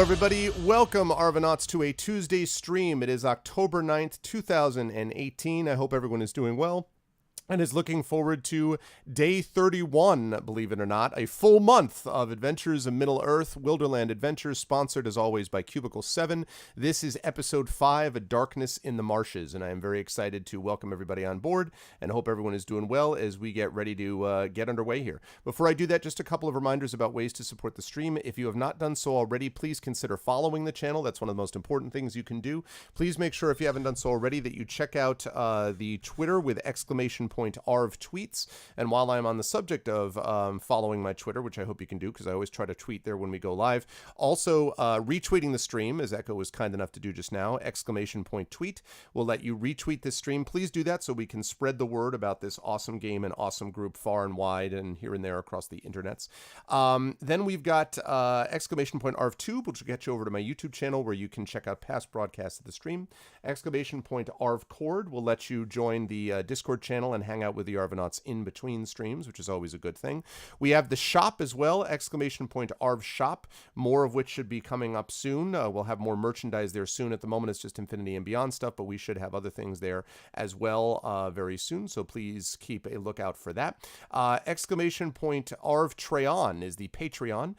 everybody. Welcome, Arvanauts, to a Tuesday stream. It is October 9th, 2018. I hope everyone is doing well and is looking forward to day 31, believe it or not, a full month of Adventures in Middle-earth, Wilderland Adventures, sponsored as always by Cubicle 7. This is episode 5, A Darkness in the Marshes, and I am very excited to welcome everybody on board and hope everyone is doing well as we get ready to get underway here. Before I do that, just a couple of reminders about ways to support the stream. If you have not done so already, please consider following the channel. That's one of the most important things you can do. Please make sure, if you haven't done so already, that you check out the Twitter with _ARV tweets. And while I'm on the subject of following my Twitter, which I hope you can do because I always try to tweet there when we go live, also retweeting the stream, as Echo was kind enough to do just now, _tweet will let you retweet this stream. Please do that so we can spread the word about this awesome game and awesome group far and wide and here and there across the internets. Then we've got !ARV2, which will get you over to my YouTube channel where you can check out past broadcasts of the stream. !ARVcord will let you join the Discord channel and hang out with the Arvanauts in between streams, which is always a good thing. We have the shop as well, !ARV shop, more of which should be coming up soon. We'll have more merchandise there soon. At the moment, it's just Infinity and Beyond stuff, but we should have other things there as well very soon, so please keep a lookout for that. !ARV Treon is the Patreon,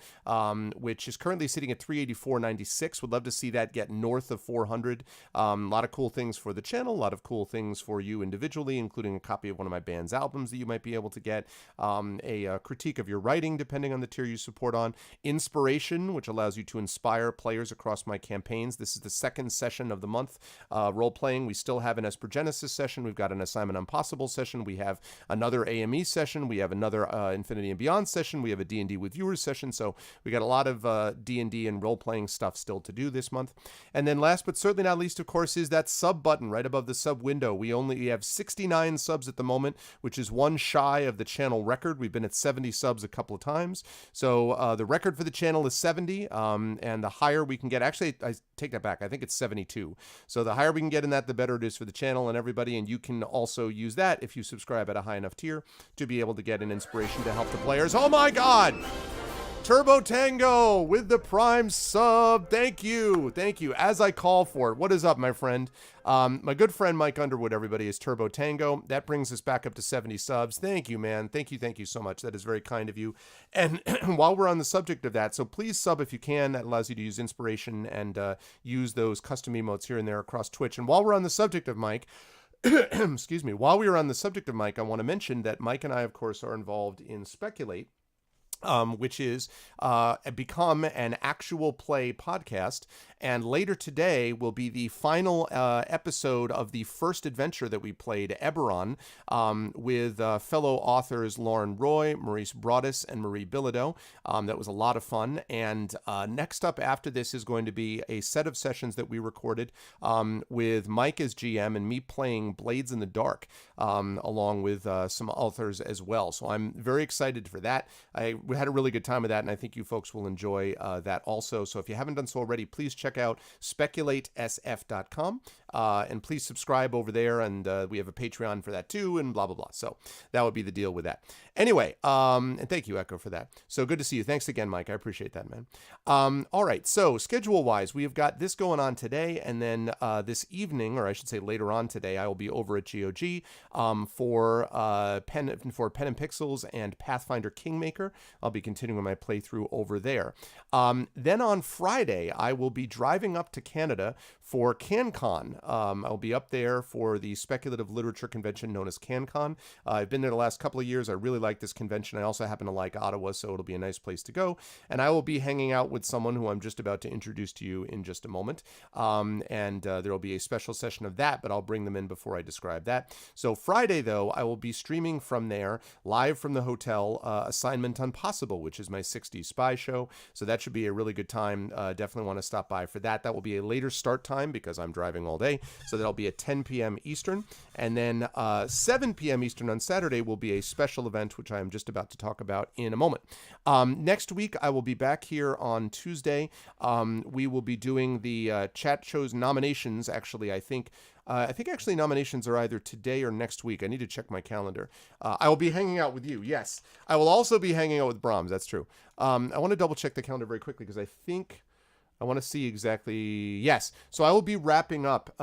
which is currently sitting at $384.96. Would love to see that get north of 400. A lot of cool things for the channel, a lot of cool things for you individually, including a copy of one of my band's albums that you might be able to get, a critique of your writing depending on the tier you support on, inspiration, which allows you to inspire players across my campaigns. This is the second session of the month, role-playing. We still have an Espergenesis session, we've got an Assignment Impossible session, we have another AME session, we have another Infinity and Beyond session, we have a D&D with viewers session, so we got a lot of D&D and role-playing stuff still to do this month. And then last but certainly not least, of course, is that sub button right above the sub window. We have 69 subs at the moment, which is one shy of the channel record. We've been at 70 subs a couple of times. So the record for the channel is 70, and the higher we can get, actually, I take that back, I think it's 72. So the higher we can get in that, the better it is for the channel and everybody, and you can also use that if you subscribe at a high enough tier to be able to get an inspiration to help the players. Oh my God! Turbo Tango with the Prime sub. Thank you. Thank you. As I call for it. What is up, my friend? My good friend Mike Underwood, everybody, is Turbo Tango. That brings us back up to 70 subs. Thank you, man. Thank you so much. That is very kind of you. And while we're on the subject of that, so please sub if you can. That allows you to use inspiration and use those custom emotes here and there across Twitch. And while we're on the subject of Mike, excuse me, while we are on the subject of Mike, I want to mention that Mike and I, of course, are involved in Speculate, which is become an actual play podcast. And later today will be the final episode of the first adventure that we played, Eberron, with fellow authors Lauren Roy, Maurice Broadus, and Marie Bilodeau. That was a lot of fun. And next up after this is going to be a set of sessions that we recorded with Mike as GM and me playing Blades in the Dark, along with some authors as well. So I'm very excited for that. We had a really good time with that, and I think you folks will enjoy that also. So if you haven't done so already, please check out speculatesf.com, and please subscribe over there, and we have a Patreon for that too, and blah, blah, blah. So that would be the deal with that. Anyway, and thank you, Echo, for that. So good to see you. Thanks again, Mike. I appreciate that, man. All right, so schedule-wise, we have got this going on today, and then this evening, or I should say later on today, I will be over at GOG for Pen and Pixels and Pathfinder Kingmaker. I'll be continuing my playthrough over there. Then on Friday, I will be driving up to Canada for CanCon. I'll be up there for the speculative literature convention known as CanCon. I've been there the last couple of years. I really like this convention. I also happen to like Ottawa, so it'll be a nice place to go. And I will be hanging out with someone who I'm just about to introduce to you in just a moment. And there will be a special session of that, but I'll bring them in before I describe that. So Friday, though, I will be streaming from there, live from the hotel, Assignment Impossible, which is my 60s spy show. So that should be a really good time. Definitely want to stop by for that. That will be a later start time because I'm driving all day. So that'll be at 10 p.m. Eastern. And then 7 p.m. Eastern on Saturday will be a special event, which I am just about to talk about in a moment. Next week, I will be back here on Tuesday. We will be doing the chat shows nominations. Actually, I think actually nominations are either today or next week. I need to check my calendar. I will be hanging out with you. Yes. I will also be hanging out with Brahms. That's true. I want to double check the calendar very quickly because I think I want to see exactly. Yes. So I will be wrapping up,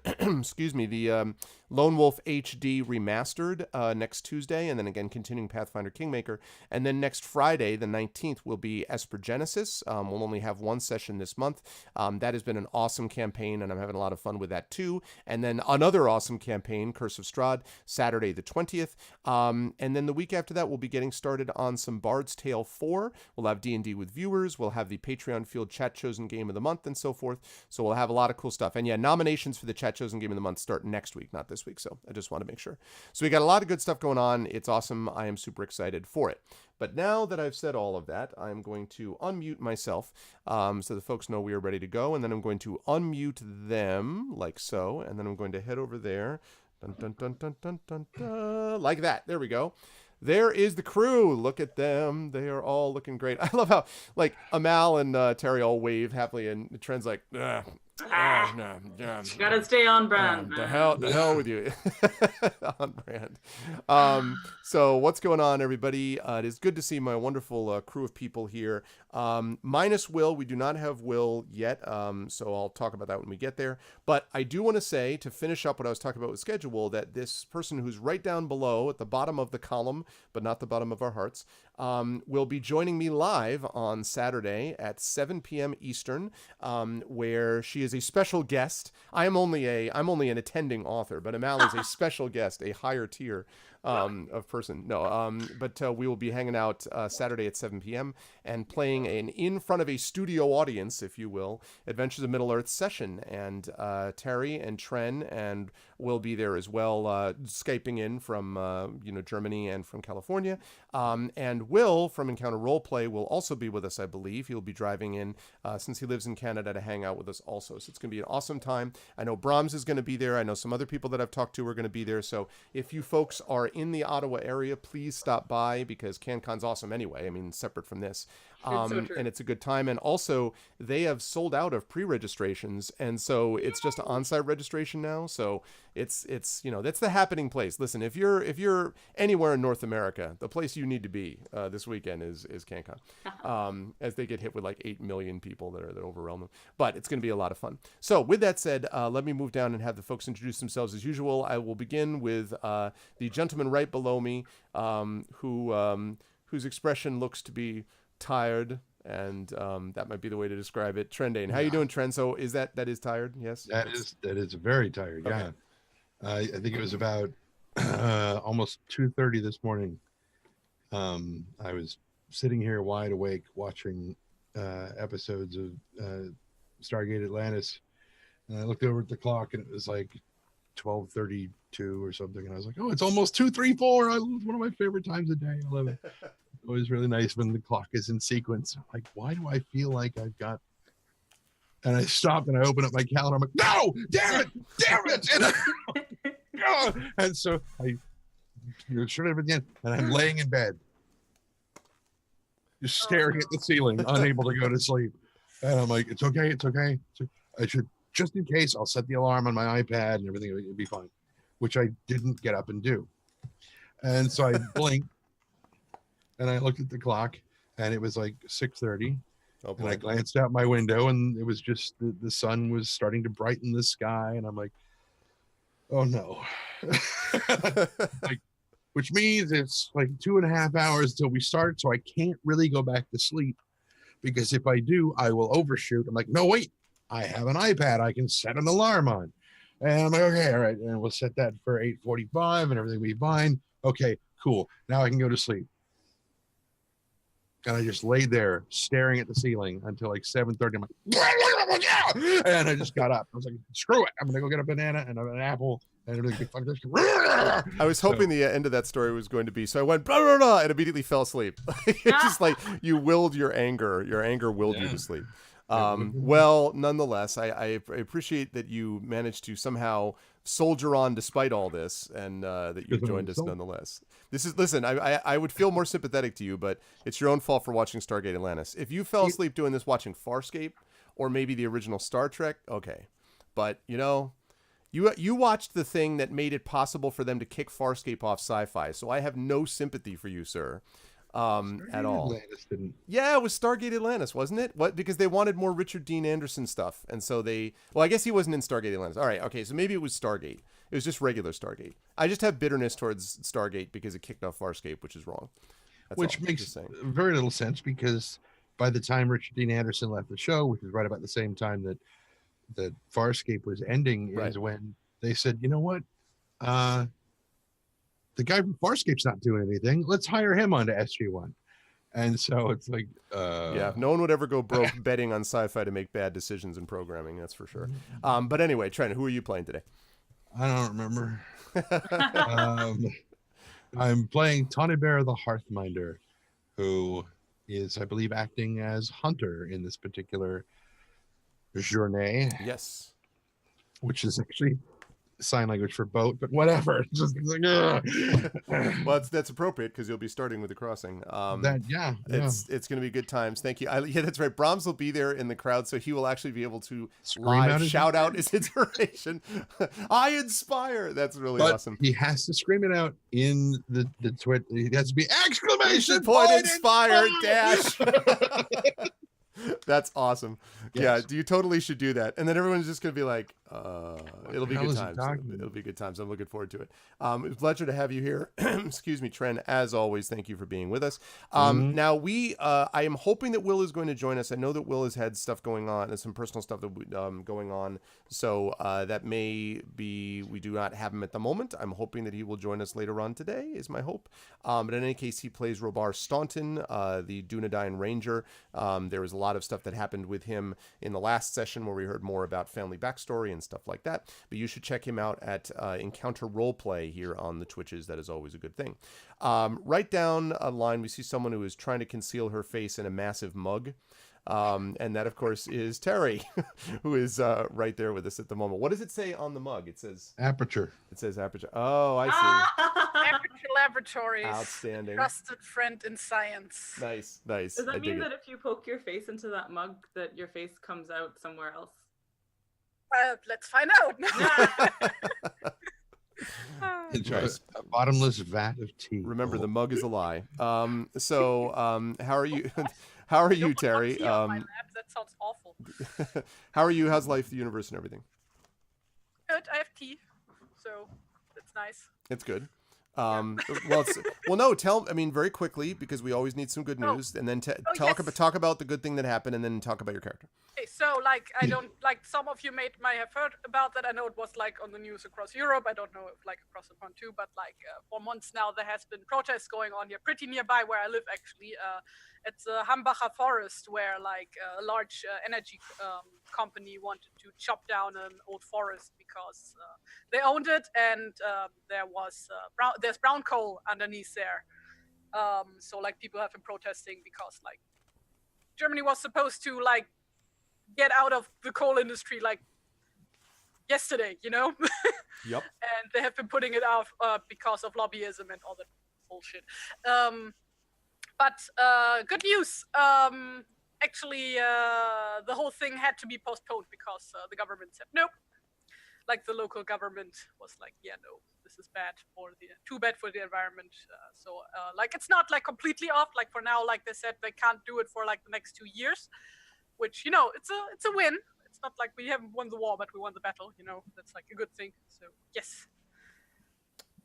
excuse me, the Lone Wolf HD remastered next Tuesday, and then again continuing Pathfinder Kingmaker. And then next Friday, the 19th, will be Esper Genesis. We'll only have one session this month. That has been an awesome campaign, and I'm having a lot of fun with that too. And then another awesome campaign, Curse of Strahd, Saturday the 20th. And then the week after that, we'll be getting started on some Bard's Tale 4. We'll have D&D with viewers. We'll have the Patreon Field Chat Chosen Game of the Month and so forth. So we'll have a lot of cool stuff. And yeah, nominations for the Chat Chosen Game of the Month start next week, not this week. So I just want to make sure. So we got a lot of good stuff going on. It's awesome. I am super excited for it. But now that I've said all of that, I'm going to unmute myself so the folks know we are ready to go. And then I'm going to unmute them like so. And then I'm going to head over there. Dun, dun, dun, dun, dun, dun, dun, like that. There we go. There is the crew. Look at them. They are all looking great. I love how, like, Amal and Terry all wave happily, and Trent's like, no. Gotta stay on brand. The hell with you. On brand. So what's going on, everybody? It is good to see my wonderful crew of people here. Minus Will. We do not have Will yet, so I'll talk about that when we get there. But I do want to say, to finish up what I was talking about with schedule, that this person who's right down below at the bottom of the column, but not the bottom of our hearts, will be joining me live on Saturday at 7 p.m. Eastern, where she is a special guest. I'm only an attending author, but Amal is a special guest, a higher tier of person. No, but we will be hanging out Saturday at 7 p.m. and playing an in front of a studio audience, if you will, Adventures of Middle-earth session. And Terry and Tren and will be there as well, Skyping in from Germany and from California. And Will from Encounter Roleplay will also be with us, I believe. He'll be driving in since he lives in Canada to hang out with us also. So it's going to be an awesome time. I know Brahms is going to be there. I know some other people that I've talked to are going to be there. So if you folks are in the Ottawa area, please stop by, because CanCon's awesome anyway. I mean, separate from this. And it's a good time. And also, they have sold out of pre-registrations, and so it's just on-site registration now. So it's that's the happening place. Listen, if you're anywhere in North America, the place you need to be this weekend is CanCon, as they get hit with like 8 million people that overwhelm them. But it's going to be a lot of fun. So with that said, let me move down and have the folks introduce themselves as usual. I will begin with the gentleman right below me, whose expression looks to be tired, and that might be the way to describe it. Trendane, how you doing, Trend? So that is tired? Yes, that is very tired. Okay. Yeah, I think it was about almost 2:30 this morning. I was sitting here wide awake watching episodes of Stargate Atlantis, and I looked over at the clock and it was like 12:32 or something, and I was like, oh, it's almost 2:34. One of my favorite times of day. I love it. Always really nice when the clock is in sequence. I'm like, why do I feel like I've got? And I stopped and I opened up my calendar. I'm like, no, damn it! And so I shut it again, and I'm laying in bed, just staring at the ceiling, unable to go to sleep. And I'm like, it's okay. I should, just in case, I'll set the alarm on my iPad and everything will be fine, which I didn't get up and do. And so I blinked. And I looked at the clock, and it was like 6:30. Oh, and I glanced out my window, and it was just the sun was starting to brighten the sky. And I'm like, oh no. Which means it's like 2.5 hours till we start. So I can't really go back to sleep, because if I do, I will overshoot. I'm like, no, wait, I have an iPad. I can set an alarm on. And I'm like, okay, all right. And we'll set that for 8:45 and everything will be fine. Okay, cool. Now I can go to sleep. And I just laid there staring at the ceiling until like 7:30. I'm like, and I just got up. I was like, screw it. I'm going to go get a banana and an apple. And everything. I was hoping the end of that story was going to be, so I went, blah, blah, blah, and immediately fell asleep. It's just like you willed your anger. Your anger willed you to sleep. Well, nonetheless, I appreciate that you managed to somehow soldier on despite all this, and that you joined us nonetheless. Listen, I would feel more sympathetic to you, but it's your own fault for watching Stargate Atlantis. If you fell asleep doing this watching Farscape, or maybe the original Star Trek, okay. But, you watched the thing that made it possible for them to kick Farscape off Sci-Fi, so I have no sympathy for you, sir. at all. Atlantis didn't. Yeah, it was Stargate Atlantis, wasn't it? What? Because they wanted more Richard Dean Anderson stuff, and so they. Well, I guess he wasn't in Stargate Atlantis. All right, okay, so maybe it was Stargate. It was just regular Stargate. I just have bitterness towards Stargate because it kicked off Farscape, which is wrong. That's Which all. makes very little sense because by the time Richard Dean Anderson left the show, which is right about the same time that Farscape was ending, Right. is when they said, you know what, the guy from Farscape's not doing anything. Let's hire him onto SG-1. And so it's like, yeah, no one would ever go broke betting on sci-fi to make bad decisions in programming. That's for sure. But anyway, Trent, who are you playing today? I don't remember. I'm playing Tawny Bear the Hearthminder, who is, I believe, acting as Hunter in this particular journée. Yes. Which is actually sign language for boat, but whatever. Just like, well, that's appropriate because you'll be starting with the crossing. It's going to be good times. Thank you. Yeah, that's right. Brahms will be there in the crowd, so he will actually be able to shout out his inspiration. I inspire. That's really awesome. He has to scream it out in the twit. He has to be exclamation point inspire dash. That's awesome. Yes. Yeah, you totally should do that. And then everyone's just going to be like, it'll be good times. It'll be good times. I'm looking forward to it. It's a pleasure to have you here. Excuse me, Tren. As always, thank you for being with us. Now, I am hoping that Will is going to join us. I know that Will has had stuff going on and some personal stuff that going on. So that may be, we do not have him at the moment. I'm hoping that he will join us later on today, is my hope. But in any case, he plays Robar Staunton, the Dunedain Ranger. There was a lot of stuff that happened with him in the last session where we heard more about family backstory and stuff like that. But you should check him out at Encounter Roleplay here on the Twitches. That is always a good thing. Right down a line, we see someone who is trying to conceal her face in a massive mug. And that, of course, is Terry, who is right there with us at the moment. What does it say on the mug? It says Aperture. It says Aperture. Oh, I see. Aperture Laboratories. Outstanding. Trusted friend in science. Nice. Does that mean that if you poke your face into that mug, that your face comes out somewhere else? Let's find out. Enjoy a bottomless vat of tea. Remember, the mug is a lie. So, how are you? How are you, Terry? That sounds awful. How are you? How's life, the universe, and everything? Good. I have tea, so that's nice. It's good. Tell. I mean, very quickly, because we always need some good news, and then talk about the good thing that happened, and then talk about your character. Okay, so I don't some of you might have heard about that. I know it was on the news across Europe. I don't know if across the pond too, but for months now there has been protests going on here, pretty nearby where I live actually. It's a Hambacher forest where a large energy company wanted to chop down an old forest because they owned it, and there's brown coal underneath there. So people have been protesting because Germany was supposed to get out of the coal industry yesterday, Yep. And they have been putting it off because of lobbyism and all that bullshit. But good news. Actually, the whole thing had to be postponed because the government said nope. The local government was yeah, no, this is too bad for the environment. So it's not completely off. For now, they said they can't do it for the next 2 years, which it's a win. It's not we haven't won the war, but we won the battle. That's a good thing. So yes.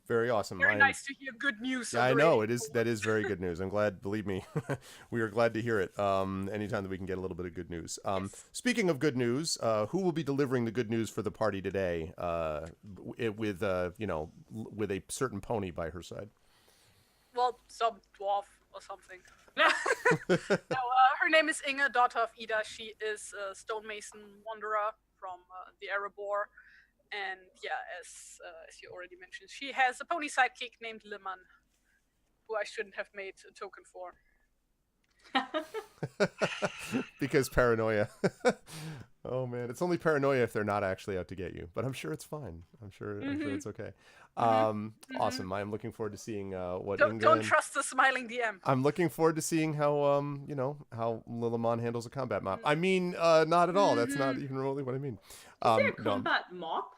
Very awesome. Very nice to hear good news. Yeah, I know it is. That is very good news. I'm glad. Believe me, we are glad to hear it. Anytime that we can get a little bit of good news. Yes. Speaking of good news, who will be delivering the good news for the party today? With a certain pony by her side. Well, some dwarf or something. No, her name is Inge, daughter of Ida. She is a stonemason wanderer from the Erebor. And yeah, as you already mentioned, she has a pony sidekick named Liman, who I shouldn't have made a token for. Because paranoia. Oh man, it's only paranoia if they're not actually out to get you. But I'm sure it's fine. I'm sure it's okay. Awesome. I am looking forward to seeing what. Don't trust the smiling DM. I'm looking forward to seeing how how Lilamon handles a combat mop. I mean, not at all. That's not even remotely what I mean. Did you say a combat mop?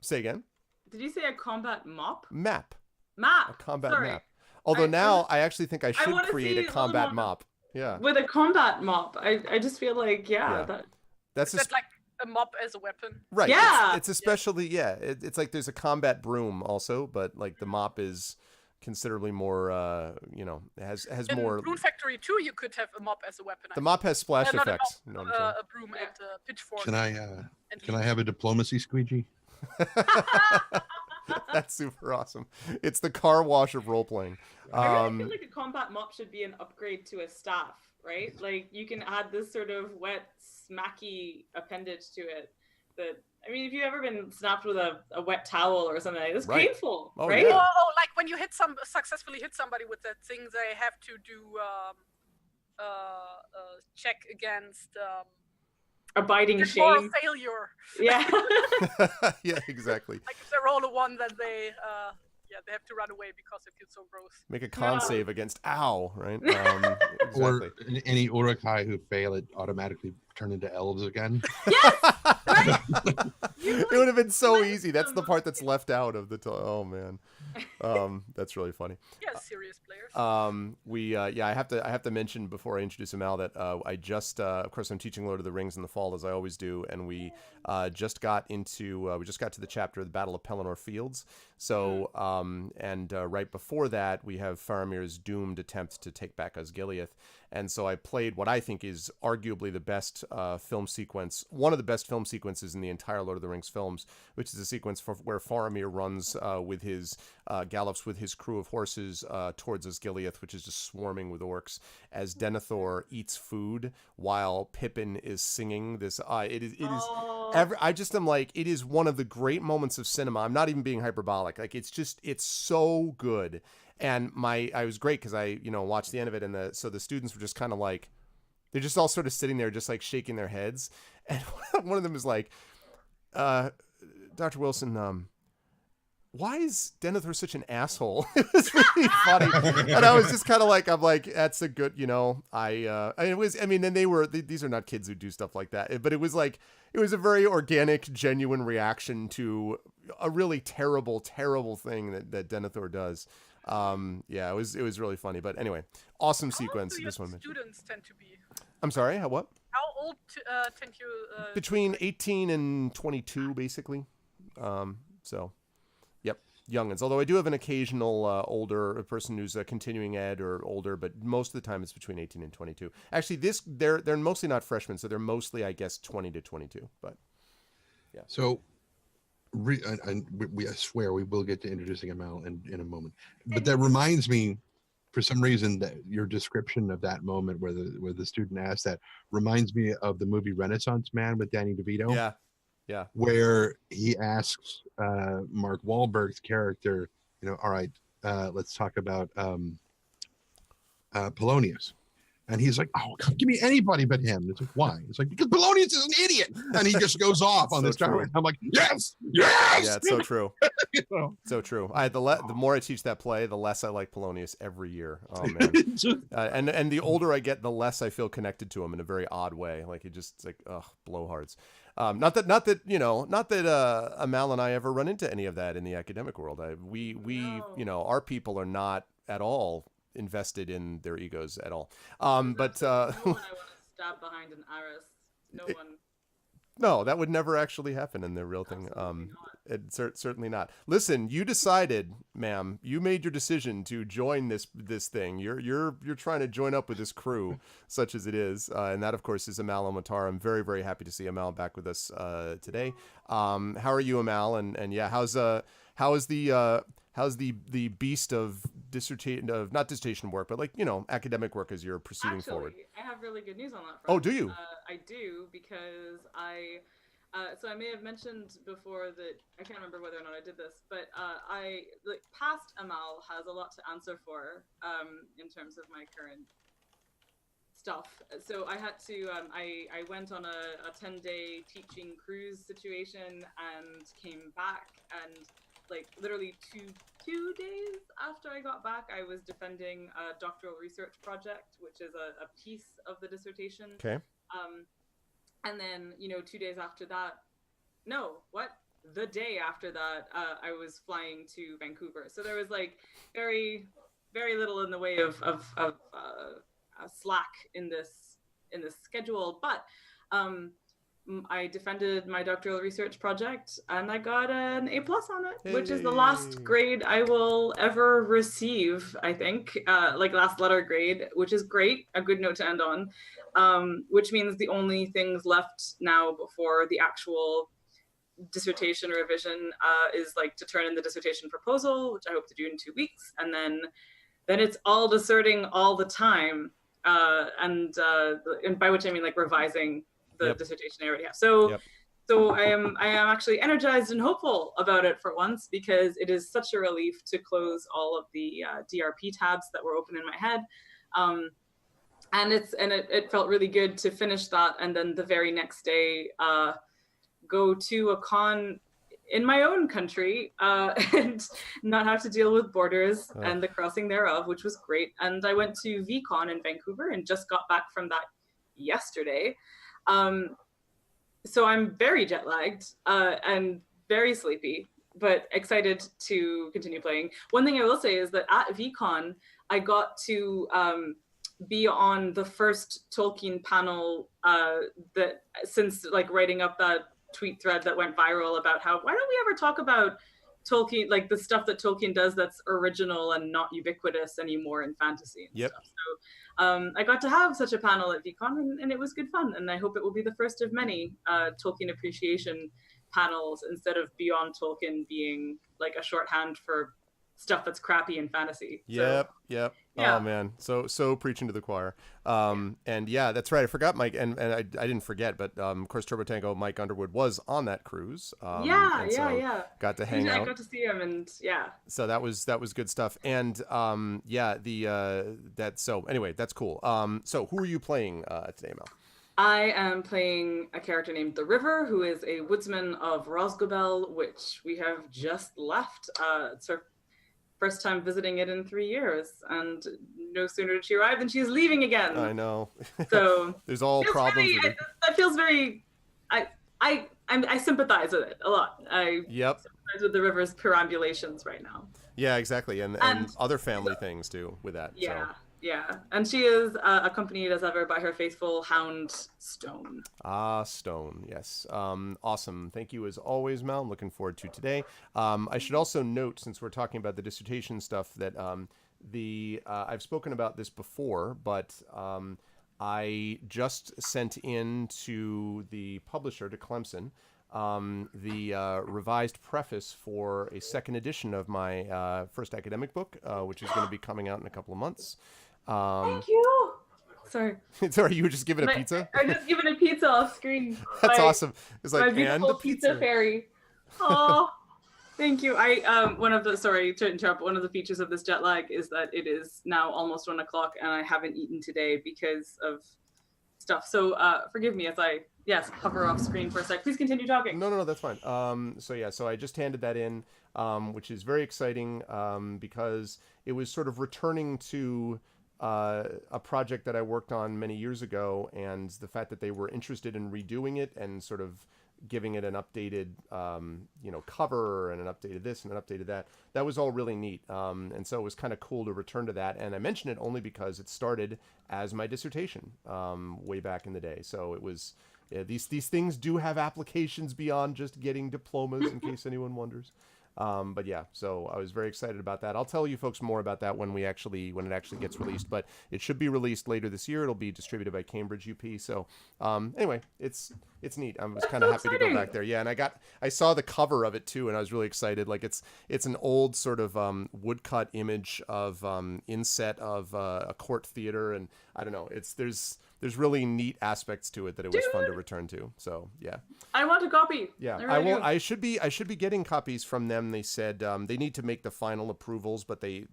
Say again. Did you say a combat mop? Map. Map. A combat map. Although now I actually think I should wanna create a see combat Voldemort mop. Yeah. with a combat mop. I just feel like Yeah. That's Is that like a mop as a weapon? right. Yeah. It's especially it's like there's a combat broom also, but like the mop is considerably more has In more. Rune Factory 2, you could have a mop as a weapon. The mop has splash not effects. a You mop, know what I'm a broom and a pitchfork. Can I have a diplomacy squeegee? That's super awesome. It's the car wash of role playing. I really feel like a combat mop should be an upgrade to a staff, right? Like you can add this sort of wet, smacky appendage to it. That I mean, if you've ever been snapped with a wet towel or something, like this, it's Right. painful, Oh, right? yeah. Oh, like when you successfully hit somebody with that thing, they have to do check against Abiding moral shame. failure. Yeah. Yeah, exactly. Like if they roll a 1, then they have to run away because it feels so gross. Make a con Yeah. save against ow, right? Or Exactly. any Urukai who fail it automatically turn into elves again. Yes. Right. It would have been so let easy. That's the them- part that's left out of the. Oh man, that's really funny. Yeah, serious players. I have to mention before I introduce Amal that I just of course I'm teaching Lord of the Rings in the fall as I always do, and we just got to the chapter of the Battle of Pelennor Fields. So right before that we have Faramir's doomed attempt to take back Osgiliath, and so I played what I think is arguably the best film sequence, one of the best film sequences in the entire Lord of the Rings films, which is a sequence where Faramir runs with his gallops with his crew of horses towards Osgiliath, which is just swarming with orcs, as Denethor eats food while Pippin is singing this. It is. I just am like, it is one of the great moments of cinema. I'm not even being hyperbolic. Like it's so good. And I was great because I watched the end of it, and the students were just kind of like, they're just all sort of sitting there just like shaking their heads, and one of them is like, Dr. Wilson, why is Denethor such an asshole? It was really funny, and I was just kind of like, I'm like, that's a good, these are not kids who do stuff like that, but it was like, it was a very organic, genuine reaction to a really terrible, terrible thing that Denethor does. It was really funny, but anyway, awesome sequence. How old do This one. your students tend to be? I'm sorry, what? How old tend you? Between 18 and 22, basically. Yep, youngins. Although I do have an occasional older person who's continuing ed or older, but most of the time it's between 18 and 22. Actually, they're mostly not freshmen, so they're mostly, I guess, 20 to 22. But yeah. So, I swear we will get to introducing Amal in a moment. But that reminds me, for some reason, that your description of that moment where the student asked that reminds me of the movie Renaissance Man with Danny DeVito. Yeah. Where he asks Mark Wahlberg's character, all right, let's talk about Polonius. And he's like, oh, give me anybody but him. And it's like, why? It's like, because Polonius is an idiot. And he just goes off on So this true. time. I'm like, yes. Yeah, it's so true. You know? So true. The more I teach that play, the less I like Polonius every year. Oh man. And the older I get, the less I feel connected to him in a very odd way. Like it's like, blowhards. Not that Amal and I ever run into any of that in the academic world. No. Our people are not at all invested in their egos at all. No one I want to stab behind an arras. No one. No, that would never actually happen in the real thing. Certainly not. Listen, you decided, ma'am. You made your decision to join this thing. You're trying to join up with this crew, such as it is, and that of course is Amal Matar. I'm very, very happy to see Amal back with us today. How are you, Amal? And yeah, how's the beast of not dissertation work, but academic work as you're proceeding forward? I have really good news on that front. Oh, do you? I do, because so I may have mentioned before that I can't remember whether or not I did this, but past Amal has a lot to answer for in terms of my current stuff. So I had to I went on a 10-day teaching cruise situation and came back, and literally two days after I got back, I was defending a doctoral research project, which is a piece of the dissertation. Okay. And then, 2 days after that, the day after that, I was flying to Vancouver. So there was very very little in the way of slack in this schedule, but I defended my doctoral research project and I got an A+ on it, which is the last grade I will ever receive, I think, like last letter grade, which is great, a good note to end on, which means the only things left now before the actual dissertation revision is like to turn in the dissertation proposal, which I hope to do in 2 weeks, and then it's all disserting all the time, and by which I mean like revising the dissertation I already have. So so I am actually energized and hopeful about it for once, because it is such a relief to close all of the DRP tabs that were open in my head. And it felt really good to finish that, and then the very next day go to a con in my own country and not have to deal with borders and the crossing thereof, which was great. And I went to VCon in Vancouver and just got back from that yesterday. So I'm very jet lagged and very sleepy, but excited to continue playing. One thing I will say is that at VCon, I got to be on the first Tolkien panel that since like writing up that tweet thread that went viral about how, why don't we ever talk about Tolkien, like the stuff that Tolkien does that's original and not ubiquitous anymore in fantasy and stuff. So I got to have such a panel at VCon, and it was good fun, and I hope it will be the first of many Tolkien appreciation panels, instead of Beyond Tolkien being like a shorthand for stuff that's crappy in fantasy. Yep. Oh man, so preaching to the choir. And yeah, that's right. I forgot Mike, and I didn't forget, but of course Turbo Tango Mike Underwood was on that cruise. Yeah. Got to hang out. I got to see him, and So that was good stuff. And so anyway, that's cool. So who are you playing today, Mel? I am playing a character named The River, who is a woodsman of Rosgobel, which we have just left. It's her first time visiting it in 3 years, and no sooner did she arrive than she's leaving again. I know. So there's all problems with it. That feels very. I sympathize with it a lot. I sympathize with The River's perambulations right now. Yeah, exactly, and other family things too with that. Yeah. Yeah, and she is accompanied as ever by her faithful hound, Stone. Stone, yes. Awesome. Thank you as always, Mel. I'm looking forward to today. I should also note, since we're talking about the dissertation stuff, that I've spoken about this before, but I just sent in to the publisher, to Clemson, the revised preface for a second edition of my first academic book, which is going to be coming out in a couple of months. Thank you. Sorry. Sorry, you were just giving a pizza? I'm just giving a pizza off screen. That's awesome. It's like, my beautiful and the pizza fairy. Oh, thank you. Sorry to interrupt. One of the features of this jet lag is that it is now almost 1 o'clock and I haven't eaten today because of stuff. So forgive me as I hover off screen for a sec. Please continue talking. No, that's fine. So I just handed that in, which is very exciting because it was sort of returning to a project that I worked on many years ago, and the fact that they were interested in redoing it and sort of giving it an updated, cover and an updated this and an updated that. That was all really neat. And so it was kind of cool to return to that. And I mention it only because it started as my dissertation way back in the day. So it was, these things do have applications beyond just getting diplomas, in case anyone wonders. But yeah, so I was very excited about that. I'll tell you folks more about that when it actually gets released, but it should be released later this year. It'll be distributed by Cambridge UP. So, anyway, it's neat. I was kind of happy to go back there. Yeah. And I saw the cover of it too, and I was really excited. Like it's an old sort of, woodcut image of, inset of, a court theater. And I don't know, there's really neat aspects to it that it was fun to return to. So yeah, I want a copy. Yeah, I should be getting copies from them. They said they need to make the final approvals, but they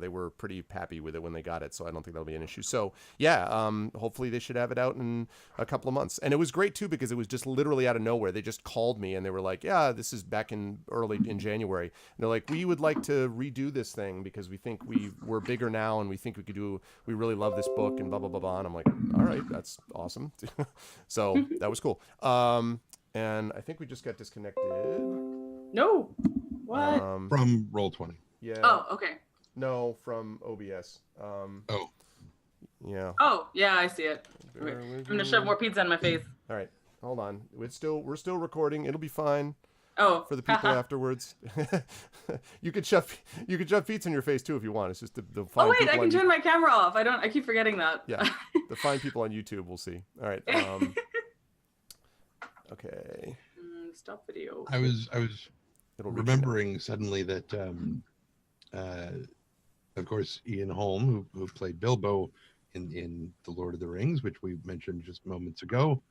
were pretty happy with it when they got it, so I don't think that'll be an issue. So yeah, hopefully they should have it out in a couple of months. And it was great too because it was just literally out of nowhere. They just called me and they were like, "Yeah, this is back in January." And they're like, "We would like to redo this thing because we think we're bigger now and we think we really love this book and blah blah blah blah." And I'm like, all right, that's awesome. So that was cool. And I think we just got disconnected. No. What? From Roll20. Yeah. Oh, okay. No, from OBS. Oh, Yeah. Oh, yeah, I see it. Bear Okay. with I'm gonna me. shove more pizza in my face. All right, hold on. We're still recording. It'll be fine Oh, for the people haha. afterwards. you could shove pizza in your face too if you want. It's just the Oh fine wait, people I can on turn my camera off. I keep forgetting that. Yeah, the fine people on YouTube will see. All right. Okay. Stop video. I was It'll reach you now. remembering suddenly that, of course, Ian Holm, who played Bilbo in The Lord of the Rings, which we mentioned just moments ago,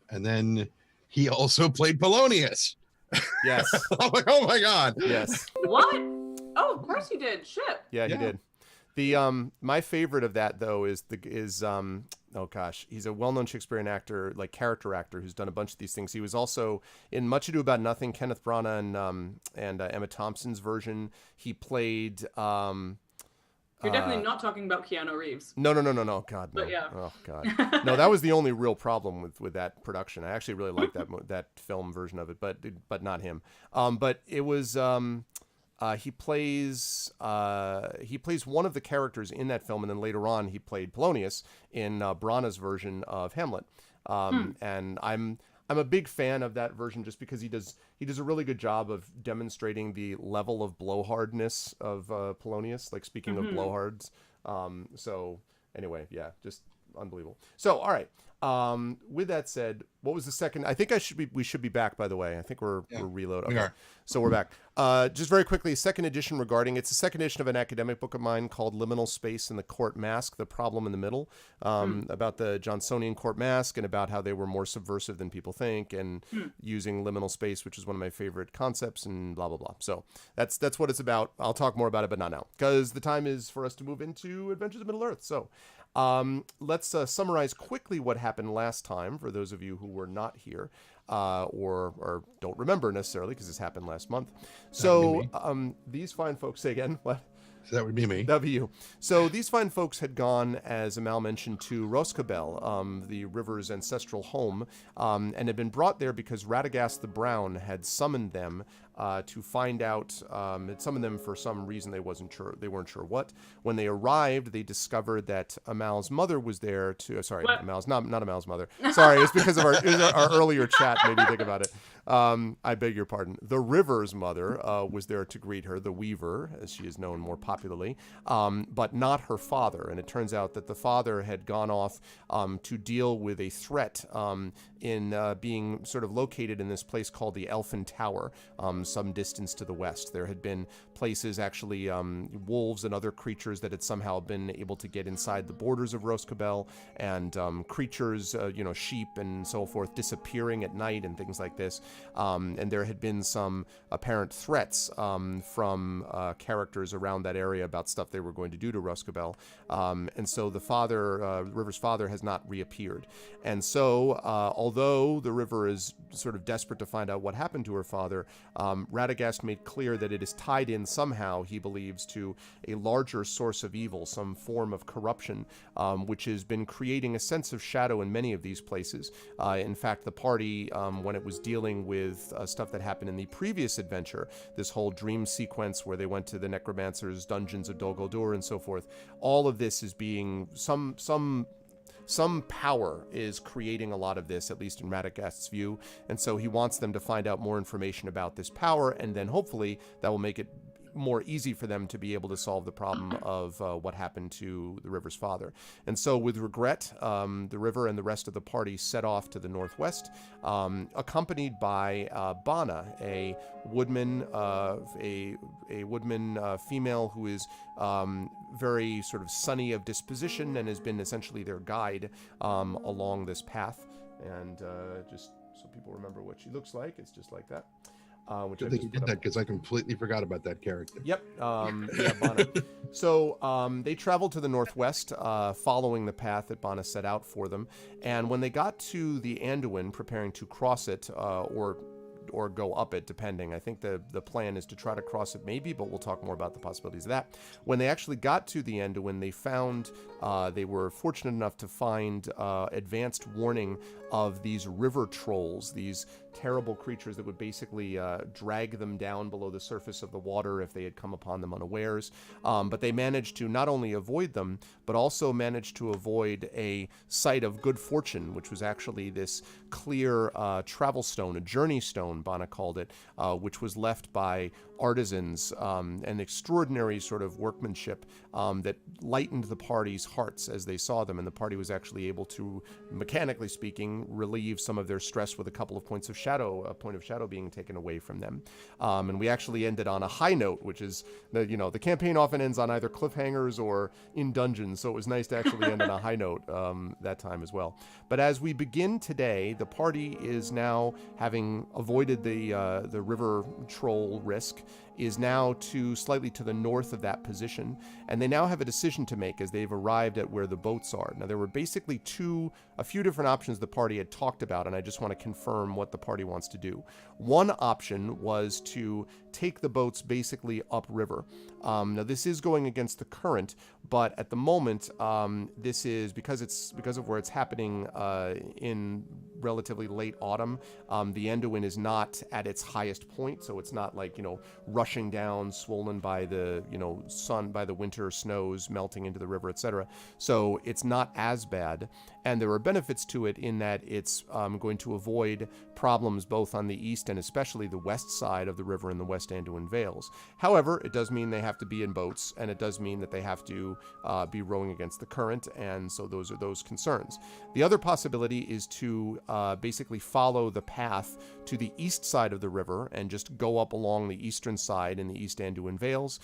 and then he also played Polonius. Yes. I'm like, oh my god. Yes. What? Oh, of course you did. Shit. Yeah, he Yeah. did. The my favorite of that though is oh gosh, he's a well-known Shakespearean actor, like character actor, who's done a bunch of these things. He was also in Much Ado About Nothing, Kenneth Branagh and Emma Thompson's version. He played. You're definitely not talking about Keanu Reeves. No, God, no. But yeah. Oh God, no. That was the only real problem with that production. I actually really liked that film version of it, but not him. But it was. He plays one of the characters in that film, and then later on he played Polonius in Branagh's version of Hamlet. And I'm a big fan of that version just because he does a really good job of demonstrating the level of blowhardness of Polonius. Like speaking of blowhards. So anyway, yeah, just unbelievable. So all right. With that said, what was the second? I think we should be back, by the way. I think we're reload. Okay. We are. So we're back. Just very quickly, second edition it's a second edition of an academic book of mine called Liminal Space and the Court Mask, The Problem in the Middle, about the Johnsonian court mask and about how they were more subversive than people think and using liminal space, which is one of my favorite concepts and blah, blah, blah. So that's what it's about. I'll talk more about it, but not now because the time is for us to move into Adventures of Middle-earth. So let's summarize quickly what happened last time for those of you who were not here or don't remember necessarily because this happened last month. So these fine folks, say again, what? So that would be me. That'd be you. So these fine folks had gone, as Amal mentioned, to Roscabel, the river's ancestral home, and had been brought there because Radagast the Brown had summoned them to find out. Had summoned them for some reason they weren't sure what. When they arrived, they discovered that Amal's mother was there to. Sorry, What? Amal's not Amal's mother. Sorry, it's because of our earlier chat made me think about it. I beg your pardon. The river's mother was there to greet her, the Weaver, as she is known more popularly, but not her father. And it turns out that the father had gone off to deal with a threat in being sort of located in this place called the Elfin Tower, some distance to the west. There had been places, actually, wolves and other creatures that had somehow been able to get inside the borders of Roscabel, and creatures, sheep and so forth, disappearing at night and things like this. And there had been some apparent threats from characters around that area about stuff they were going to do to Roscabel. And so the father, River's father, has not reappeared. And so, although the River is sort of desperate to find out what happened to her father, Radagast made clear that it is tied in somehow, he believes, to a larger source of evil, some form of corruption, which has been creating a sense of shadow in many of these places. In fact, the party, when it was dealing with stuff that happened in the previous adventure, this whole dream sequence where they went to the necromancer's dungeons of Dol Guldur and so forth, all of this is being some power is creating a lot of this, at least in Radagast's view, and so he wants them to find out more information about this power, and then hopefully that will make it more easy for them to be able to solve the problem of what happened to the River's father. And so with regret, the River and the rest of the party set off to the northwest, accompanied by Bana, a woodman, female who is very sort of sunny of disposition and has been essentially their guide along this path. And just so people remember what she looks like, it's just like that. Which I think you did that because I completely forgot about that character. Yep. Yeah, Bana. So they traveled to the northwest, following the path that Bana set out for them. And when they got to the Anduin, preparing to cross it, or go up it, depending. I think the plan is to try to cross it maybe, but we'll talk more about the possibilities of that. When they actually got to the Anduin, they were fortunate enough to find advanced warning of these river trolls, these terrible creatures that would basically drag them down below the surface of the water if they had come upon them unawares. But they managed to not only avoid them, but also managed to avoid a site of good fortune, which was actually this clear travel stone, a journey stone, Bana called it, which was left by artisans, an extraordinary sort of workmanship that lightened the party's hearts as they saw them, and the party was actually able to, mechanically speaking, relieve some of their stress with a couple of points of shadow, a point of shadow being taken away from them. And we actually ended on a high note, which is, the campaign often ends on either cliffhangers or in dungeons, so it was nice to actually end on a high note that time as well. But as we begin today, the party is now, having avoided the river troll risk, is now slightly to the north of that position, and they now have a decision to make as they've arrived at where the boats are. Now, there were basically a few different options the party had talked about, and I just want to confirm what the party wants to do. One option was to take the boats basically upriver. Now, this is going against the current, but at the moment, this is because of where it's happening in relatively late autumn. The Enduin is not at its highest point, so it's not like, rushing down, swollen by the, sun, by the winter snows melting into the river, etc. So it's not as bad. And there are benefits to it in that it's going to avoid problems both on the east and especially the west side of the river in the West Anduin Vales. However, it does mean they have to be in boats, and it does mean that they have to be rowing against the current, and so those are those concerns. The other possibility is to basically follow the path to the east side of the river and just go up along the eastern side in the East Anduin Vales.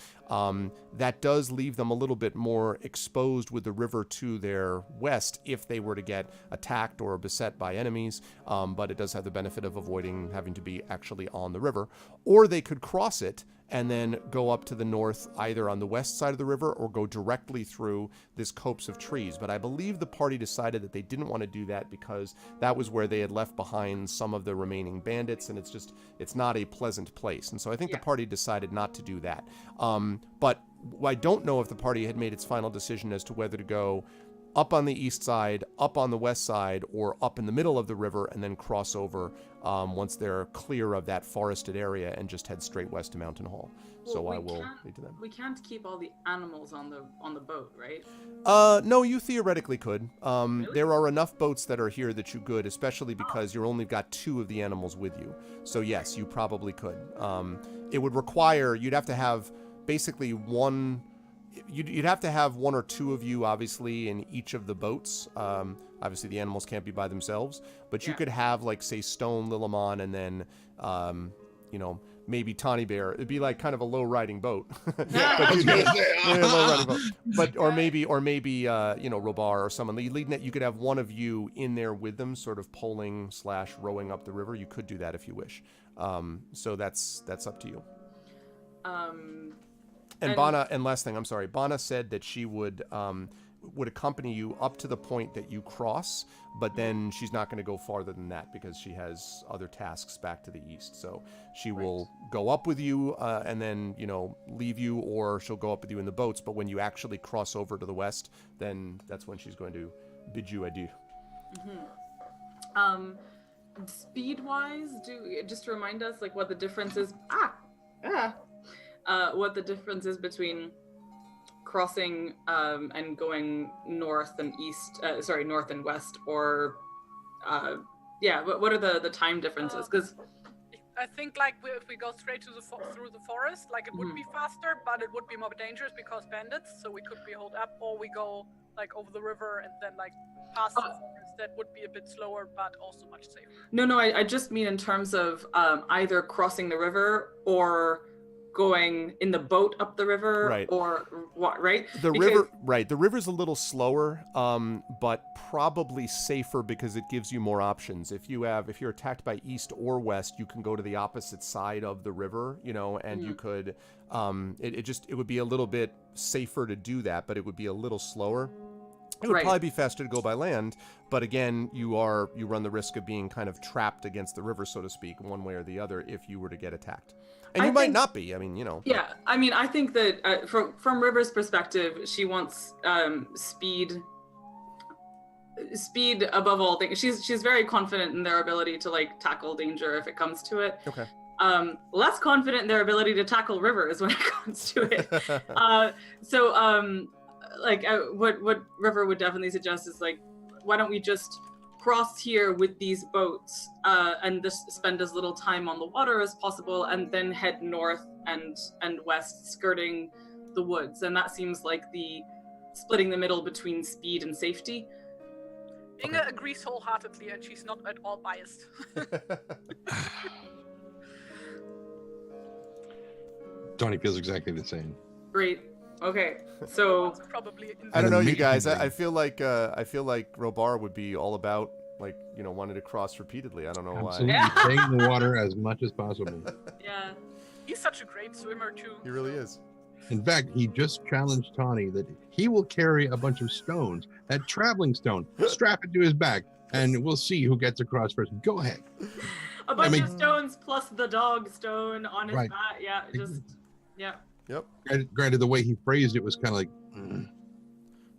That does leave them a little bit more exposed with the river to their west if they were to get attacked or beset by enemies, but it does have the benefit of avoiding having to be actually on the river. Or they could cross it and then go up to the north, either on the west side of the river or go directly through this copse of trees. But I believe the party decided that they didn't want to do that because that was where they had left behind some of the remaining bandits, and it's not a pleasant place. And so I think the party decided not to do that. But I don't know if the party had made its final decision as to whether to go up on the east side, up on the west side, or up in the middle of the river and then cross over once they're clear of that forested area and just head straight west to Mountain Hall. Well, so I will lead to them. We can't keep all the animals on the boat, right? No, you theoretically could. Really? There are enough boats that are here that you could, especially because you only got 2 of the animals with you. So yes, you probably could. It would require, you'd have to have basically you'd have to have 1 or 2 of you, obviously, in each of the boats. Obviously, the animals can't be by themselves, but you could have, like, say, Stone, Lillimon, and then, maybe Tawny Bear. It'd be like kind of a low riding boat. Or maybe Robar or someone. You could have one of you in there with them, sort of poling / rowing up the river. You could do that if you wish. So that's up to you. And Bana, and last thing, I'm sorry, Bana said that she would accompany you up to the point that you cross, but then she's not going to go farther than that because she has other tasks back to the east. So she will go up with you and then, leave you, or she'll go up with you in the boats. But when you actually cross over to the west, then that's when she's going to bid you adieu. Mm-hmm. Speed-wise, just to remind us, like, what the difference is. What the difference is between crossing and going north and west, or what are the time differences? Because I think, like, if we go straight to through the forest, like, it would be faster, but it would be more dangerous because bandits, so we could be held up, or we go, like, over the river and then, like, past the forest. That would be a bit slower, but also much safer. No, I just mean in terms of either crossing the river or going in the boat up the river, right, or what, right? The river's a little slower, but probably safer because it gives you more options. If you're attacked by east or west, you can go to the opposite side of the river, and you could, it would be a little bit safer to do that, but it would be a little slower. It would probably be faster to go by land, but again, you run the risk of being kind of trapped against the river, so to speak, one way or the other, if you were to get attacked. And you might not be. I mean, Yeah, I mean, I think that from River's perspective, she wants speed speed above all things. She's very confident in their ability to like tackle danger if it comes to it. Okay. Less confident in their ability to tackle rivers when it comes to it. What River would definitely suggest is like, why don't we just cross here with these boats and just spend as little time on the water as possible, and then head north and west, skirting the woods. And that seems like the splitting the middle between speed and safety. Inge agrees wholeheartedly, and she's not at all biased. Tony feels exactly the same. Great. Okay. So Probably. I don't know, you amazing guys. thing. I feel like Robar would be all about like wanting to cross repeatedly. I don't know Absolutely. why. Yeah. Stay in the water as much as possible. yeah. He's such a great swimmer too. He really is. In fact, he just challenged Tawny that he will carry a bunch of stones, that traveling stone, strap it to his back, and we'll see who gets across first. Go ahead. A bunch mean- of stones plus the dog stone on his Right. back. Yeah. Just yeah. Yep. Granted, the way he phrased it was kind of like,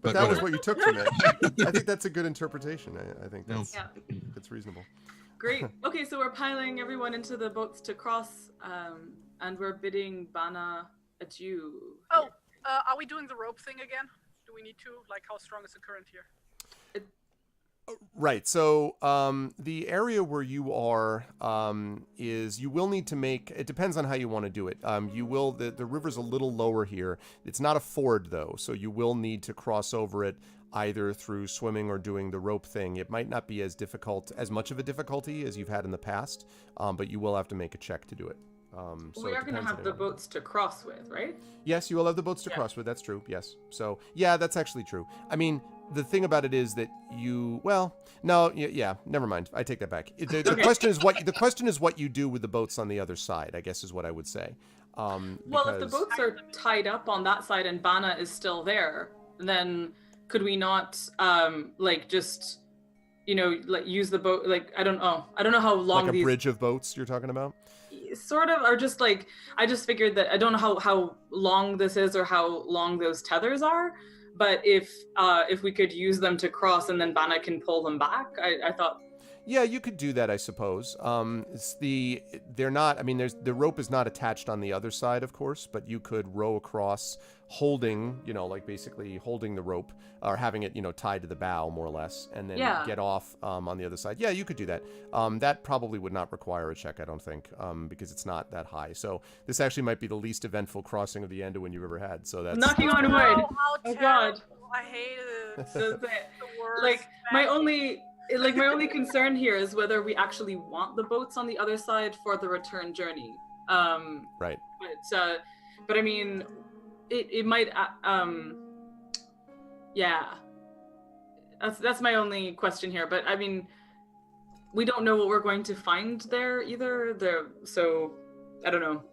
But that was whatever. what you took from it. I think that's a good interpretation. I think No. that's, Yeah. that's reasonable. Great. Okay, so we're piling everyone into the boats to cross, and we're bidding Bana adieu. Oh, are we doing the rope thing again? Do we need to? Like, how strong is the current here? Right. So the area where you are is you will need to make. It depends on how you want to do it. You will the river's a little lower here. It's not a ford though, so you will need to cross over it either through swimming or doing the rope thing. It might not be as much of a difficulty as you've had in the past, but you will have to make a check to do it. So we it are going to depends have on the it. boats to cross with, right? Yes, you will have the boats to Yeah. cross with. That's true. Yes. So yeah, that's actually true. I mean, the thing about it is that never mind. I take that back. The Okay. question is what you do with the boats on the other side, I guess is what I would say. Well, if the Because- boats are tied up on that side and Bana is still there, then could we not just use the boat? Like, I don't know how long like a these bridge of boats you're talking about? sort of, or just like, I just figured that I don't know how long this is or how long those tethers are, but if we could use them to cross and then Bana can pull them back, I thought. Yeah, you could do that, I suppose. They're not. I mean, the rope is not attached on the other side, of course, but you could row across, holding, basically holding the rope or having it, tied to the bow more or less, and then Yeah. get off on the other side. Yeah, you could do that. That probably would not require a check, I don't think, because it's not that high. So this actually might be the least eventful crossing of the Enduin you've ever had. So that's Knocking on wood. Oh, how Oh, terrible. God. I hate it. So The worst. like my only concern here is whether we actually want the boats on the other side for the return journey. Right. But I mean, it might. Yeah. That's my only question here. But I mean, we don't know what we're going to find there either. So I don't know.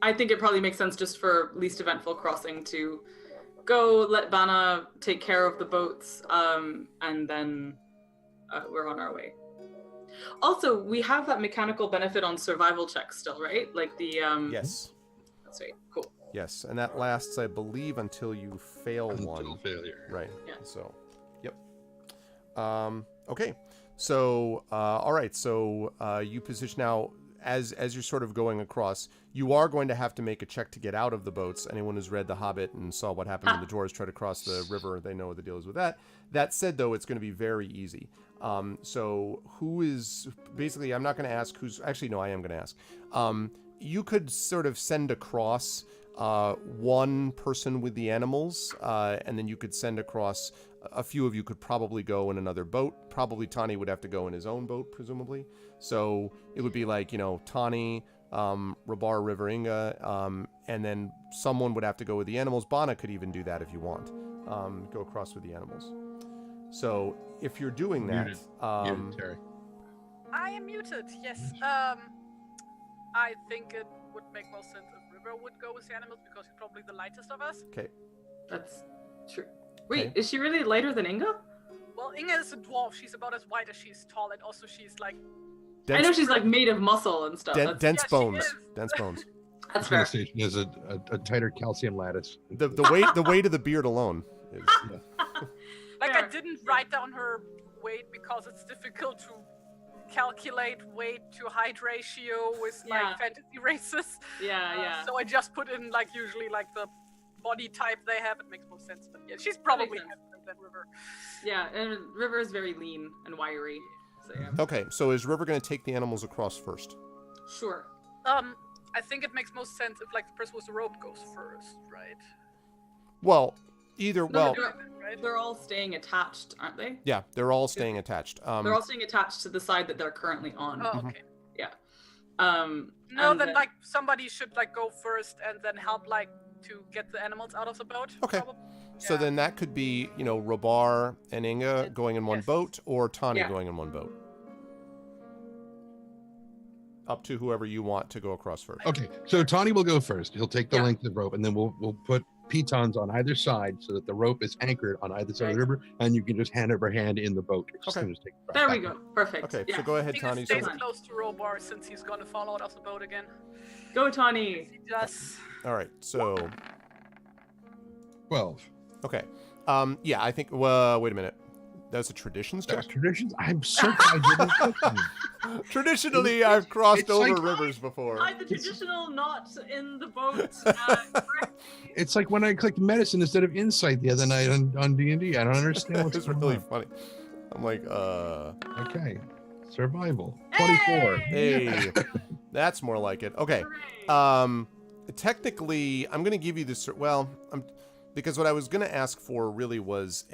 I think it probably makes sense just for least eventful crossing to go let Bana take care of the boats, and then we're on our way. Also, we have that mechanical benefit on survival checks still, right? Like the Yes. That's right. Cool. Yes, and that lasts, I believe, until you fail one. Until failure. Right. Yeah. So, yep. Okay. So, all right. So, you position now as you're sort of going across. You are going to have to make a check to get out of the boats. Anyone who's read The Hobbit and saw what happened when the dwarves try to cross the river, they know what the deal is with that. That said, though, it's going to be very easy. So, who is basically? I'm not going to ask who's. Actually, no, I am going to ask. You could sort of send across one person with the animals, and then you could send across a few of you could probably go in another boat. Probably Tani would have to go in his own boat, presumably. So it would be like, Tani, Rabar, River, Inga, and then someone would have to go with the animals. Bana could even do that if you want. Go across with the animals. So if you're doing that, Muted, Terry. I am muted, yes. I think it would make most sense if River would go with the animals because he's probably the lightest of us. okay. That's true. Wait, Okay. is she really lighter than Inga? Well, Inge is a dwarf. She's about as wide as she's tall, and also she's like... I know she's like made of muscle and stuff. That's, dense Yeah, she bones. is. Dense bones. that's fair. Station has a tighter calcium lattice. The weight of the beard alone is. Like, Fair. I didn't write down her weight because it's difficult to calculate weight to height ratio with Yeah. like fantasy races. Yeah. So I just put in like usually like the body type they have. It makes more sense. But yeah, she's probably sense. heavier than River. Yeah, and River is very lean and wiry. So yeah. Okay, so is River going to take the animals across first? Sure. I think it makes most sense if like the person with the rope goes first, right? Well, either, No, well, they're all staying attached, aren't they? yeah, they're all staying attached. They're all staying attached to the side that they're currently on. Oh, okay. Yeah. No, and then like somebody should like go first and then help like to get the animals out of the boat. Okay. Probably. So Yeah. then that could be, Robar and Inga going in one Yes. boat, or Tani Yeah. going in one boat. Up to whoever you want to go across first. Okay, so Tawny will go first. He'll take the Yeah. length of rope, and then we'll put pitons on either side so that the rope is anchored on either side of the Right. river, and you can just hand over hand in the boat. As Okay. soon as take the there we back. go. Perfect. Okay, Yeah. so go ahead, Inga Tani. stays So, fine. close to Robar since he's gonna fall out of the boat again. Go, Tawny. He does. all right, so 12. okay, yeah, I think. Well, wait a minute. That's a traditions check. Traditions. I'm so glad you didn't cook me. Traditionally, I've crossed It's over like- rivers before. Hide the traditional not in the boat. Correctly. It's like when I clicked medicine instead of insight the other night on D&D. I don't understand what's It's going really on. funny. I'm like, Okay, survival. 24. hey, that's more like it. Okay. Hooray. Technically, I'm going to give you this. Well, because what I was going to ask for really was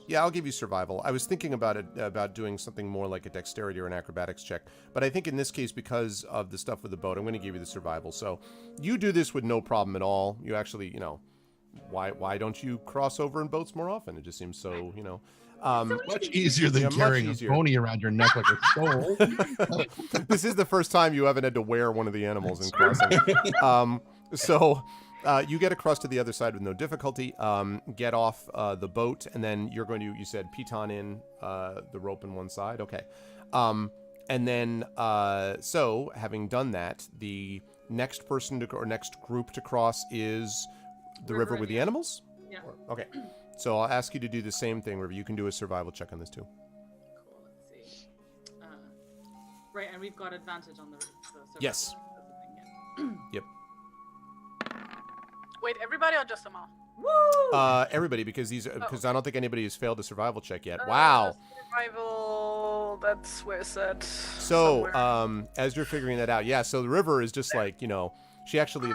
yeah, I'll give you survival. I was thinking about doing something more like a dexterity or an acrobatics check, but I think in this case, because of the stuff with the boat, I'm going to give you the survival. So you do this with no problem at all. You actually, why don't you cross over in boats more often? It just seems so, Much easier than Yeah, much carrying easier. a pony around your neck like a soul. This is the first time you haven't had to wear one of the animals in crossing. So you get across to the other side with no difficulty, get off the boat, and then you're going to, you said, piton in the rope in one side. Okay. And then, so having done that, the next person or next group to cross is the river with the animals? Yeah. Okay. So I'll ask you to do the same thing, River. You can do a survival check on this too. Cool. Let's see. Right, and we've got advantage on the Yes. Yep. Wait, everybody or just Amal? Woo! Everybody, because I don't think anybody has failed a survival check yet. Uh, Wow. Survival. That's where it's at. So, somewhere. as you're figuring that out, yeah. So the river is just like, she actually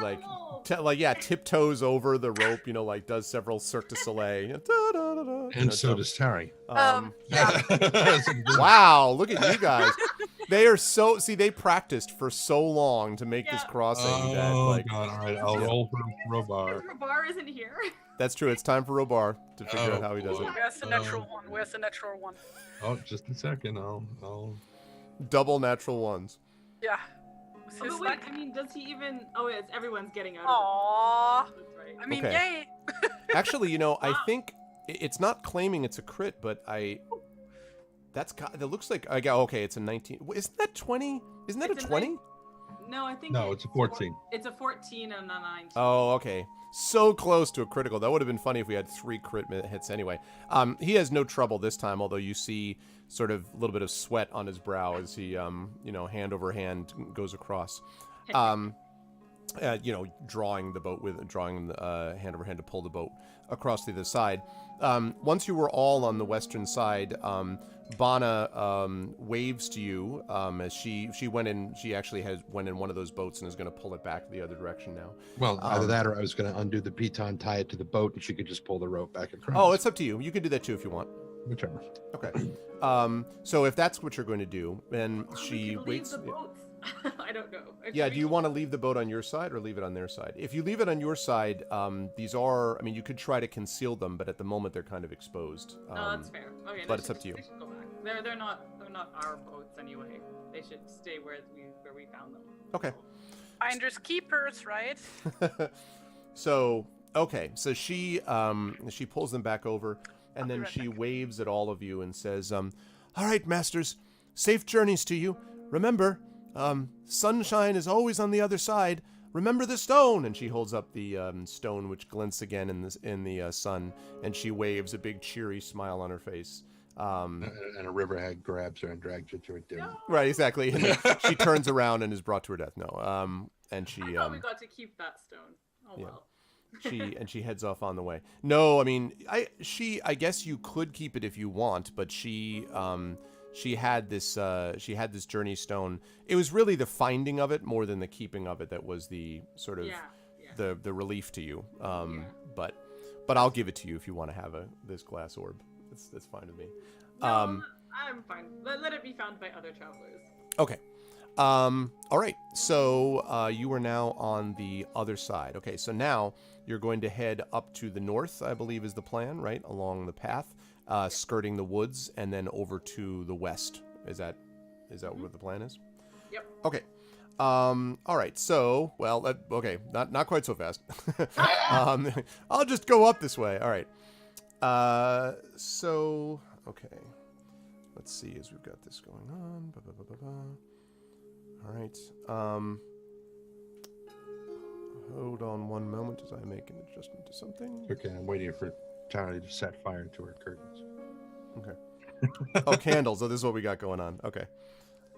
tiptoes over the rope, like does several Cirque du Soleil. And so does Tari. Yeah. Wow, look at you guys. They are they practiced for so long to make this Yeah. crossing that Oh, like God. All right, I'll roll for Robar. Bar isn't here. that's true. It's time for Robar to figure out how he does it. Where's the natural one? Where's the natural one? Oh, just a second. I'll... Double natural ones. Yeah. Oh, but wait, I mean, does he even? Oh, it's everyone's getting out. Aww. Of it. That's right. I mean, Okay. yay. Actually, I think it's not claiming it's a crit, but that looks like I got okay. It's a 19. Isn't that 20? Isn't that It's a a 20? No, I think No, it's a 14. It's a 14 and a 19. Oh, okay. So close to a critical. That would have been funny if we had 3 crit hits anyway. He has no trouble this time, although you see sort of a little bit of sweat on his brow as he, hand over hand goes across. Drawing hand over hand to pull the boat across the other side. Once you were all on the western side, Bana waves to you as she went in. She actually went in one of those boats and is going to pull it back the other direction now. Well, either that or I was going to undo the piton, tie it to the boat, and she could just pull the rope back across. Oh, it's up to you. You can do that too if you want. Whichever. Okay. So if that's what you're going to do, then she waits. The boats. I don't know. Yeah, do you want to leave the boat on your side or leave it on their side? If you leave it on your side, these are, you could try to conceal them, but at the moment they're kind of exposed. No, that's fair. Okay, but it's up to you. They should go back. They're not our boats anyway. They should stay where we found them. Okay. Finders keepers, right? So she pulls them back over, and then she waves at all of you and says, "All right, masters, safe journeys to you. Remember, sunshine is always on the other side. remember the stone, and she holds up the stone, which glints again in the sun, and she waves a big cheery smile on her face. And a riverhead grabs her and drags her to a dim. Right, exactly. And then she turns around and is brought to her death. No, and she. I thought we got to keep that stone. Oh yeah. well. she heads off on the way. No, I mean, I guess you could keep it if you want, but she had this journey stone. It was really the finding of it more than the keeping of it that was the sort of the relief to you. But I'll give it to you if you want to have this glass orb. That's fine with me. No, I'm fine. Let it be found by other travelers. Okay. All right. So you are now on the other side. Okay. So now you're going to head up to the north, I believe is the plan, right? Along the path, skirting the woods, and then over to the west. Is that what the plan is? Yep. Okay. All right. So, well, okay. Not quite so fast. I'll just go up this way. All right. So, okay. Let's see as we've got this going on. All right. Hold on one moment as I make an adjustment to something. Okay, I'm waiting for Tony to set fire to her curtains. Okay. Oh, candles. Oh, this is what we got going on. Okay.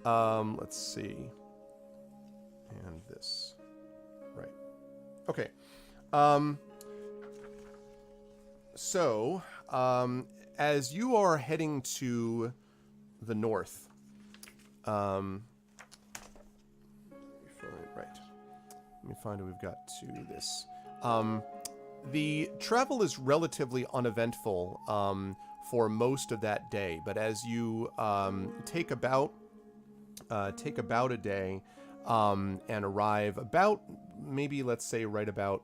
Let's see. And this. Right. Okay. So, as you are heading to the north, let me find what we've got to this. The travel is relatively uneventful for most of that day, but as you take about a day and arrive about, maybe let's say right about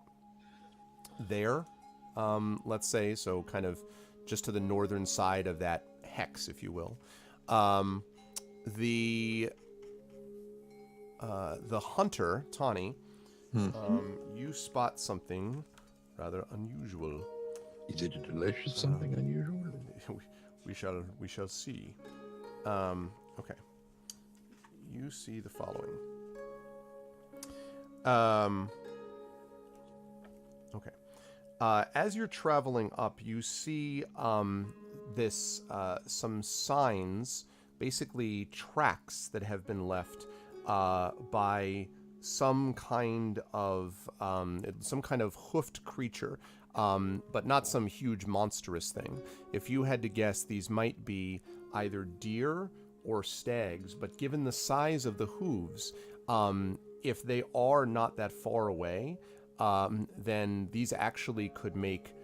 there, let's say, so kind of just to the northern side of that hex, if you will. The hunter, Tawny, you spot something rather unusual. Is it a delicious something unusual? We shall see. Okay. You see the following. Okay. As you're traveling up, you see some signs, basically tracks that have been left by some kind of hoofed creature, but not some huge monstrous thing. If you had to guess, these might be either deer or stags, but given the size of the hooves, if they are not that far away, then these actually could make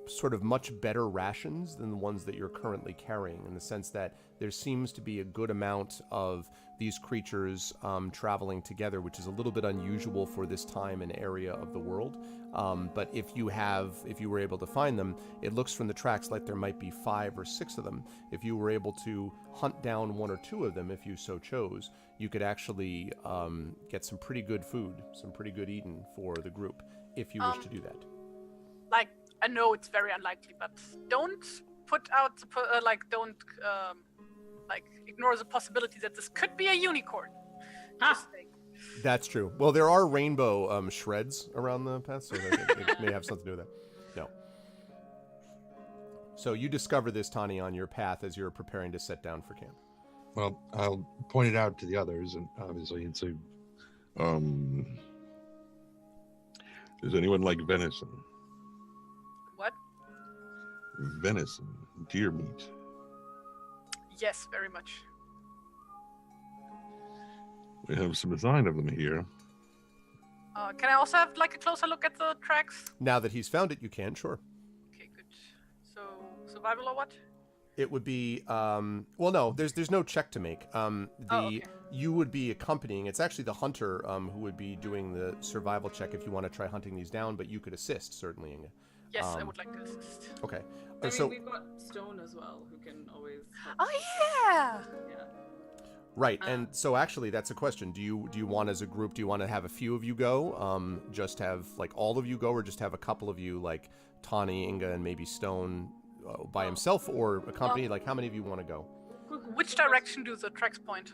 sort of much better rations than the ones that you're currently carrying, in the sense that there seems to be a good amount of these creatures traveling together, which is a little bit unusual for this time and area of the world. But if you were able to find them, it looks from the tracks like there might be 5 or 6 of them. If you were able to hunt down 1 or 2 of them, if you so chose, you could actually get some pretty good food, some pretty good eating for the group, if you wish to do that. Like, I know it's very unlikely, but don't put out ignore the possibility that this could be a unicorn. That's true. Well, there are rainbow shreds around the path, so it may have something to do with that. No. So you discover this, Tani, on your path as you're preparing to set down for camp. Well, I'll point it out to the others, and obviously, and say, does anyone like venison? What? Venison, deer meat. Yes, very much. We have some design of them here. Can I also have like a closer look at the tracks? Now that he's found it, you can, sure. Okay, good. So, survival or what? It would be, well, no, there's no check to make. Okay. You would be accompanying. It's actually the hunter who would be doing the survival check if you want to try hunting these down, but you could assist, certainly, Inga. Yes, I would like to assist. Okay. I mean, so we've got Stone as well, who can always help. Oh yeah. Yeah. right, and so actually, that's a question. Do you want, as a group, do you want to have a few of you go? Just have like all of you go, or just have a couple of you, like Tawny, Inga, and maybe Stone by himself, or accompanied? Like, how many of you want to go? Which direction do the tracks point?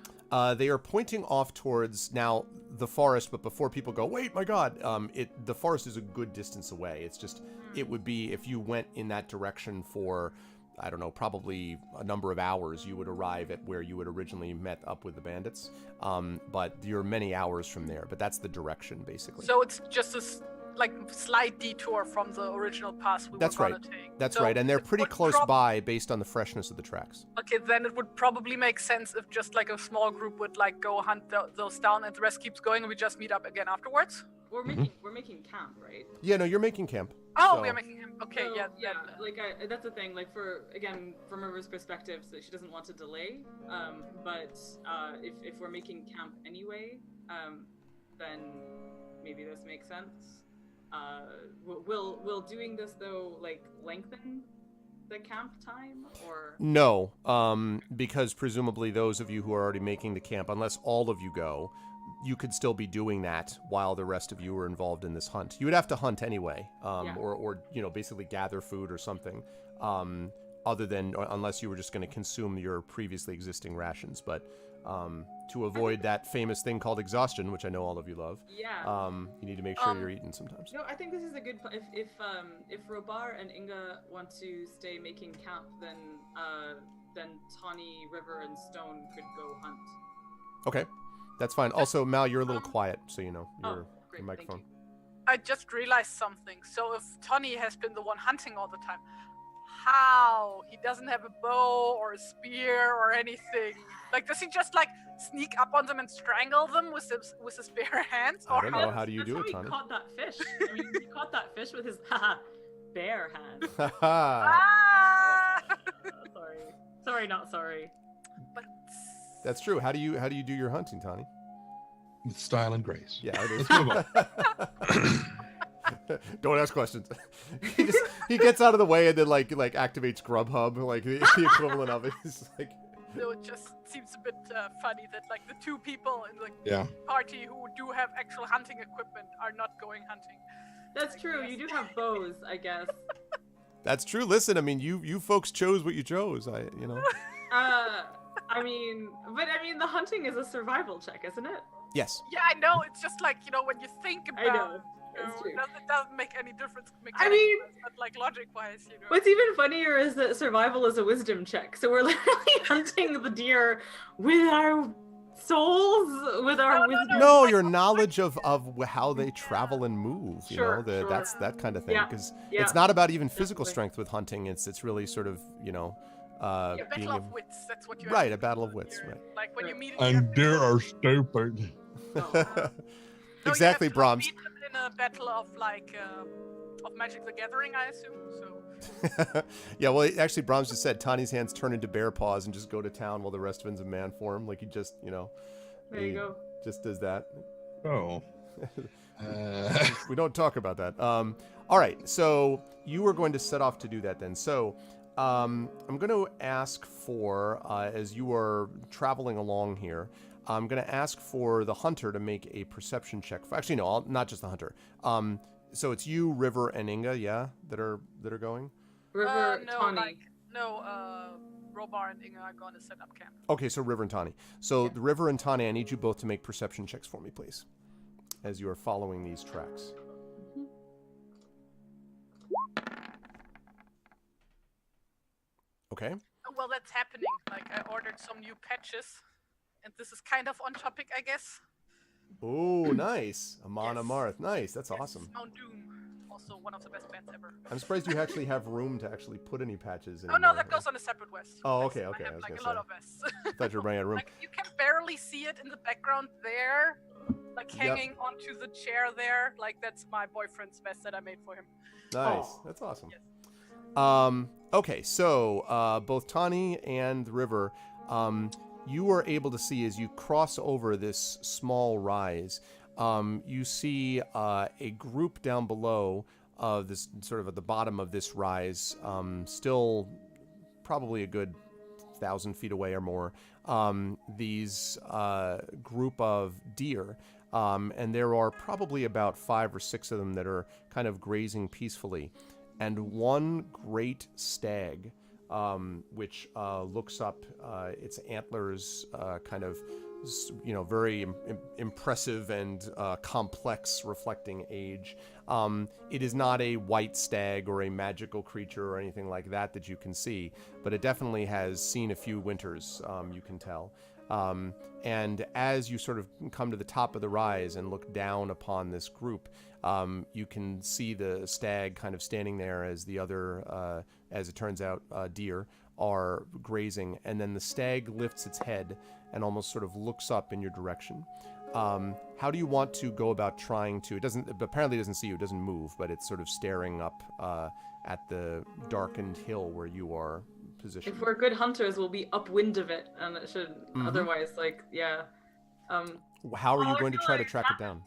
They are pointing off towards, now, the forest, but before people go, wait, my God, the forest is a good distance away. It's just, it would be, if you went in that direction for, I don't know, probably a number of hours, you would arrive at where you had originally met up with the bandits. But you're many hours from there, but that's the direction, basically. So it's just a slight detour from the original path we were gonna take. That's So right, and they're it pretty would close by based on the freshness of the tracks. Okay, then it would probably make sense if just like a small group would like go hunt those down, and the rest keeps going, and we just meet up again afterwards. We're making camp, right? Yeah, no, you're making camp. Oh, so- we are making him. Okay, So, yeah. Like that's the thing. Like from River's perspective, so she doesn't want to delay. But if we're making camp anyway, then maybe this makes sense. Will doing this though like lengthen the camp time or? No, because presumably those of you who are already making the camp, unless all of you go, you could still be doing that while the rest of you are involved in this hunt. You would have to hunt anyway, or basically gather food or something, other than unless you were just going to consume your previously existing rations. But to avoid that famous thing called exhaustion, which I know all of you love, you need to make sure you're eating sometimes. No, I think this is a good. If Robar and Inga want to stay making camp, then Tawny, River, and Stone could go hunt. Okay. That's fine. Also, Mal, you're a little quiet, so you know your microphone. Thank you. I just realized something. So if Tony has been the one hunting all the time, how he doesn't have a bow or a spear or anything? Like, does he just like sneak up on them and strangle them with his bare hands? I don't know. How do you do it, That's how Tawny? he caught that fish. I mean, he caught that fish with his bare hand. Ah! Sorry, not sorry. But That's true. How do you do your hunting, Tawny? With style and grace. Yeah, it is. Let's move on. Don't ask questions. he gets out of the way and then like activates Grubhub, like the equivalent of it. It's like, so it just seems a bit funny that like the two people in the party who do have actual hunting equipment are not going hunting. That's true. You do have bows, I guess. that's true. Listen, I mean, you folks chose what you chose. I mean, the hunting is a survival check, isn't it? Yes. Yeah, I know. It's just like, when you think about I know. It's true. it doesn't make any difference. But like logic-wise, What's even funnier is that survival is a wisdom check. So we're literally hunting the deer with our souls, with our wisdom. No, your knowledge of how they travel and move. Sure. That's that kind of thing. Yeah. Because Yeah. it's not about even physical Definitely. strength with hunting. It's really sort of battle of wits. That's what you right, have a battle of wits, right. Like when you meet And deer are stupid. Exactly, Brahms. Meet them in a battle of of Magic the Gathering, I assume. So. Yeah, well, actually, Brahms just said Tawny's hands turn into bear paws and just go to town while the rest of him's in man form. Like he just, There you go. just does that. Oh. We don't talk about that. All right, so you are going to set off to do that then. So I'm going to ask for, as you are traveling along here, I'm going to ask for the hunter to make a perception check. Actually, no, not just the hunter. So it's you, River, and Inga, yeah, that are going? River, Tawny. Robar and Inga are going to set up camp. Okay, so River and Tawny. So the River and Tawny, I need you both to make perception checks for me, please, as you are following these tracks. Okay. Well, that's happening. Like, I ordered some new patches, and this is kind of on topic, I guess. Oh, nice. Amon Yes. Amarth. Nice. That's Yes, awesome. Mount Doom, also one of the best bands ever. I'm surprised you actually have room to actually put any patches in. Oh no, that goes on a separate vest. Oh, Vest. okay, okay, I I have was like gonna a lot say. of vests. I thought you were running out of room. Like you can barely see it in the background there, like hanging onto the chair there. Like that's my boyfriend's vest that I made for him. Nice. Oh. That's awesome. Yes. Okay, so both Tawny and River, you are able to see as you cross over this small rise, you see a group down below this sort of at the bottom of this rise, still probably a good 1,000 feet away or more, these group of deer. And there are probably about 5 or 6 of them that are kind of grazing peacefully. And one great stag, which looks up, its antlers kind of very impressive and complex, reflecting age. It is not a white stag or a magical creature or anything like that you can see, but it definitely has seen a few winters, you can tell. And as you sort of come to the top of the rise and look down upon this group, you can see the stag kind of standing there as the other, as it turns out, deer are grazing, and then the stag lifts its head and almost sort of looks up in your direction. How do you want to go about trying to? It apparently doesn't see you. It doesn't move, but it's sort of staring up at the darkened hill where you are positioned. If we're good hunters, we'll be upwind of it, and it should. Otherwise, How are you going to try to track it down?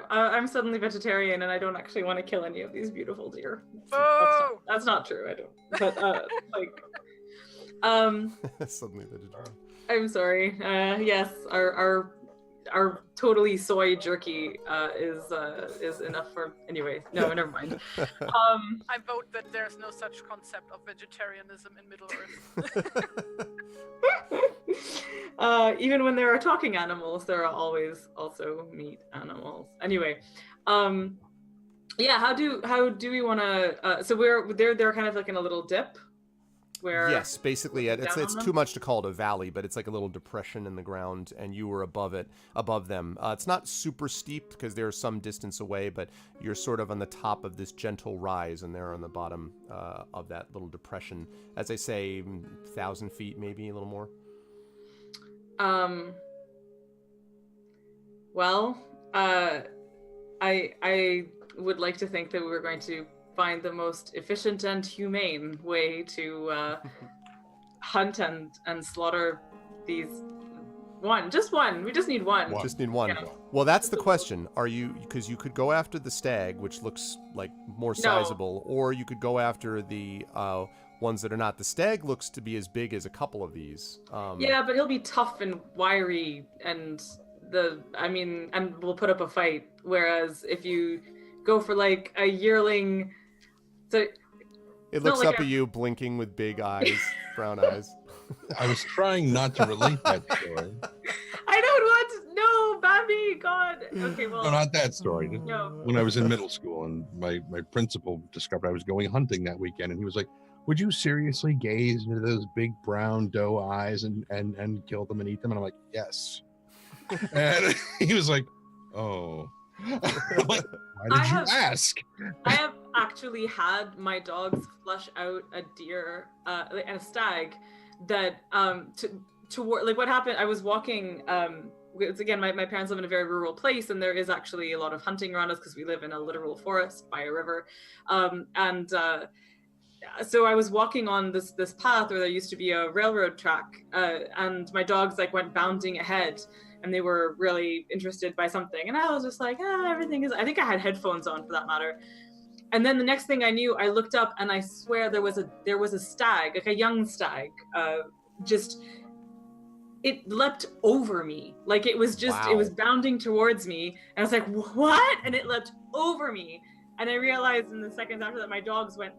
I'm suddenly vegetarian, and I don't actually want to kill any of these beautiful deer. Oh! That's not true. I don't. But Suddenly vegetarian. I'm sorry. Yes, our totally soy jerky is enough for. Anyway, no, never mind. I vote that there's no such concept of vegetarianism in Middle Earth. Even when there are talking animals, there are always also meat animals. Anyway, how do we want to? So they're kind of like in a little dip. Where yes, basically, it's too much to call it a valley, but it's like a little depression in the ground, and you were above them. It's not super steep because they're some distance away, but you're sort of on the top of this gentle rise, and they're on the bottom of that little depression. As I say, 1,000 feet, maybe a little more. Well, I would like to think that we were going to find the most efficient and humane way to hunt and slaughter these. Just one. We just need one. Just need one. Yeah. Well, that's the question. Are you, because you could go after the stag, which looks like more sizable, or you could go after the ones that are not. The stag looks to be as big as a couple of these. Yeah, but he'll be tough and wiry, and we'll put up a fight. Whereas if you go for like a yearling. So it looks up at you, blinking with big eyes, brown eyes. I was trying not to relate that story. I don't want to. No, Bambi, God. Okay, well. No, not that story. No. When I was in middle school, and my principal discovered I was going hunting that weekend, and he was like, "Would you seriously gaze into those big brown doe eyes and kill them and eat them?" And I'm like, "Yes." And he was like, "Oh." Why did you ask? I have actually had my dogs flush out a deer and a stag that toward like what happened. I was walking. Again, my parents live in a very rural place, and there is actually a lot of hunting around us because we live in a literal forest by a river. So I was walking on this path where there used to be a railroad track, and my dogs like went bounding ahead. And they were really interested by something. And I was just like, everything is, I think I had headphones on for that matter. And then the next thing I knew, I looked up and I swear there was a stag, like a young stag, it leapt over me. Like it was it was bounding towards me. And I was like, what? And it leapt over me. And I realized in the seconds after that, my dogs were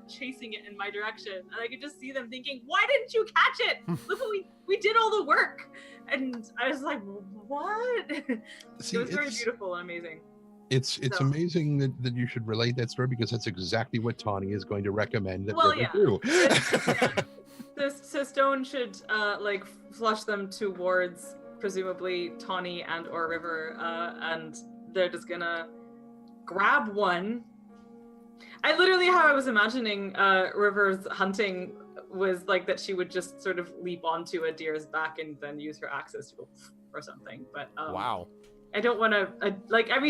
chasing it in my direction, and I could just see them thinking, why didn't you catch it? Look what we did all the work. And I was like, what? See, it was very beautiful and amazing. It's amazing that you should relate that story, because that's exactly what Tawny is going to recommend that we do. So Stone should flush them towards presumably Tawny and or River, and they're just gonna grab one. I literally, how I was imagining River's hunting was like that she would just sort of leap onto a deer's back and then use her axis to go or something. But wow. I don't want to,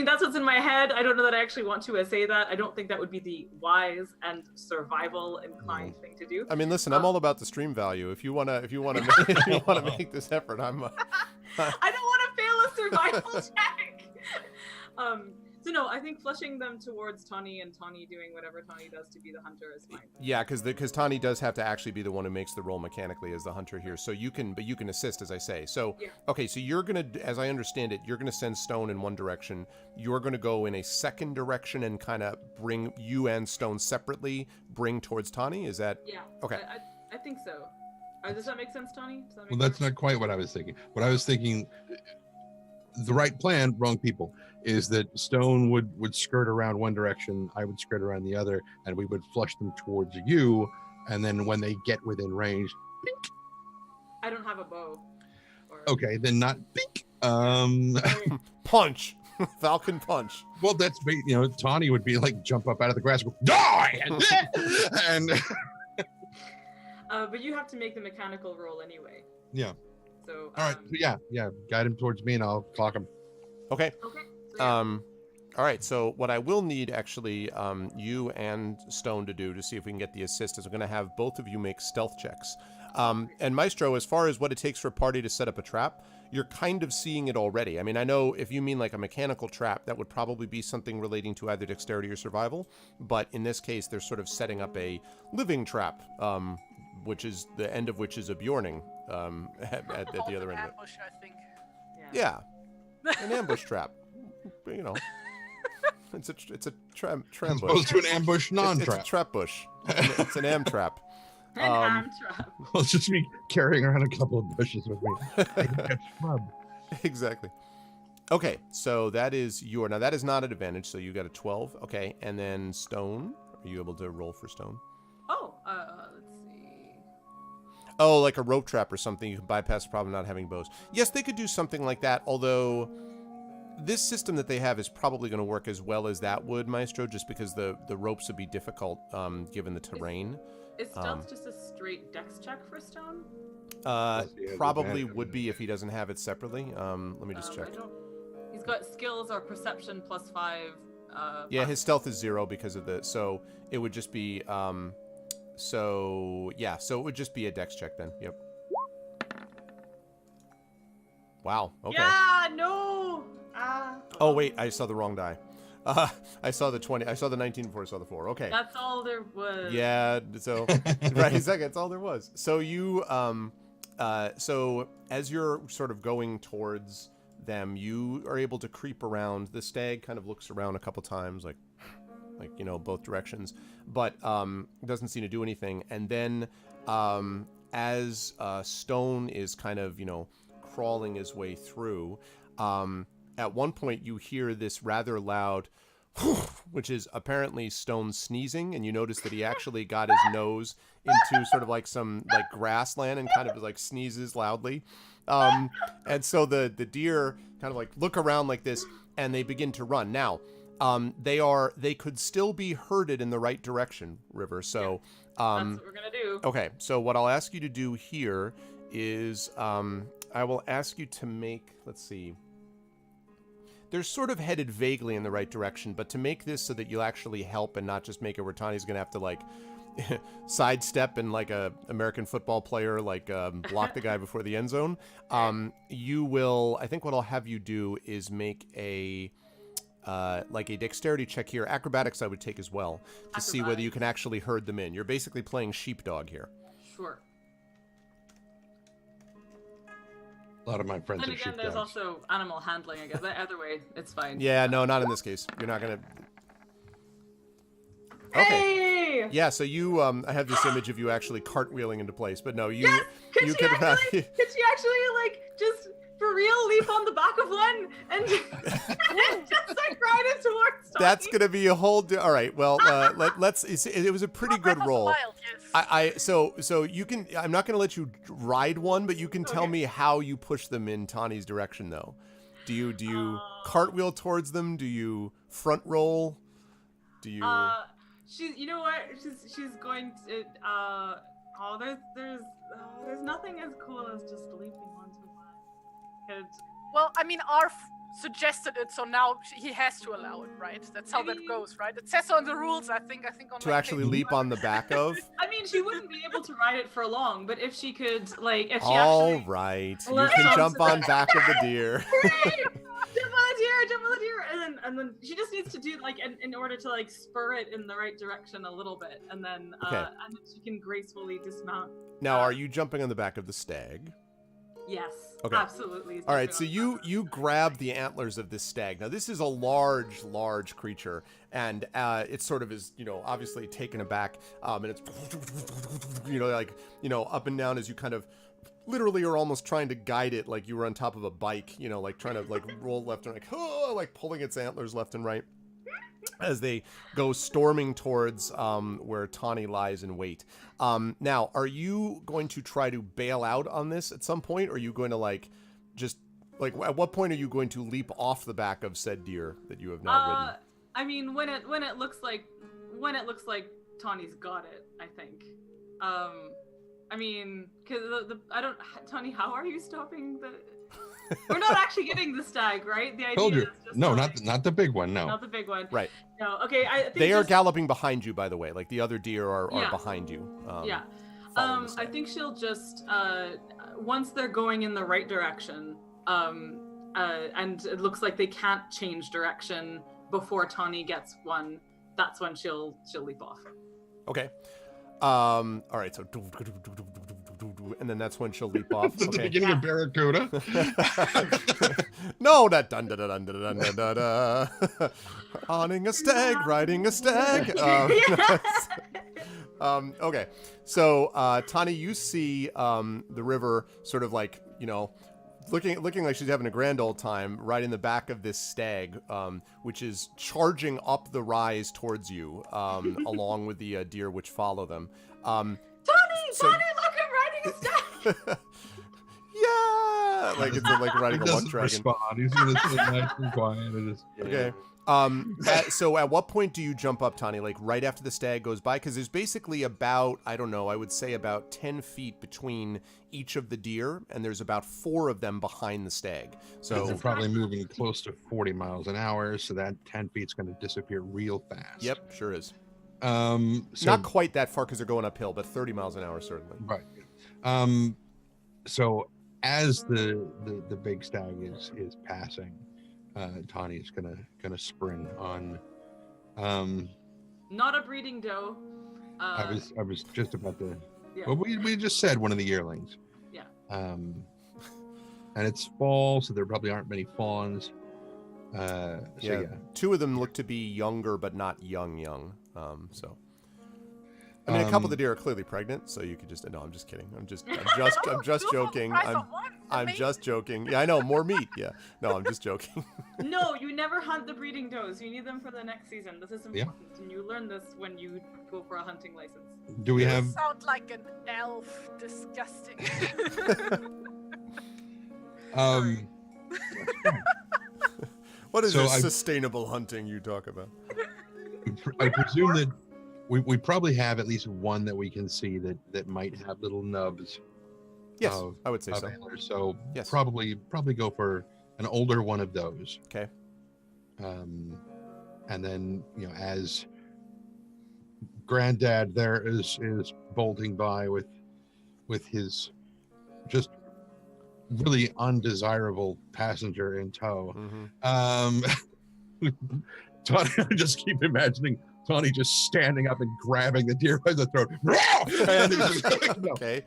that's what's in my head. I don't know that I actually want to say that. I don't think that would be the wise and survival inclined thing to do. I mean, listen, I'm all about the stream value. If you wanna make this effort, I'm. I don't want to fail a survival check. So no, I think flushing them towards Tawny and Tawny doing whatever Tawny does to be the hunter is fine. Yeah, because Tawny does have to actually be the one who makes the roll mechanically as the hunter here. So you can assist, as I say. So yeah. Okay, so you're gonna, as I understand it, you're gonna send Stone in one direction. You're gonna go in a second direction and kind of bring you and Stone separately, bring towards Tawny. Is that? Yeah. Okay. I think so. Does that make sense, Tony? Does that make Well, that's sense? not quite what I was thinking. What I was thinking, the right plan, wrong people, is that Stone would skirt around one direction, I would skirt around the other, and we would flush them towards you. And then when they get within range, I don't have a bow. okay, then not pink. Punch. Falcon punch. Well, that's, Tawny would be like, jump up out of the grass, and go, die, and but you have to make the mechanical roll anyway. yeah. So All right. So yeah. Guide him towards me, and I'll clock him. Okay. Okay. So, yeah. All right. So what I will need actually, you and Stone to do to see if we can get the assist is I'm going to have both of you make stealth checks. And Maestro, as far as what it takes for a party to set up a trap, you're kind of seeing it already. I mean, I know if you mean like a mechanical trap, that would probably be something relating to either dexterity or survival. But in this case, they're sort of setting up a living trap, which is the end of which is a Bjorning at the other end of it. Ambush, I think. Yeah, an ambush trap. It's a As tram bush. opposed to an ambush It's non-trap. a trap bush. It's an am trap. An arm trap. Well, it's just me carrying around a couple of bushes with me. I can catch scrub. Exactly. Okay, so that is now that is not an advantage, so you got a 12. Okay, and then Stone. Are you able to roll for Stone? Oh, let's see. Oh, like a rope trap or something. You can bypass the problem of not having bows. Yes, they could do something like that, although this system that they have is probably going to work as well as that would, Maestro, just because the ropes would be difficult given the terrain. Is stealth just a straight dex check for Stone? Probably would be if he doesn't have it separately. Let me just check. He's got skills or perception +5. Yeah, his stealth is 0 because of the. So it would just be. So it would just be a dex check then. Yep. Wow. Okay. Yeah. No. Oh wait, I saw the wrong die. I saw the 20. I saw the 19 before I saw the 4. Okay. That's all there was. Yeah. So right, exactly. That's all there was. So you so as you're sort of going towards them, you are able to creep around. The stag kind of looks around a couple times, like both directions, but doesn't seem to do anything. And then as Stone is kind of crawling his way through, at one point you hear this rather loud which is apparently Stone sneezing, and you notice that he actually got his nose into sort of like some like grassland and kind of like sneezes loudly. And so the deer kind of like look around like this and they begin to run. Now, they could still be herded in the right direction, River. So that's what we're gonna do. Okay, so what I'll ask you to do here is I will ask you to make, let's see, they're sort of headed vaguely in the right direction, but to make this so that you'll actually help and not just make it where Tani's going to have to, like, sidestep and, like, a American football player, like, block the guy before the end zone, you will, I think what I'll have you do is make a, like, a dexterity check here. Acrobatics I would take as well, to see whether you can actually herd them in. You're basically playing sheepdog here. Sure. A lot of my friends Then are again, sheepdogs. there's also animal handling, I guess. Either way, it's fine. Yeah, no, not in this case. You're not going to... Hey! Yeah, so you, I have this image of you actually cartwheeling into place, but no, you... Yes! Could you she actually, like, just for real leap on the back of one and just like ride it towards Tony? That's gonna be a whole. All right. Well, let's. It was a pretty good roll. Wild, yes. So you can. I'm not gonna let you ride one, but you can tell me how you push them in Tawny's direction, though. Do you cartwheel towards them? Do you front roll? Do you? You know what? She's going to. There's nothing as cool as just leaping onto one. Well, I mean, Arf suggested it, so now he has to allow it, right? That's how that goes, right? It says so in the rules, I think on to actually leap on the back of. I mean, she wouldn't be able to ride it for long, but if she could, like, if she All actually... right, you Let's can go jump to on the- back of the deer. Jump on the deer, and then she just needs to do, like, in order to, like, spur it in the right direction a little bit, and then she can gracefully dismount. Now, are you jumping on the back of the stag? Yes. Okay. Absolutely. All right, so you grab the antlers of this stag. Now, this is a large creature, and it sort of is, obviously taken aback, and it's, up and down as you kind of literally are almost trying to guide it like you were on top of a bike, like trying to like roll left and right, like pulling its antlers left and right as they go storming towards where Tawny lies in wait. Now, are you going to try to bail out on this at some point, or are you going to at what point are you going to leap off the back of said deer that you have now ridden? I mean, when it looks like Tawny's got it, I think. I mean, because Tawny, how are you stopping the? We're not actually getting the stag, right? The idea is just no, not the big one. No, not the big one. Right. No. Okay. I think they are galloping behind you, by the way. Like the other deer are behind you. Yeah. I think she'll just once they're going in the right direction, and it looks like they can't change direction before Tawny gets one. That's when she'll leap off. Okay. All right. So, and then that's when she'll leap off. At the beginning of Barracuda. No, that dun dun dun dun dun dun dun dun. Owning a stag, riding a stag. Okay. So, Tawny, you see the river sort of like, looking like she's having a grand old time right in the back of this stag, which is charging up the rise towards you, along with the deer which follow them. Tawny, look, I'm riding a stag. Yeah, like it's like riding a luck dragon. Respond. He's gonna sit nice and quiet and just. Okay. So at what point do you jump up, Tawny? Like right after the stag goes by? Because there's basically about, I don't know, I would say about 10 feet between each of the deer, and there's about 4 of them behind the stag. So they're probably moving close to 40 miles an hour, so that 10 feet's going to disappear real fast. Yep, sure is. So, not quite that far because they're going uphill, but 30 miles an hour certainly. Right. So as the big stag is passing, Tawny's gonna spring on. Not a breeding doe. I was just about to. Yeah. Well, we just said one of the yearlings. Yeah. And it's fall, so there probably aren't many fawns. So yeah. 2 of them look to be younger, but not young. So. I mean, a couple of the deer are clearly pregnant, so you could just. No, I'm just kidding. I'm just joking. I'm just joking. Yeah, I know, more meat. Yeah. No, I'm just joking. No, you never hunt the breeding does. You need them for the next season. This is important, and you learn this when you go for a hunting license. Do we have? Sound like an elf. Disgusting. What is this sustainable hunting you talk about? I presume that we probably have at least one that we can see that might have little nubs. Yes, I would say so. Antlers. So yes. probably go for an older one of those. Okay. And then as Granddad there is bolting by with his just really undesirable passenger in tow. Mm-hmm. Tawny, I just keep imagining Tawny just standing up and grabbing the deer by the throat. No, okay.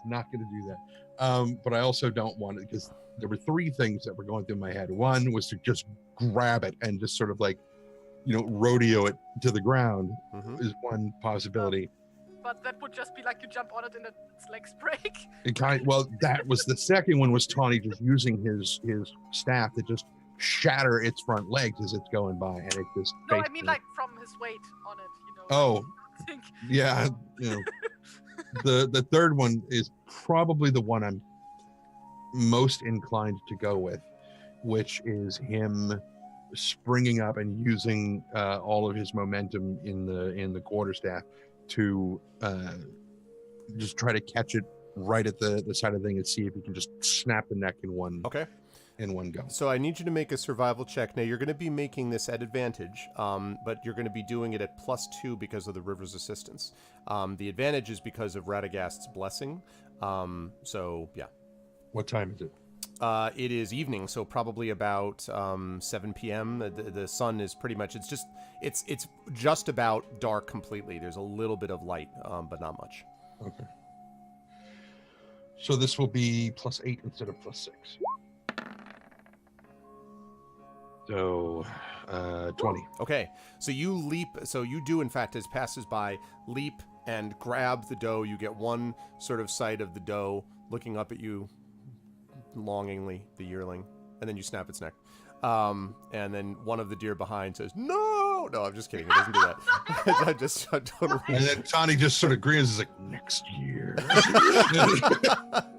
Not going to do that. But I also don't want it because there were 3 things that were going through my head. One was to just grab it and just sort of like, rodeo it to the ground is one possibility. But that would just be like you jump on it and its legs break. That was the second one, was Tawny just using his staff to just shatter its front legs as it's going by, and it just. No, I mean like from his weight on it, Oh, yeah. The third one is probably the one I'm most inclined to go with, which is him springing up and using all of his momentum in the quarterstaff to just try to catch it right at the side of the thing and see if he can just snap the neck in one go. So I need you to make a survival check. Now you're going to be making this at advantage, but you're going to be doing it at +2 because of the river's assistance. The advantage is because of Radagast's blessing. So yeah. What time is it? It is evening, so probably about 7 p.m. The sun is pretty much. It's just about dark completely. There's a little bit of light, but not much. Okay. So this will be +8 instead of +6. So 20. Okay, so you leap. So you do, in fact, as passes by, leap and grab the doe. You get one sort of sight of the doe looking up at you longingly, the yearling, and then you snap its neck. And then one of the deer behind says, "No, no, I'm just kidding. It doesn't do that." I totally. And then Tawny just sort of grins, is like, next year.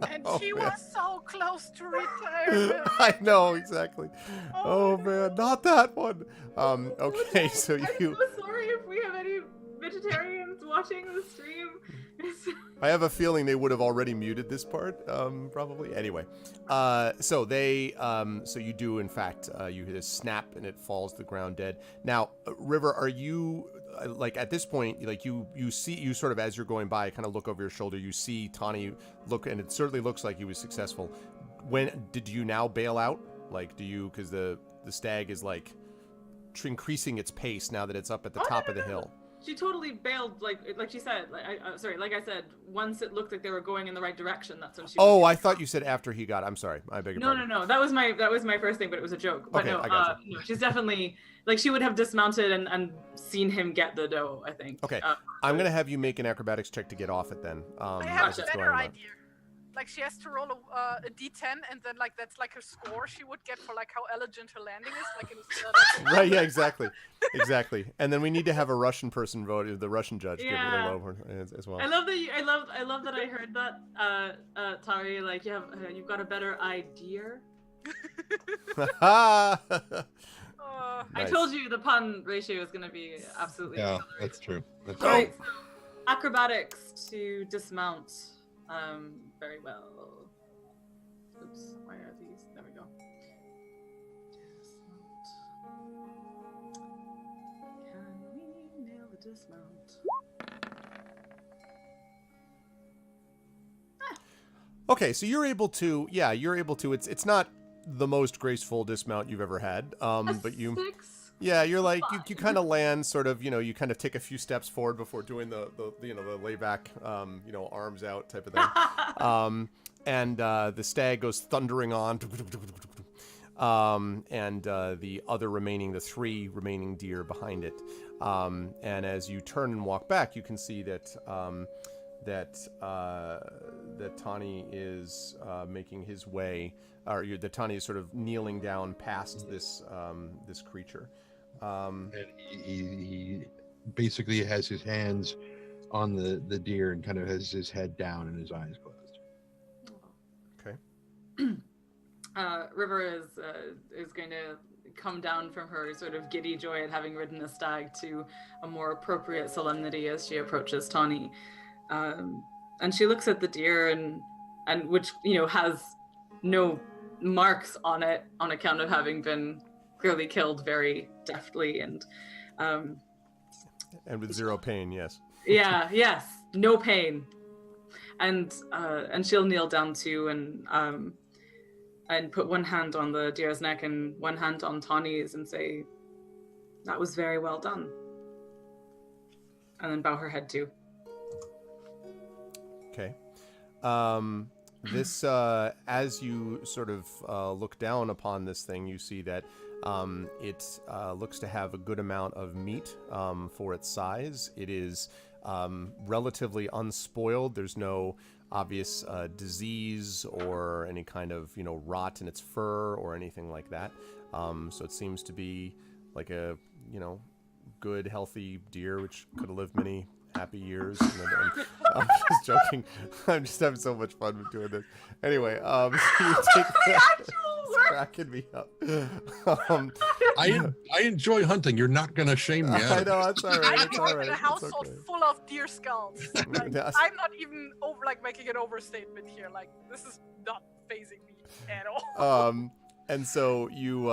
And Oh, she man. was so close to retirement. I know exactly. Oh man, not that one. Okay, so I'm you. so sorry if we have any vegetarians watching the stream. I have a feeling they would have already muted this part, probably. Anyway, so they, so you do, in fact, you hit a snap and it falls to the ground dead. Now, River, are you, like, at this point, like, you see, you sort of, as you're going by, kind of look over your shoulder, you see Tawny look, and it certainly looks like he was successful. When, did you now bail out? Like, do you, because the stag is, like, increasing its pace now that it's up at the top of the hill. She totally bailed, like she said. Like I said, once it looked like they were going in the right direction, that's when she. Oh, I thought you said after he got. I'm sorry, I beg your pardon. No. That was my first thing, but it was a joke. But Okay, no, I gotcha. no, she's definitely like she would have dismounted and seen him get the doe. I think. Okay, I'm gonna have you make an acrobatics check to get off it then. I have as a it's better going on. idea. Like she has to roll a d10, and then like that's like her score she would get for like how elegant her landing is. Like in, Right, yeah, exactly. And then we need to have a Russian person vote, the Russian judge, give it a low as well. I love that. I love that I heard that. Tari, like you've got a better idea. Nice. I told you the pun ratio is going to be absolutely. Yeah, accelerated. that's true. That's All true. right, so acrobatics to dismount. Very well. Oops, why are these? There we go. Dismount. Can we nail the dismount? Okay, so you're able to. It's not the most graceful dismount you've ever had, but you. 6. Yeah, you're like you Fine. kind of land sort of, you kind of take a few steps forward before doing the layback, arms out type of thing. And the stag goes thundering on. And the the 3 remaining deer behind it. And as you turn and walk back, you can see that that Tawny is making his way, or that Tawny is sort of kneeling down past this creature. And he basically has his hands on the deer and kind of has his head down and his eyes closed. Okay. River is going to come down from her sort of giddy joy at having ridden a stag to a more appropriate solemnity as she approaches Tawny. And she looks at the deer and which has no marks on it on account of having been clearly killed very deftly and with 0 pain, yes. yes, no pain. And she'll kneel down too and put one hand on the deer's neck and one hand on Tawny's and say, "That was very well done." And then bow her head too. Okay. This, as you sort of look down upon this thing, you see that it looks to have a good amount of meat for its size. It is relatively unspoiled. There's no obvious disease or any kind of, rot in its fur or anything like that. So it seems to be like a, good, healthy deer, which could have lived many happy years. I'm just joking. I'm just having so much fun with doing this. Anyway, you take it's cracking me up. I enjoy hunting. You're not gonna shame me. I know, that's all right. I It's grew all up right. in a It's household okay. full of deer skulls. Like, Yes. I'm not even making an overstatement here. Like this is not phasing me at all. And so you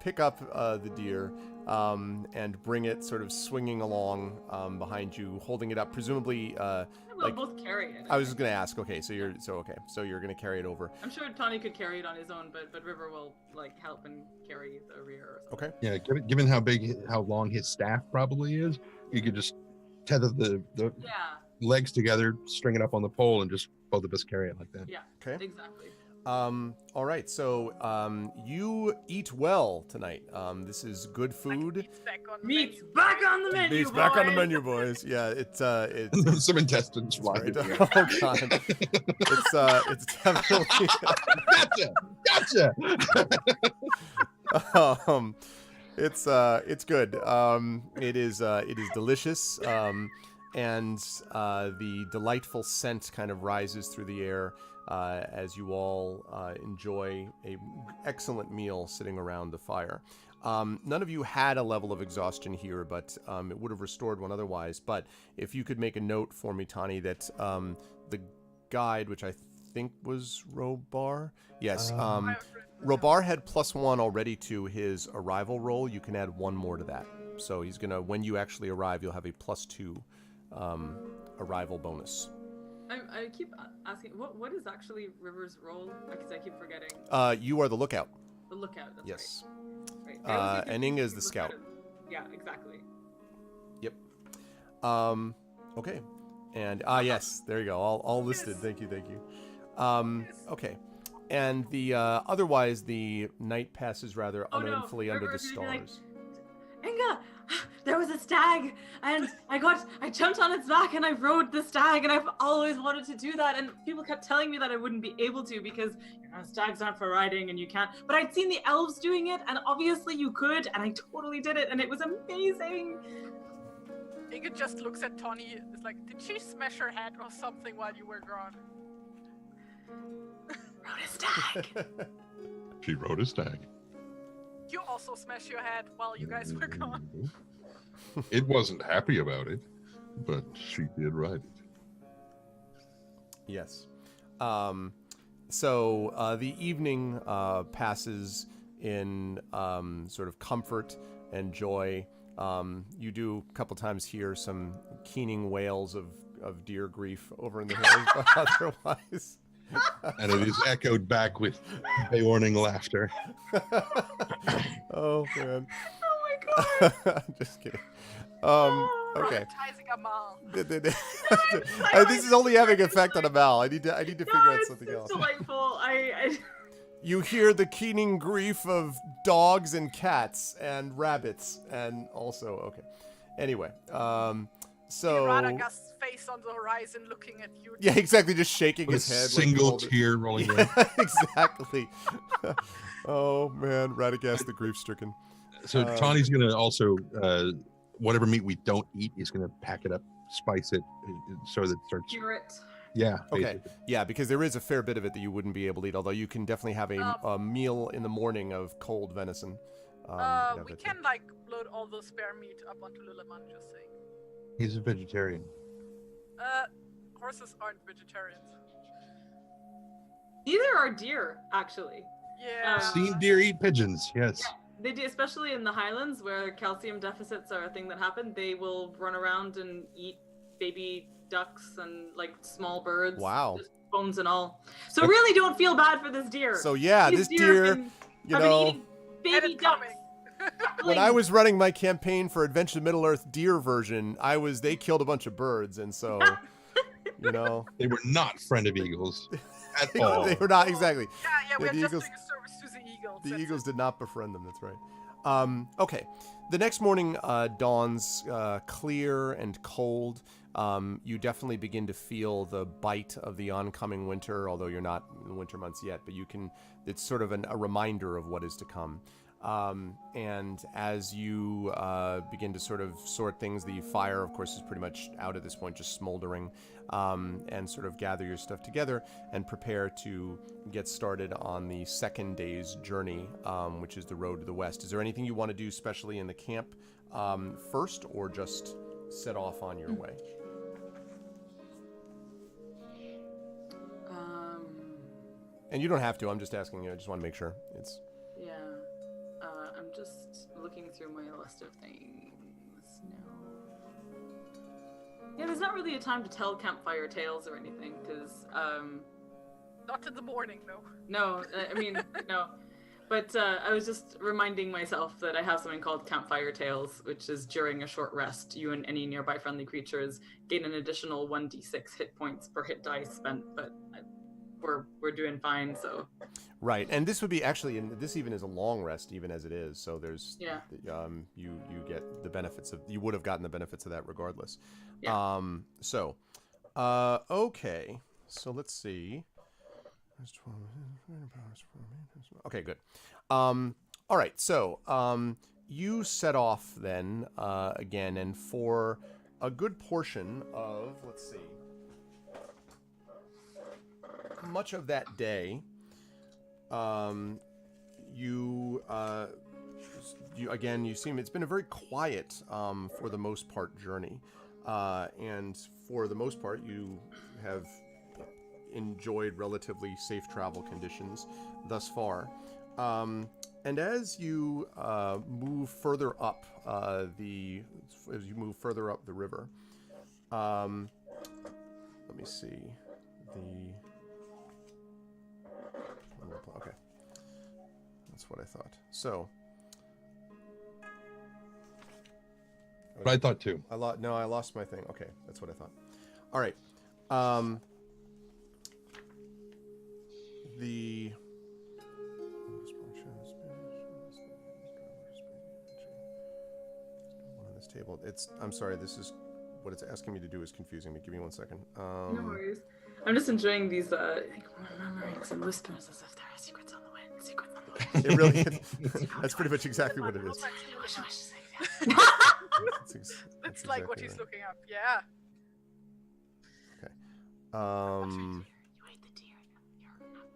pick up the deer and bring it sort of swinging along behind you, holding it up, presumably. We'll both carry it. I was just gonna ask. Okay, so you're gonna carry it over. I'm sure Tawny could carry it on his own, but River will help and carry the rear. Or something. Okay. Yeah, given how long his staff probably is, you could just tether the Yeah. legs together, string it up on the pole, and just both of us carry it like that. Yeah. Okay. Exactly. All right. So you eat well tonight. This is good food. Meat's back on the Meat's menu. back on the menu. Meat's back on the boys. menu, boys. Yeah, it's Some intestines fly. right. in the air. Oh god. It's definitely Gotcha. it's good. It is delicious. And the delightful scent kind of rises through the air as you all enjoy a excellent meal sitting around the fire. None of you had a level of exhaustion here, but it would have restored one otherwise. But if you could make a note for me, Tani, that the guide, which I think was Robar, yes, Robar had +1 already to his arrival roll. You can add 1 more to that. So he's gonna, when you actually arrive, you'll have a +2 arrival bonus. I keep asking, what is actually River's role? Because I keep forgetting. You are the lookout. The lookout. That's Yes. right. Right. And Inga is the scout. Yeah, exactly. Yep. Okay. And yes, there you go. All listed. Thank you. Okay. And the otherwise the night passes rather uneventfully under the stars. Inga, there was a stag, and I jumped on its back and I rode the stag, and I've always wanted to do that, and people kept telling me that I wouldn't be able to because stags aren't for riding and you can't. But I'd seen the elves doing it, and obviously you could, and I totally did it, and it was amazing. Inga just looks at Tony. It's like, did she smash her head or something while you were gone? Rode a stag. She rode a stag. You also smashed your head while you guys were gone. It wasn't happy about it, but she did ride it. Yes. So the evening passes in sort of comfort and joy. You do a couple times hear some keening wails of deer grief over in the hills, but otherwise... And it is echoed back with Beorning laughter. Oh, man. Oh my god. Just kidding. Okay. Traumatizing Amal. This is only having effect on Amal. I need to figure out something else. It's delightful. I You hear the keening grief of dogs and cats and rabbits, and also okay. Anyway, so Radagast's face on the horizon, looking at you. yeah, exactly, just shaking With his a head. single like tear rolling down. yeah, exactly. Oh man, Radagast the grief-stricken. So Tawny's gonna also whatever meat we don't eat, he's gonna pack it up, spice it, so that it starts. cure it. Yeah. Okay. basically. Yeah, because there is a fair bit of it that you wouldn't be able to eat, although you can definitely have a meal in the morning of cold venison. We can like load all the spare meat up onto Lilleman, just saying. He's a vegetarian. Horses aren't vegetarians. Neither are deer, actually. Yeah. Seen deer eat pigeons. Yes. They do, especially in the Highlands where calcium deficits are a thing that happen. They will run around and eat baby ducks and like small birds. Wow. Just bones and all. So really don't feel bad for this deer. So yeah, These this deer, have been you know, eating baby Had it ducks. coming. when I was running my campaign for Adventure Middle Earth deer version, they killed a bunch of birds, and so, you know, They were not friend of eagles at all. they were not exactly. Yeah, we're the just Eagles- doing a service to the Eagles. The that's Eagles it. did not befriend them. That's right. Okay. The next morning dawns clear and cold. You definitely begin to feel the bite of the oncoming winter, although you're not in the winter months yet, but you can, it's sort of a reminder of what is to come. And as you begin to sort of sort things, the fire, of course, is pretty much out at this point, just smoldering, and sort of gather your stuff together and prepare to get started on the second day's journey, which is the road to the west. Is there anything you want to do, especially in the camp, first, or just set off on your way? And you don't have to. I'm just asking you. I just want to make sure. It's... Yeah. I'm just looking through my list of things now. Yeah, there's not really a time to tell campfire tales or anything, because, Not in the morning, though. no, I mean, no. But I was just reminding myself that I have something called Campfire Tales, which is during a short rest, you and any nearby friendly creatures gain an additional 1d6 hit points per hit dice spent, but we're doing fine, so. Right, and this would be actually, and this even is a long rest, even as it is. So there's, Yeah. You get the benefits of, you would have gotten the benefits of that regardless. Yeah. Okay, so let's see. Okay, good. All right, so you set off then again, and for a good portion of, let's see, much of that day, you seem, it's been a very quiet for the most part journey, and for the most part you have enjoyed relatively safe travel conditions thus far. And as you move further up the river, let me see okay, that's what I thought. So But I thought too. I lost my thing. Okay, that's what I thought. All right. The one on this table. I'm sorry. This is what it's asking me to do is confusing me. Give me 1 second. No worries. I'm just enjoying these murmurings and whispers as if there are secrets on the wind. Secrets on the wind. It really is. That's pretty much exactly what it is. It's like what he's looking up. Yeah. Okay.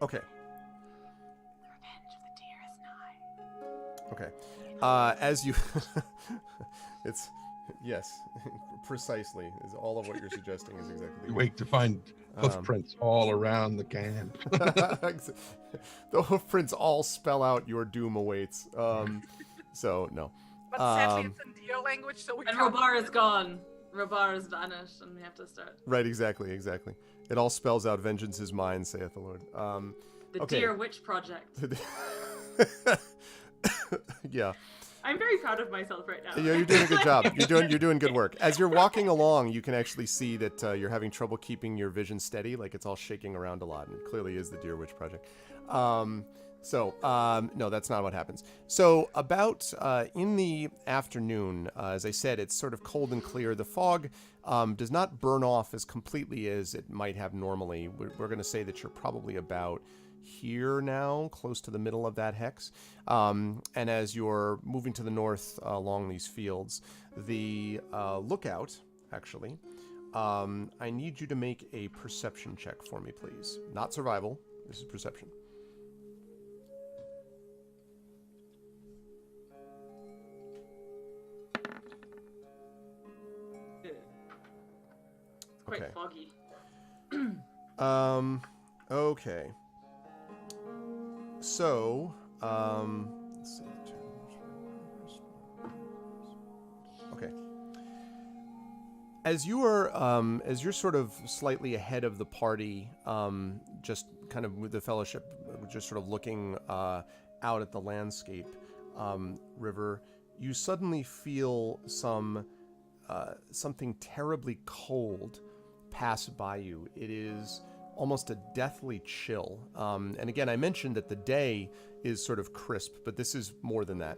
Okay. The revenge of the deer is nigh. Okay. As you, it's yes, precisely. Is all of what you're suggesting is exactly. You wake to find hoofprints all around the camp. The hoofprints all spell out your doom awaits. So no. But sadly, it's in deer language, so we And can't. Robar is gone. Robar is vanished, and we have to start. Right. Exactly. It all spells out vengeance is mine, saith the Lord. The okay. Deer Witch Project. Yeah. I'm very proud of myself right now. Yeah, you're doing a good job. You're doing good work. As you're walking along, you can actually see that you're having trouble keeping your vision steady, like it's all shaking around a lot, and it clearly is the Deer Witch Project. No, that's not what happens. So about in the afternoon, as I said, it's sort of cold and clear. The fog does not burn off as completely as it might have normally. We're going to say that you're probably about here now, close to the middle of that hex. And as you're moving to the north along these fields, the lookout, actually, I need you to make a perception check for me, please. Not survival. This is perception. It's quite Okay. foggy. Okay. So, let's see. Okay. As you're sort of slightly ahead of the party, just kind of with the fellowship, just sort of looking out at the landscape, river, you suddenly feel something terribly cold pass by you. It is almost a deathly chill. And again, I mentioned that the day is sort of crisp, but this is more than that.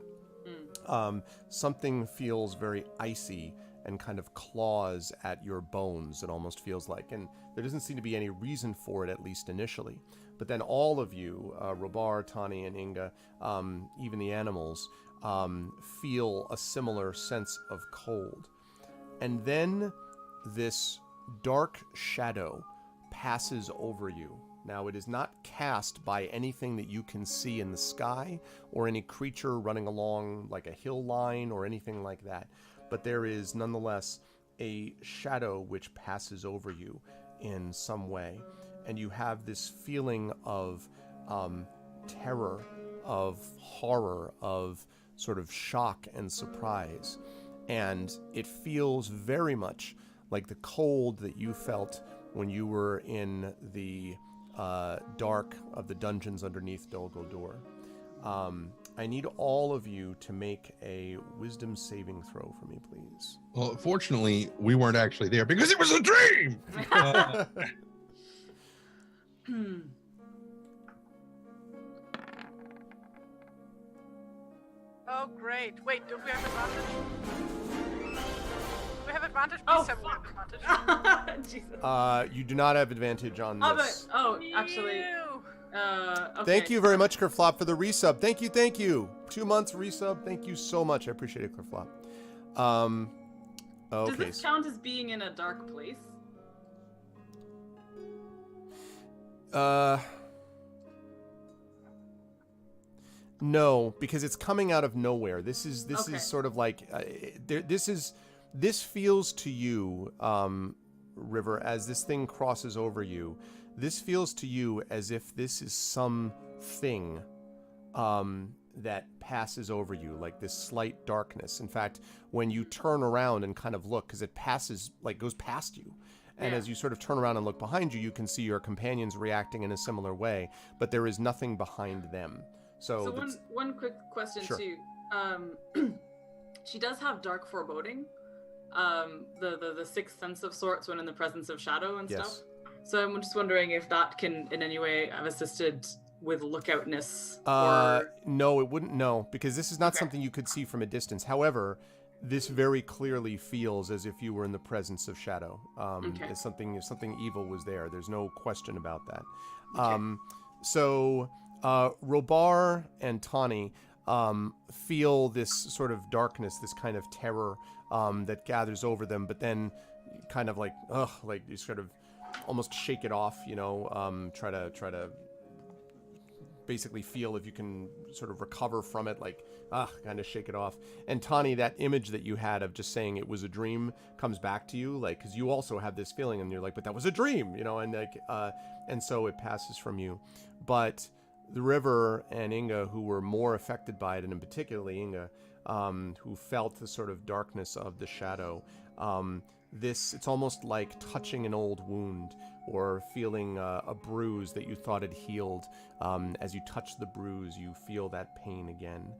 Something feels very icy and kind of claws at your bones, it almost feels like. And there doesn't seem to be any reason for it, at least initially. But then all of you, Robar, Tani, and Inga, even the animals, feel a similar sense of cold. And then this dark shadow passes over you. Now, it is not cast by anything that you can see in the sky or any creature running along like a hill line or anything like that. But there is nonetheless a shadow which passes over you in some way. And you have this feeling of terror, of horror, of sort of shock and surprise. And it feels very much like the cold that you felt when you were in the dark of the dungeons underneath Dol Guldur. I need all of you to make a wisdom saving throw for me, please. Well, fortunately, we weren't actually there because it was a dream. Oh, great. Wait, don't we have advantage? Do we have advantage? Oh, Please have we have fuck. advantage. Jesus. You do not have advantage on this. Actually, Ew. okay. Thank you very much, Kerflop, for the resub. Thank you. 2 months resub. Thank you so much. I appreciate it, Kerflop. Does Okay. this count as being in a dark place? No, because it's coming out of nowhere. This is Okay. sort of like this feels to you, River, as this thing crosses over you. This feels to you as if this is something that passes over you, like this slight darkness. In fact, when you turn around and kind of look, because it passes, like goes past you. And Yeah. as you sort of turn around and look behind you, you can see your companions reacting in a similar way, but there is nothing behind them. So one quick question Sure. too. She does have dark foreboding, the sixth sense of sorts when in the presence of shadow and Yes. stuff. So I'm just wondering if that can in any way have assisted with lookoutness. No, it wouldn't. No, because this is not Okay. something you could see from a distance. However, this very clearly feels as if you were in the presence of shadow. Okay. As something evil was there. There's no question about that. Okay. So Robar and Tani feel this sort of darkness, this kind of terror that gathers over them, but then kind of like you sort of almost shake it off, try to basically feel if you can sort of recover from it, like kind of shake it off. And Tani, that image that you had of just saying it was a dream comes back to you, like, because you also have this feeling and you're like, but that was a dream, and like and so it passes from you. But the River and Inga, who were more affected by it, and in particularly Inga, who felt the sort of darkness of the shadow, it's almost like touching an old wound or feeling a bruise that you thought had healed. As you touch the bruise, you feel that pain again.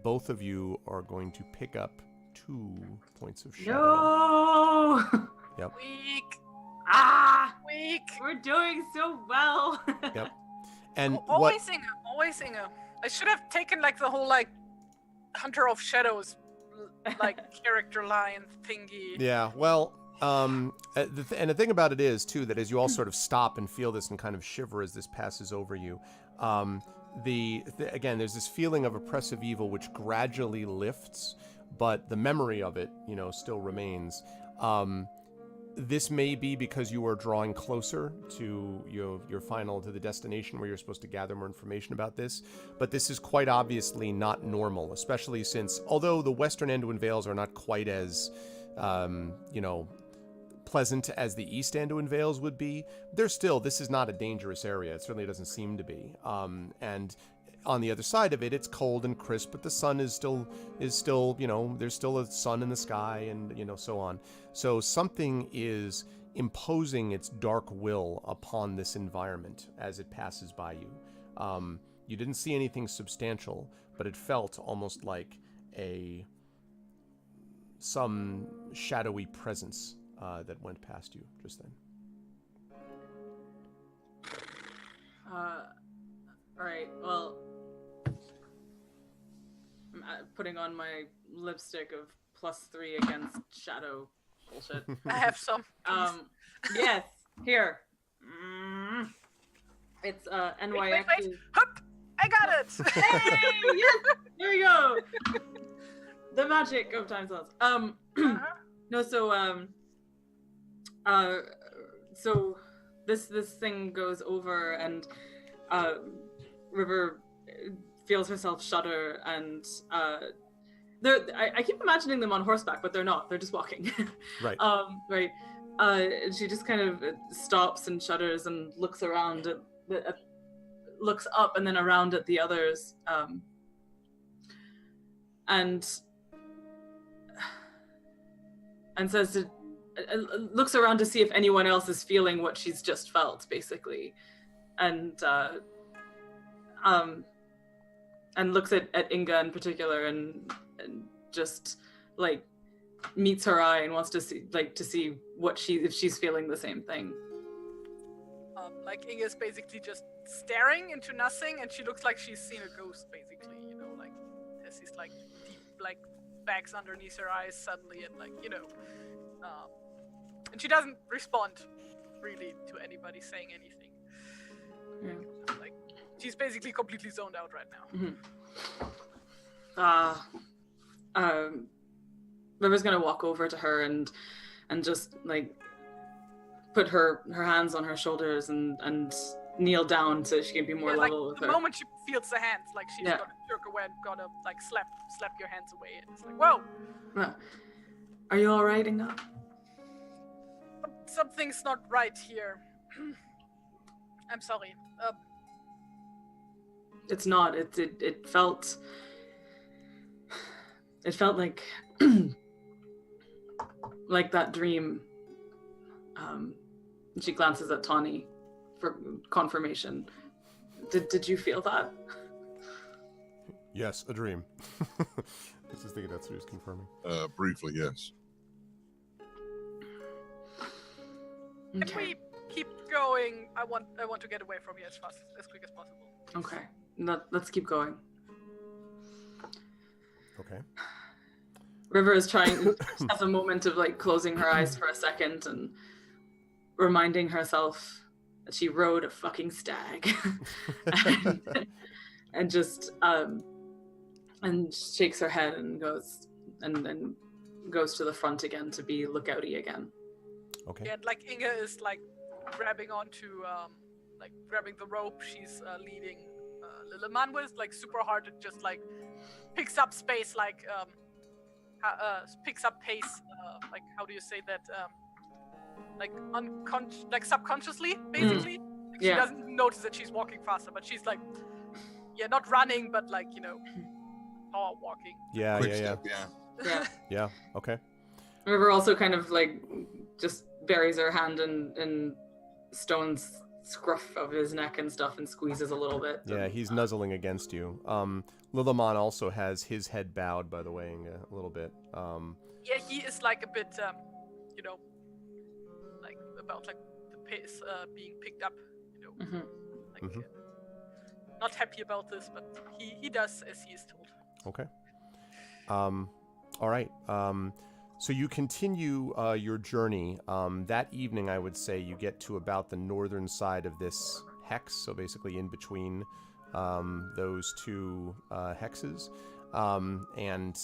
Both of you are going to pick up 2 points of shadow. No. Yep. Weak. Weak. We're doing so well. Yep. And Always Inga. I should have taken like the whole like Hunter of Shadows like character line thingy. Yeah, well, and the thing about it is too that as you all sort of stop and feel this and kind of shiver as this passes over you, again, there's this feeling of oppressive evil which gradually lifts, but the memory of it, still remains. This may be because you are drawing closer to to the destination where you're supposed to gather more information about this, but this is quite obviously not normal, especially since, although the Western Anduin Vales are not quite as, pleasant as the East Anduin Vales would be, this is not a dangerous area. It certainly doesn't seem to be. And on the other side of it, it's cold and crisp, but the sun is still, there's still a sun in the sky and, so on. So something is imposing its dark will upon this environment as it passes by you. You didn't see anything substantial, but it felt almost like some shadowy presence that went past you just then. All right. Well, I'm putting on my lipstick of +3 against shadow bullshit. I have some. Yes. Here. It's NYX. Wait. Hup! I got it. Hey! Yes. There we go. The magic of time zones. No. So this thing goes over and River feels herself shudder and I keep imagining them on horseback, but they're not. They're just walking. Right. Right. She just kind of stops and shudders and looks around looks up and then around at the others, and says looks around to see if anyone else is feeling what she's just felt, basically, and and looks at Inga in particular, and just like meets her eye and wants to see if she's feeling the same thing. Like Inga's basically just staring into nothing, and she looks like she's seen a ghost, basically. Like there's these like deep like bags underneath her eyes suddenly, and like and she doesn't respond really to anybody saying anything. Yeah. Like she's basically completely zoned out right now. Mm-hmm. River's gonna walk over to her and just like put her hands on her shoulders and kneel down so she can be more level with her. The moment she feels the hands, like she's gonna jerk away and gonna like slap your hands away. And it's like, whoa! Are you all right, Inga? Something's not right here. I'm sorry. It's not. It felt like like that dream. She glances at Tawny for confirmation. Did you feel that? Yes, a dream. I was just thinking that's what he was confirming. Briefly, yes. Okay. If we keep going, I want to get away from here as quick as possible. Okay. Let's keep going. Okay. River is trying has a moment of like closing her eyes for a second and reminding herself that she rode a fucking stag. and just and shakes her head and goes and goes to the front again to be lookouty again. Okay. Yeah, and like Inga is like grabbing onto like grabbing the rope she's leading Lilleman with, like super hard. It just like picks up space, like picks up pace. Like how do you say that? Like like subconsciously, basically. Like she doesn't notice that she's walking faster, but she's like, not running, but like power walking. Yeah, Quick yeah, step, Yeah. yeah. Okay. River also kind of like just buries her hand in Stone's scruff of his neck and stuff and squeezes a little bit. Yeah, he's nuzzling against you. Lilliman also has his head bowed, by the way, a little bit. Yeah, he is like a bit, like about like the pace being picked up, Mm-hmm. like not happy about this, but he does as he is told. Okay. All right. So you continue your journey. That evening, I would say you get to about the northern side of this hex, so basically in between those two hexes, and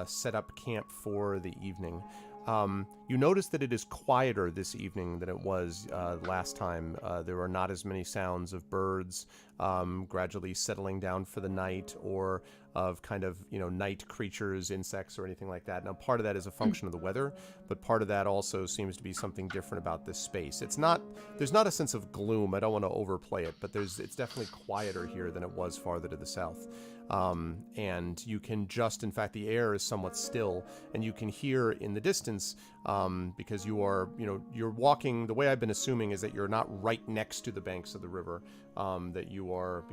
set up camp for the evening. You notice that it is quieter this evening than it was last time. There are not as many sounds of birds gradually settling down for the night, or of kind of, night creatures, insects, or anything like that. Now, part of that is a function of the weather, but part of that also seems to be something different about this space. There's not a sense of gloom. I don't want to overplay it, but it's definitely quieter here than it was farther to the south. And you can in fact, the air is somewhat still, and you can hear in the distance, because you are, you're walking, the way I've been assuming is that you're not right next to the banks of the river, that you are,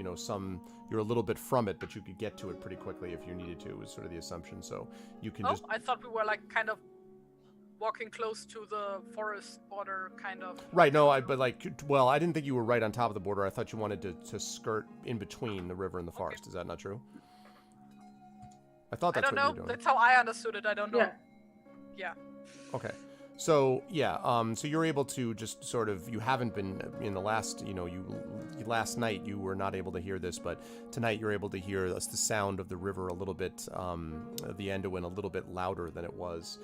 you're a little bit from it, but you could get to it pretty quickly if you needed to, was sort of the assumption. So you can I thought we were like kind of walking close to the forest border, kind of. Right, no, I didn't think you were right on top of the border. I thought you wanted to skirt in between the river and the forest. Okay. Is that not true? I thought that's what you were doing. That's how I understood it. I don't know. Yeah. Okay. So, so you're able to just sort of, you haven't been in the last, last night you were not able to hear this, but tonight you're able to hear the sound of the river a little bit, the Anduin a little bit louder than it was.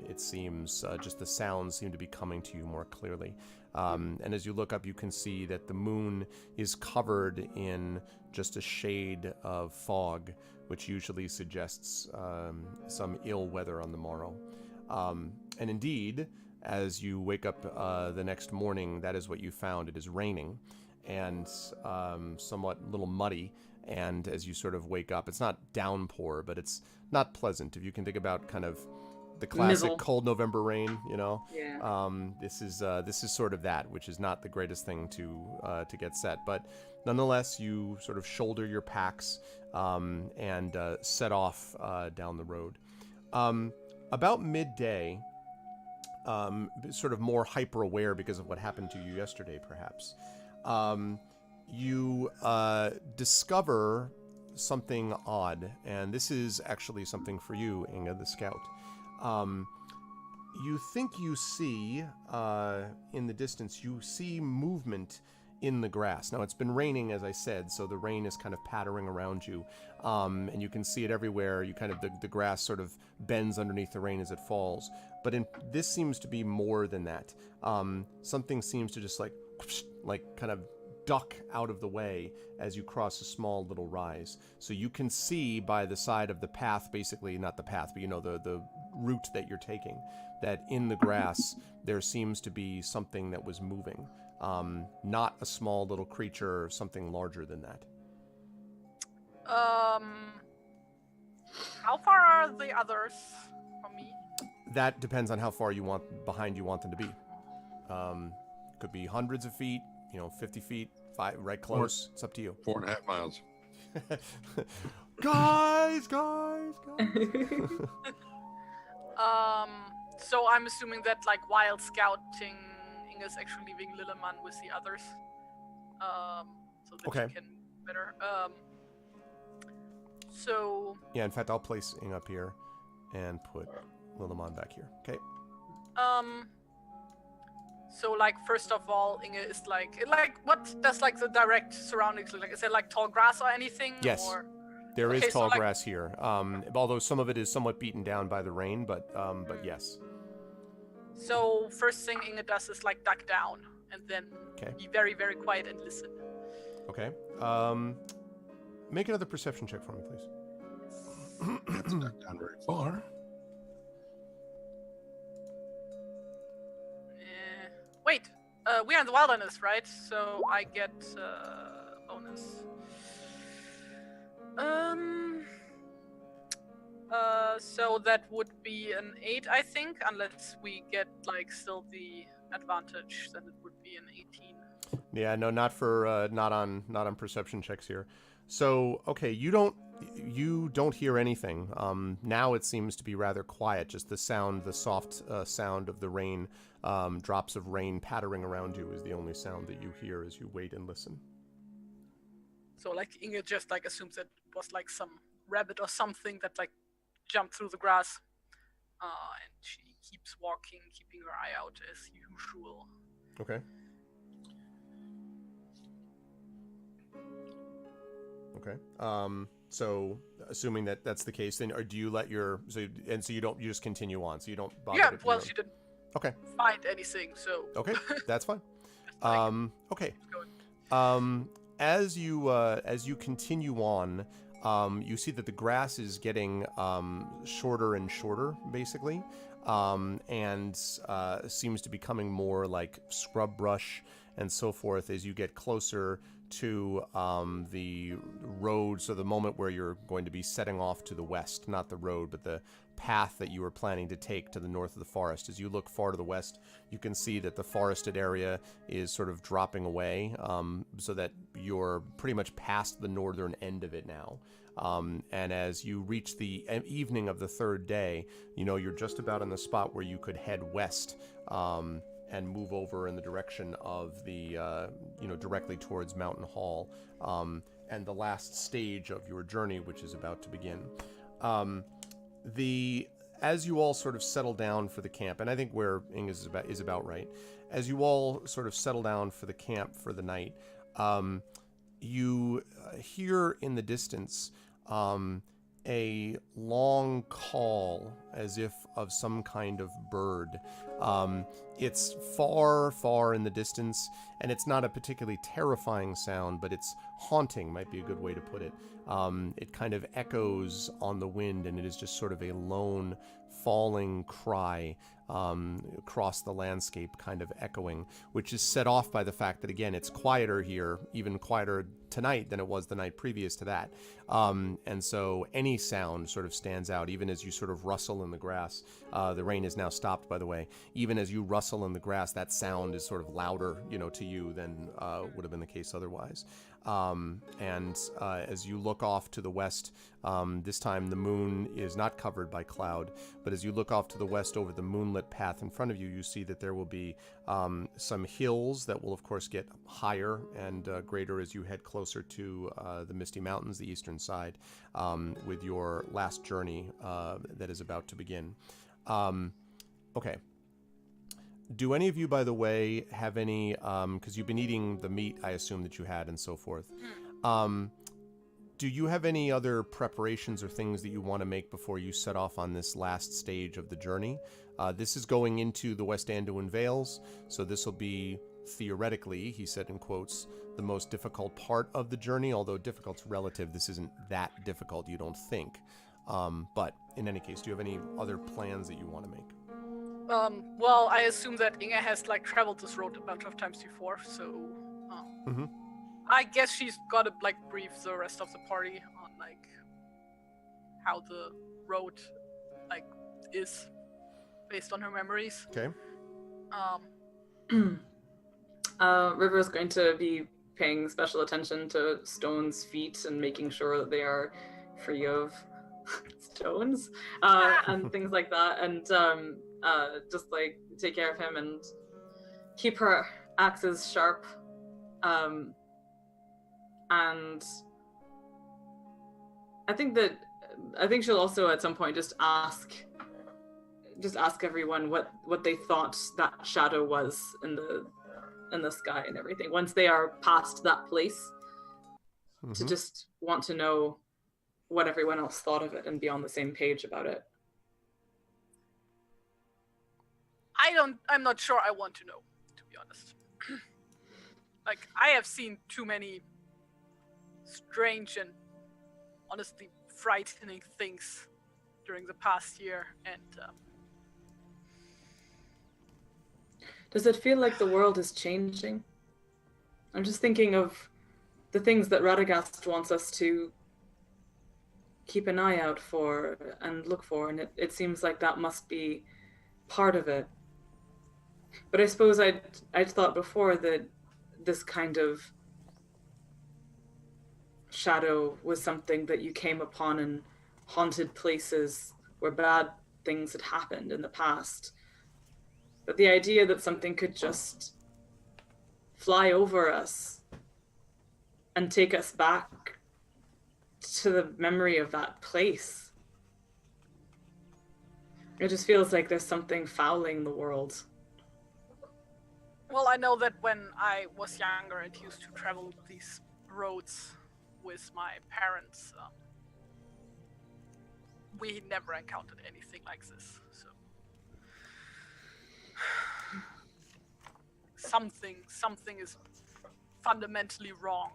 It seems, just the sounds seem to be coming to you more clearly. And as you look up, you can see that the moon is covered in just a shade of fog, which usually suggests some ill weather on the morrow. And indeed, as you wake up the next morning, that is what you found. It is raining and somewhat a little muddy. And as you sort of wake up, it's not downpour, but it's not pleasant. If you can think about kind of the classic Mizzle. cold November rain. Yeah. This is sort of that, which is not the greatest thing to get set, but nonetheless, you sort of shoulder your packs and set off down the road. About midday, sort of more hyper aware because of what happened to you yesterday, perhaps. You discover something odd, and this is actually something for you, Inga, the scout. You think you see, in the distance, you see movement in the grass. Now, it's been raining, as I said, so the rain is kind of pattering around you, and you can see it everywhere. You kind of, the grass sort of bends underneath the rain as it falls. But this seems to be more than that. Something seems to just like kind of duck out of the way as you cross a small little rise. So you can see by the side of the path, basically, not the path, but the route that you're taking, that in the grass there seems to be something that was moving. Not a small little creature, something larger than that. How far are the others from me? That depends on how far behind you want them to be. Could be hundreds of feet, 50 feet, right close. It's up to you. 4.5 miles. guys. So I'm assuming that, like, while scouting, Inga's actually leaving Lilleman with the others, so that Okay. she can better. So. Yeah, in fact, I'll place Ing up here and put Lillimon back here. Okay. So, like, first of all, Inga is like, what does, like, the direct surroundings look like? Is there, like, tall grass or anything? Yes. Or... There is Okay, so, tall like- grass here, although some of it is somewhat beaten down by the rain, but yes. So, first thing Inga does is, like, duck down and then Okay. be very, very quiet and listen. Okay. Make another perception check for me, please. That's not down very far. Wait, we are in the wilderness, right? So I get bonus. So that would be an 8, I think, unless we get, like, still the advantage, then it would be an 18. Yeah, no, not on perception checks here. So, okay, you don't hear anything. Now it seems to be rather quiet. Just the soft sound of the rain, drops of rain pattering around you is the only sound that you hear as you wait and listen. So, like, Inga just, like, assumes that it was, like, some rabbit or something that, like, jumped through the grass. And she keeps walking, keeping her eye out as usual. Okay. Okay. So assuming that that's the case, then, or do you let so you just continue on, so you don't bother? Yeah, to, well, she didn't Okay. find anything, so. Okay, that's fine. Just, like, Okay. keep going. As you continue on, you see that the grass is getting shorter and shorter, basically, and seems to be becoming more like scrub brush and so forth as you get closer to the road. So the moment where you're going to be setting off to the west, not the road, but the path that you were planning to take to the north of the forest. As you look far to the west, you can see that the forested area is sort of dropping away, so that you're pretty much past the northern end of it now. And as you reach the evening of the third day, you're just about in the spot where you could head west, and move over in the direction of the, directly towards Mountain Hall, and the last stage of your journey, which is about to begin. As you all sort of settle down for the camp, and I think where Ing is about right, as you all sort of settle down for the camp for the night, you hear in the distance a long call, as if of some kind of bird. It's far, far in the distance, and it's not a particularly terrifying sound, but it's haunting, might be a good way to put it. It kind of echoes on the wind, and it is just sort of a lone falling cry across the landscape, kind of echoing, which is set off by the fact that, again, it's quieter here, even quieter tonight than it was the night previous to that. And so any sound sort of stands out, even as you sort of rustle rustle in the grass. The rain is now stopped, by the way. Even as you rustle in the grass, that sound is sort of louder, to you than would have been the case otherwise. And as you look off to the west, this time the moon is not covered by cloud, but as you look off to the west over the moonlit path in front of you, you see that there will be some hills that will, of course, get higher and greater as you head closer to the Misty Mountains, the eastern side, with your last journey that is about to begin. Okay. Do any of you, by the way, have any, because you've been eating the meat, I assume, that you had and so forth. Do you have any other preparations or things that you want to make before you set off on this last stage of the journey? This is going into the West Anduin Vales, so this will be, theoretically, he said in quotes, the most difficult part of the journey, although difficult's relative. This isn't that difficult, you don't think. But in any case, do you have any other plans that you want to make? Well, I assume that Inga has traveled this road a bunch of times before, so I guess she's got to brief the rest of the party on how the road is based on her memories. Okay. River's going to be paying special attention to Stone's feet and making sure that they are free of stones and things like that, and just take care of him and keep her axes sharp, and I think she'll also at some point just ask everyone what they thought that shadow was in the sky and everything once they are past that place, to just want to know what everyone else thought of it and be on the same page about it. I'm not sure I want to know, to be honest. I have seen too many strange and honestly frightening things during the past year, and does it feel like the world is changing? I'm just thinking of the things that Radagast wants us to keep an eye out for and look for, and it seems like that must be part of it. But I suppose I'd thought before that this kind of shadow was something that you came upon in haunted places where bad things had happened in the past. But the idea that something could just fly over us and take us back to the memory of that place, it just feels like there's something fouling the world. Well, I know that when I was younger and used to travel these roads with my parents, we never encountered anything like this. So something is fundamentally wrong,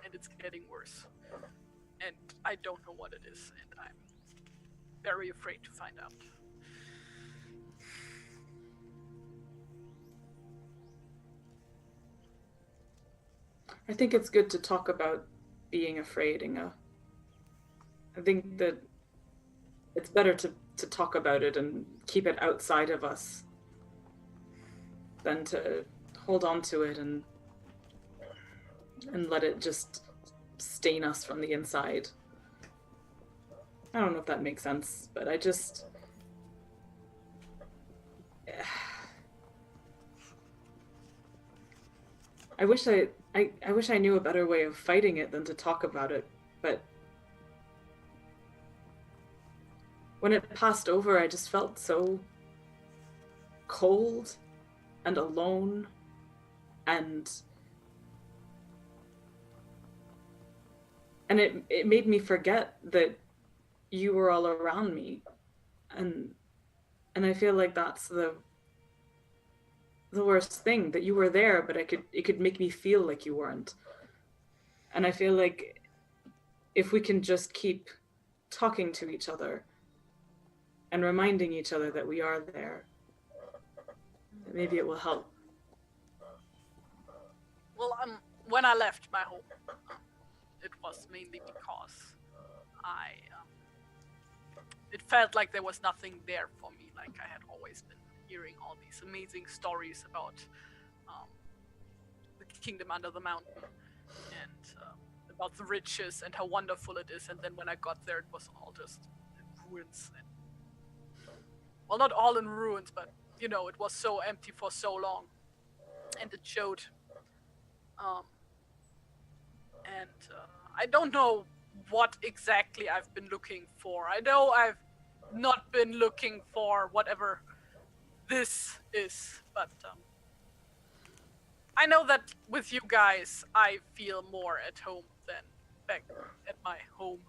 and it's getting worse. And I don't know what it is, and I'm very afraid to find out. I think it's good to talk about being afraid, Inga. I think that it's better to talk about it and keep it outside of us than to hold on to it and let it just stain us from the inside. I don't know if that makes sense, but I just... I wish I knew a better way of fighting it than to talk about it, but when it passed over, I just felt so cold and alone, and it made me forget that you were all around me, and I feel like that's the worst thing, that you were there, but it could make me feel like you weren't. And I feel like if we can just keep talking to each other and reminding each other that we are there, maybe it will help. Well, when I left my home, it was mainly because I it felt like there was nothing there for me. Like I had always been hearing all these amazing stories about the kingdom under the mountain and about the riches and how wonderful it is. And then when I got there, it was all just in ruins. And, well, not all in ruins, but it was so empty for so long, and it showed. And I don't know what exactly I've been looking for. I know I've not been looking for whatever this is, but I know that with you guys, I feel more at home than back at my home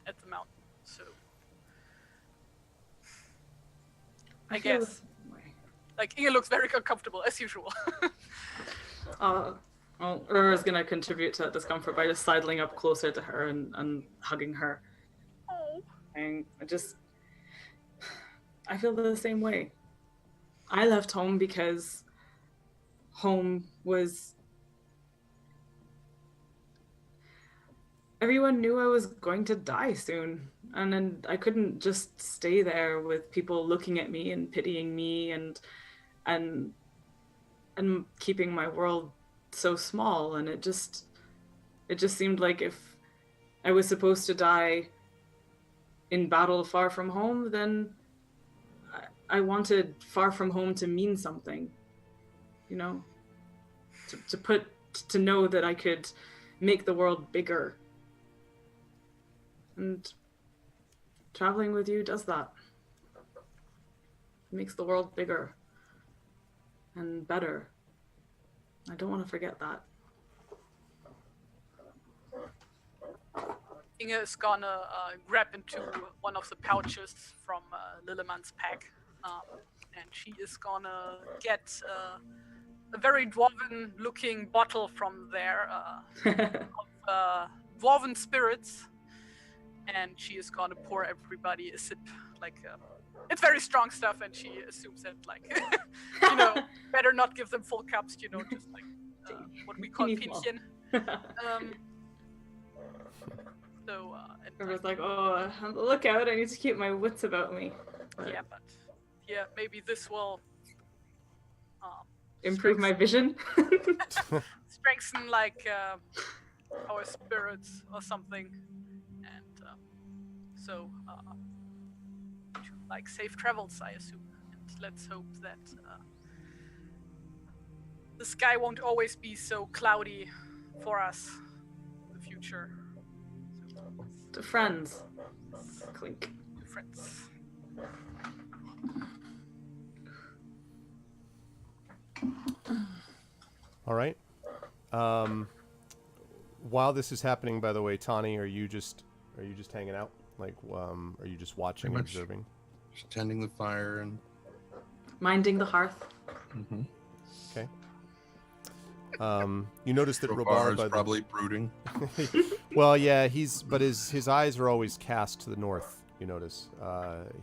at the mountain. So I feel the guess, same way. like, Inge looks very uncomfortable as usual. Well, Ura's gonna contribute to that discomfort by just sidling up closer to her and hugging her. Oh. And I feel the same way. I left home because home was... Everyone knew I was going to die soon. And then I couldn't just stay there with people looking at me and pitying me and keeping my world so small. And it just seemed like if I was supposed to die in battle far from home, then I wanted far from home to mean something, to know that I could make the world bigger. And traveling with you does that. It makes the world bigger and better. I don't want to forget that. Inge is gonna grab into one of the pouches from Lilleman's pack, and she is gonna get a very dwarven-looking bottle from there of dwarven spirits, and she is gonna pour everybody a sip. Like, it's very strong stuff, and she assumes that, like, better not give them full cups, just like what we call pinchen. So, Everyone's like, oh, on the lookout, I need to keep my wits about me. Yeah, but maybe this will Improve my vision. strengthen like our spirits or something, and so like safe travels, I assume. And let's hope that the sky won't always be so cloudy for us in the future. To friends. Clink. To friends. All right. While this is happening, by the way, Tani, are you just hanging out? Like, are you just watching, Pretty much. observing? Just tending the fire and. Minding the hearth. Mm-hmm. Okay. You notice that Robar Robar, is probably brooding. well, yeah, but his eyes are always cast to the north. You notice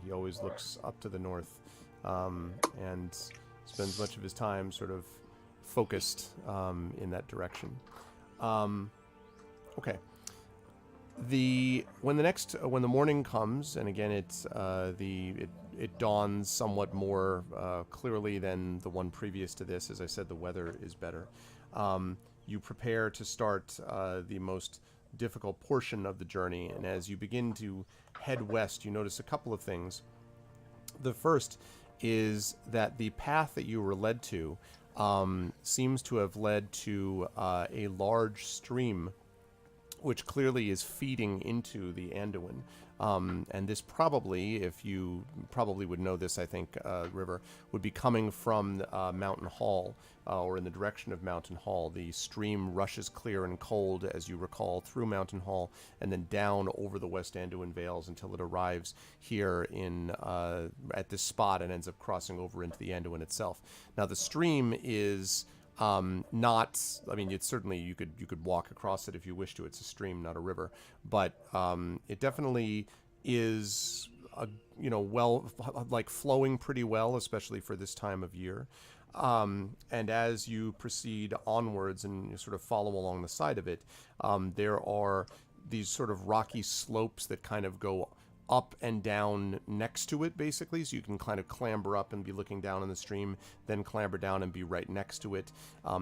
he always looks up to the north, and spends much of his time sort of focused in that direction. Okay. When the morning comes, and again it dawns somewhat more clearly than the one previous to this. As I said, the weather is better. You prepare to start the most difficult portion of the journey, and as you begin to head west, you notice a couple of things. The first is that the path that you were led to seems to have led to a large stream, which clearly is feeding into the Anduin. And this probably, if you probably would know this, I think, River, would be coming from Mountain Hall, or in the direction of Mountain Hall. The stream rushes clear and cold, as you recall, through Mountain Hall, and then down over the West Anduin Vales until it arrives here at this spot and ends up crossing over into the Anduin itself. Now, the stream is... not, I mean, it's certainly, you could walk across it if you wish to. It's a stream, not a river, but it definitely is well, like flowing pretty well, especially for this time of year. And as you proceed onwards and you sort of follow along the side of it, there are these sort of rocky slopes that kind of go up and down next to it, basically, so you can kind of clamber up and be looking down in the stream, then clamber down and be right next to it.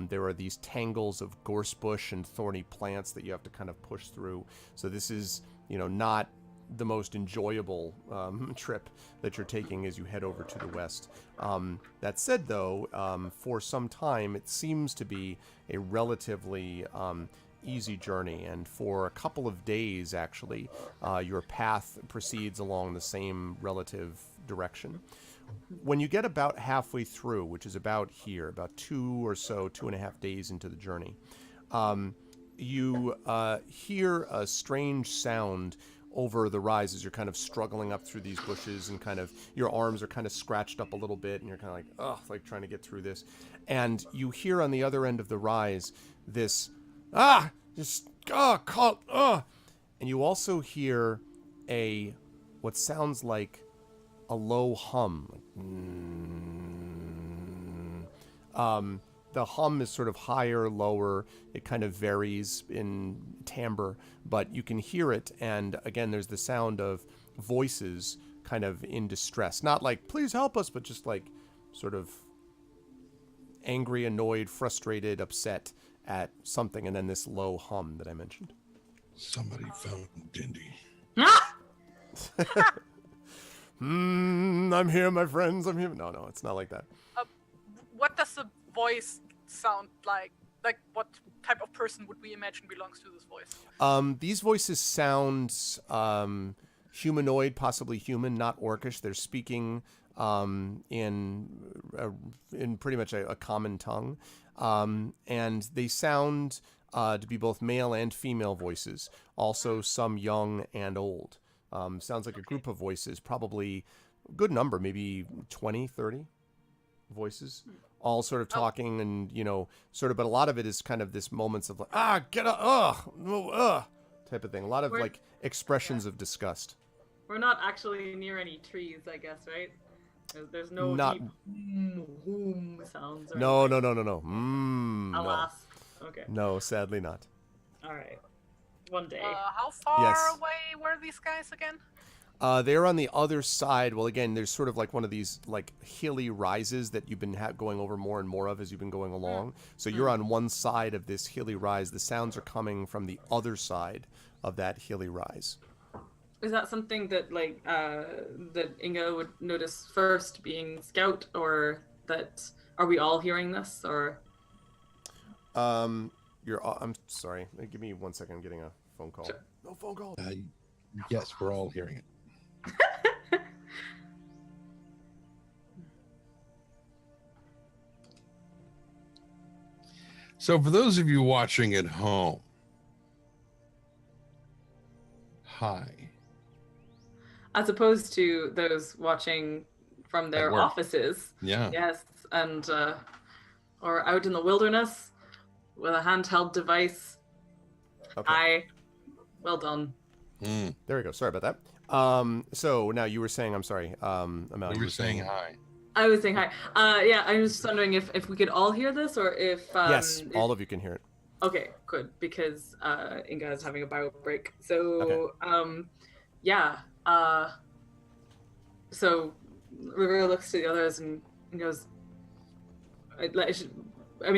There are these tangles of gorse bush and thorny plants that you have to kind of push through. So this is, not the most enjoyable trip that you're taking as you head over to the west. That said, though, for some time it seems to be a relatively easy journey, and for a couple of days actually your path proceeds along the same relative direction. When you get about halfway through, which is about here, about 2.5 days into the journey, you hear a strange sound over the rise as you're kind of struggling up through these bushes, and kind of your arms are kind of scratched up a little bit, and you're kind of like, ugh, like trying to get through this. And you hear on the other end of the rise this and you also hear what sounds like a low hum. The hum is sort of higher, lower. It kind of varies in timbre, but you can hear it. And again, there's the sound of voices kind of in distress. Not like, please help us, but just like sort of angry, annoyed, frustrated, upset at something, and then this low hum that I mentioned. Somebody found Dindy. I'm here, my friends. I'm here. No, it's not like that. What does the voice sound like? Like, what type of person would we imagine belongs to this voice? These voices sound humanoid, possibly human, not orcish. They're speaking in pretty much a common tongue. And they sound to be both male and female voices, also some young and old. Sounds like a group of voices, probably a good number, maybe 20, 30 voices, all sort of talking and, but a lot of it is kind of this moments of like, get up, type of thing. A lot of like expressions of disgust. We're not actually near any trees, I guess, right? There's no deep sounds. No. Alas. No. Okay. No, sadly not. All right. One day. How far away were these guys again? They're on the other side. Well, again, there's sort of like one of these like hilly rises that you've been going over more and more of as you've been going along. So you're on one side of this hilly rise. The sounds are coming from the other side of that hilly rise. Is that something that that Inga would notice first, being scout, or that are we all hearing this, or? I'm sorry. Give me 1 second. I'm getting a phone call. Sure. No phone call. Yes, we're all hearing it. So for those of you watching at home, hi. As opposed to those watching from their offices. Yeah. Yes, and or out in the wilderness with a handheld device. Okay. Hi. Well done. There we go. Sorry about that. So now you were saying, I'm sorry, Amal. You were saying hi. I was saying hi. Yeah, I was just wondering if we could all hear this, or if yes, all of you can hear it. Okay, good, because Inga is having a bio break. So yeah. So River looks to the others and goes,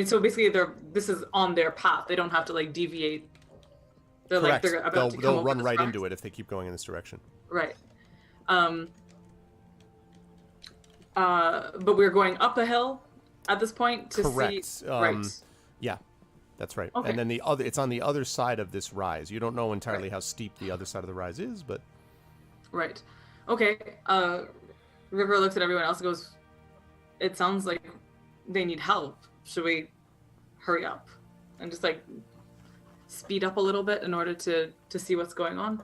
so basically this is on their path. They don't have to like deviate. They're Correct. Like they're about to come they'll over run this right path. into it if they keep going in this direction. Right. But we're going up a hill at this point to Correct. see. Right. Yeah, that's right. Okay. And then it's on the other side of this rise. You don't know entirely how steep the other side of the rise is, but Right. Okay. River looks at everyone else and goes, "It sounds like they need help. Should we hurry up and just like speed up a little bit in order to see what's going on?"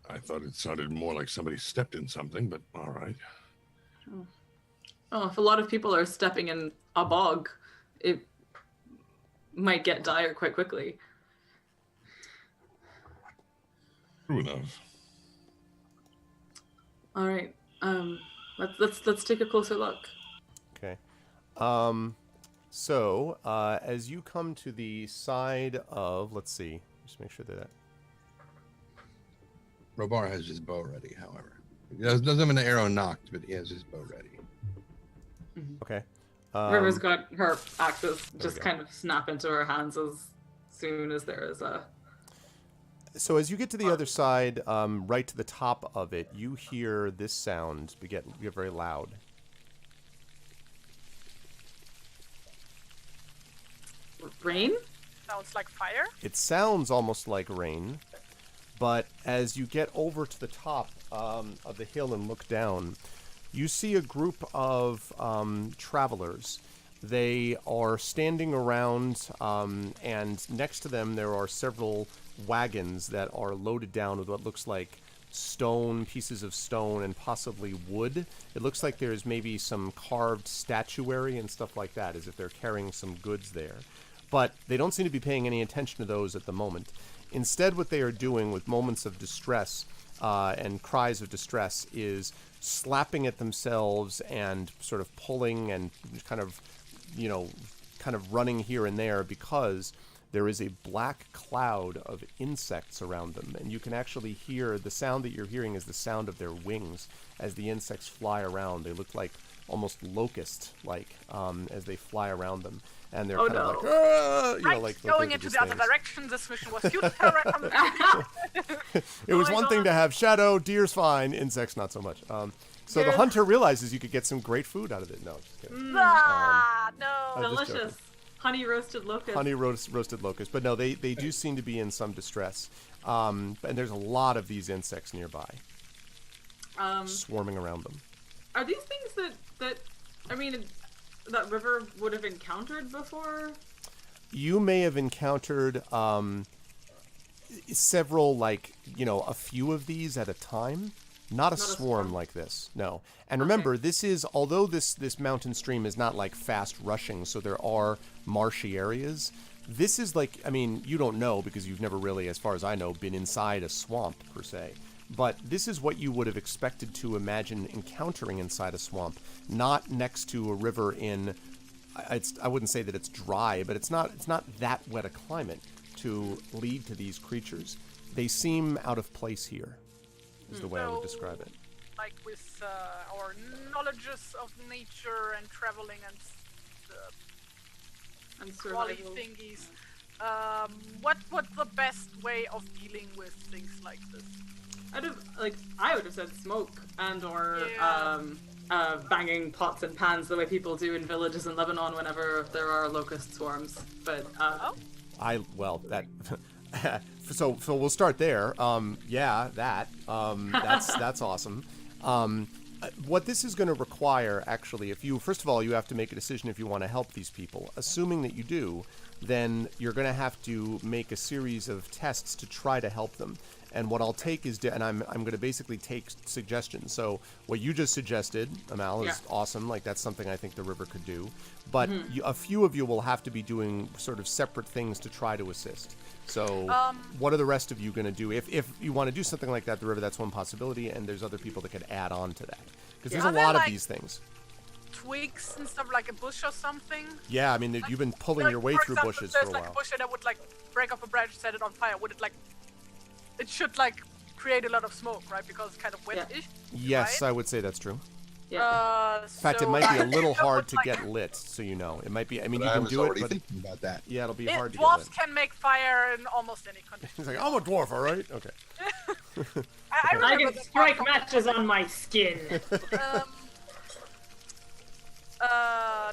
I thought it sounded more like somebody stepped in something, but all right. Oh, if a lot of people are stepping in a bog, it might get dire quite quickly. True enough. All right. Let's take a closer look. okay. So, as you come to the side of, let's see, just make sure that. Robar has his bow ready, however. He doesn't have an arrow knocked, but he has his bow ready. Okay. River's got her axes just go. kind of snap into her hands as soon as there is a. So as you get to the other side, right to the top of it, you hear this sound get very loud. Rain? Sounds like fire. It sounds almost like rain, but as you get over to the top of the hill and look down, you see a group of travelers. They are standing around, and next to them there are several wagons that are loaded down with what looks like stone, pieces of stone, and possibly wood. It looks like there's maybe some carved statuary and stuff like that, as if they're carrying some goods there. But they don't seem to be paying any attention to those at the moment. Instead, what they are doing with moments of distress and cries of distress is slapping at themselves and sort of pulling and kind of running here and there because there is a black cloud of insects around them. And you can actually hear, the sound that you're hearing is the sound of their wings as the insects fly around. They look like almost locust-like as they fly around them. And they're kind of like, "Ah!" Going into the other direction. This mission was futile. It was one thing to have shadow, deer's fine, insects not so much. So the hunter realizes you could get some great food out of it. No, just kidding. No. I'm just Delicious. joking. Honey roasted locust. Honey roasted locust. But no, they do seem to be in some distress. And there's a lot of these insects nearby, swarming around them. Are these things that that River would have encountered before? You may have encountered several, a few of these at a time. Not a swarm like this, no. And remember, this is, although this mountain stream is not like fast rushing, so there are marshy areas, this is you don't know because you've never really, as far as I know, been inside a swamp per se. But this is what you would have expected to imagine encountering inside a swamp, not next to a river in, I wouldn't say that it's dry, but it's not that wet a climate to lead to these creatures. They seem out of place here, is the way I would describe it. Like with our knowledges of nature and traveling and trolley survival. thingies, what's the best way of dealing with things like this? I would have said smoke or Yeah. banging pots and pans the way people do in villages in Lebanon whenever there are locust swarms. But So we'll start there. That's awesome. What this is going to require, actually, first of all, you have to make a decision if you want to help these people. Assuming that you do, then you're going to have to make a series of tests to try to help them. And what I'll take is, and I'm going to basically take suggestions. So what you just suggested, Amal, is awesome. Like, that's something I think the river could do. But a few of you will have to be doing sort of separate things to try to assist. So what are the rest of you going to do? If you want to do something like that, the river, that's one possibility. And there's other people that could add on to that. Because there's a lot of these things. Twigs and stuff, like a bush or something? Yeah, you've been pulling your way through bushes for a while. There's a bush and I would break off a branch and set it on fire. Would it it should create a lot of smoke, right? Because it's kind of wet-ish. Yes, right? I would say that's true. yeah. In fact, it might be a little hard to get lit, so you know. It might be, you can do it, but thinking about that. Yeah, it'll be hard to get dwarves lit. can make fire in almost any condition. He's like, I'm a dwarf, all right? Okay. I can strike matches on my skin.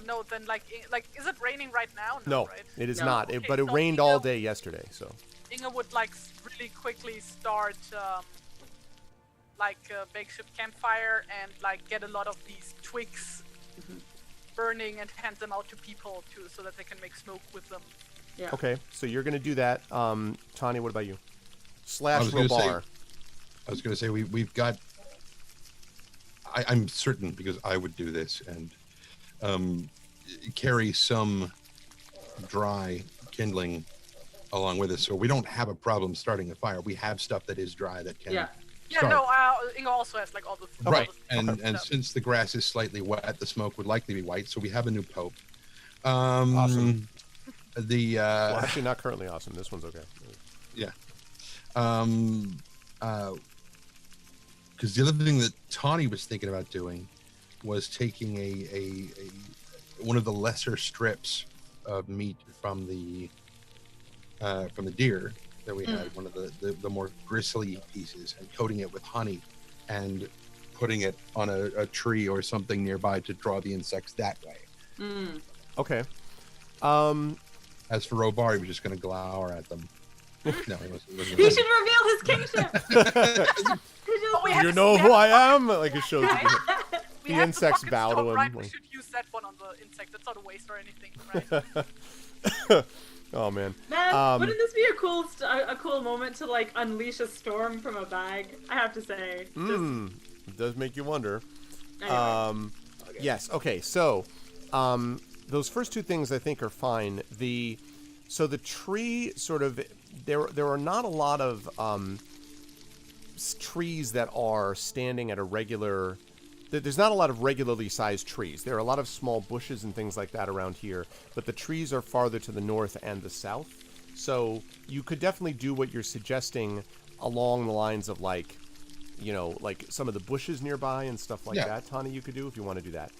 No, then is it raining right now? No, right? it is No. not. Okay, But it so rained all day yesterday, so. Inga would really quickly start makeshift campfire and get a lot of these twigs burning and hand them out to people too, so that they can make smoke with them. Yeah. Okay, so you're going to do that. Tanya, what about you? I was gonna Robar. I was going to say we've got. I'm certain because I would do this and carry some dry kindling along with us, so we don't have a problem starting a fire. We have stuff that is dry that can. Yeah. Yeah, start. no, Inga also has all the Right, all the and since the grass is slightly wet, the smoke would likely be white. So we have a new pope. Awesome. The Well, actually, not currently awesome. This one's okay. yeah. Because the other thing that Tawny was thinking about doing was taking a one of the lesser strips of meat from the deer that we had, one of the more gristly pieces, and coating it with honey and putting it on a tree or something nearby to draw the insects that way. Okay. As for Robar, he was just going to glower at them. No, he wasn't. He should reveal his kingship. You know who I am? Like it shows. We The have insects bucket bow to stone, him, Right? We like- should use that one on the insect. That's not a waste or anything, right? Oh man. Man, wouldn't this be a cool moment to like unleash a storm from a bag? I have to say. It does make you wonder. Anyway. Yes. Okay. So, those first two things I think are fine. So the tree sort of there are not a lot of trees that are standing at a regular. There's not a lot of regularly sized trees. There are a lot of small bushes and things like that around here, but the trees are farther to the north and the south. So you could definitely do what you're suggesting along the lines of like some of the bushes nearby and stuff like that, Tani, you could do if you want to do that.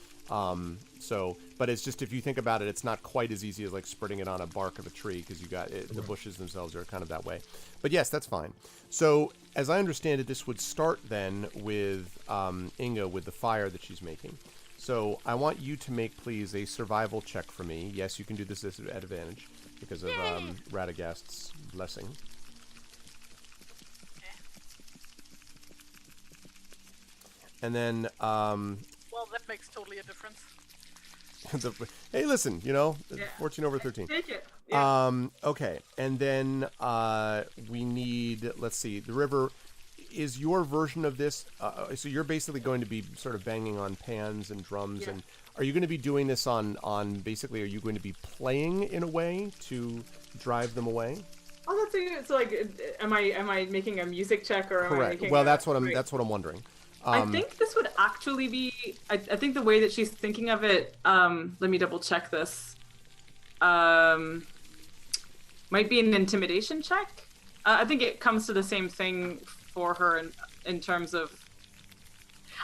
But it's just, if you think about it, it's not quite as easy as like spreading it on a bark of a tree because you got it, the bushes themselves are kind of that way. But yes, that's fine. So as I understand it, this would start then with Inga with the fire that she's making. So I want you to make, please, a survival check for me. Yes, you can do this at advantage because of Radagast's blessing. And then, Well, that makes totally a difference. hey, listen, 14 over 13. Take it. Yeah. Okay, and then we need, let's see, the river. Is your version of this, so you're basically going to be sort of banging on pans and drums, and are you going to be doing this on basically, are you going to be playing in a way to drive them away? Oh, that's good. So like, am I making a music check or am I Correct. making Well, a, that's what I'm right. that's what I'm wondering. I think this would actually be. I think the way that she's thinking of it. Let me double check this. Might be an intimidation check. I think it comes to the same thing for her in terms of.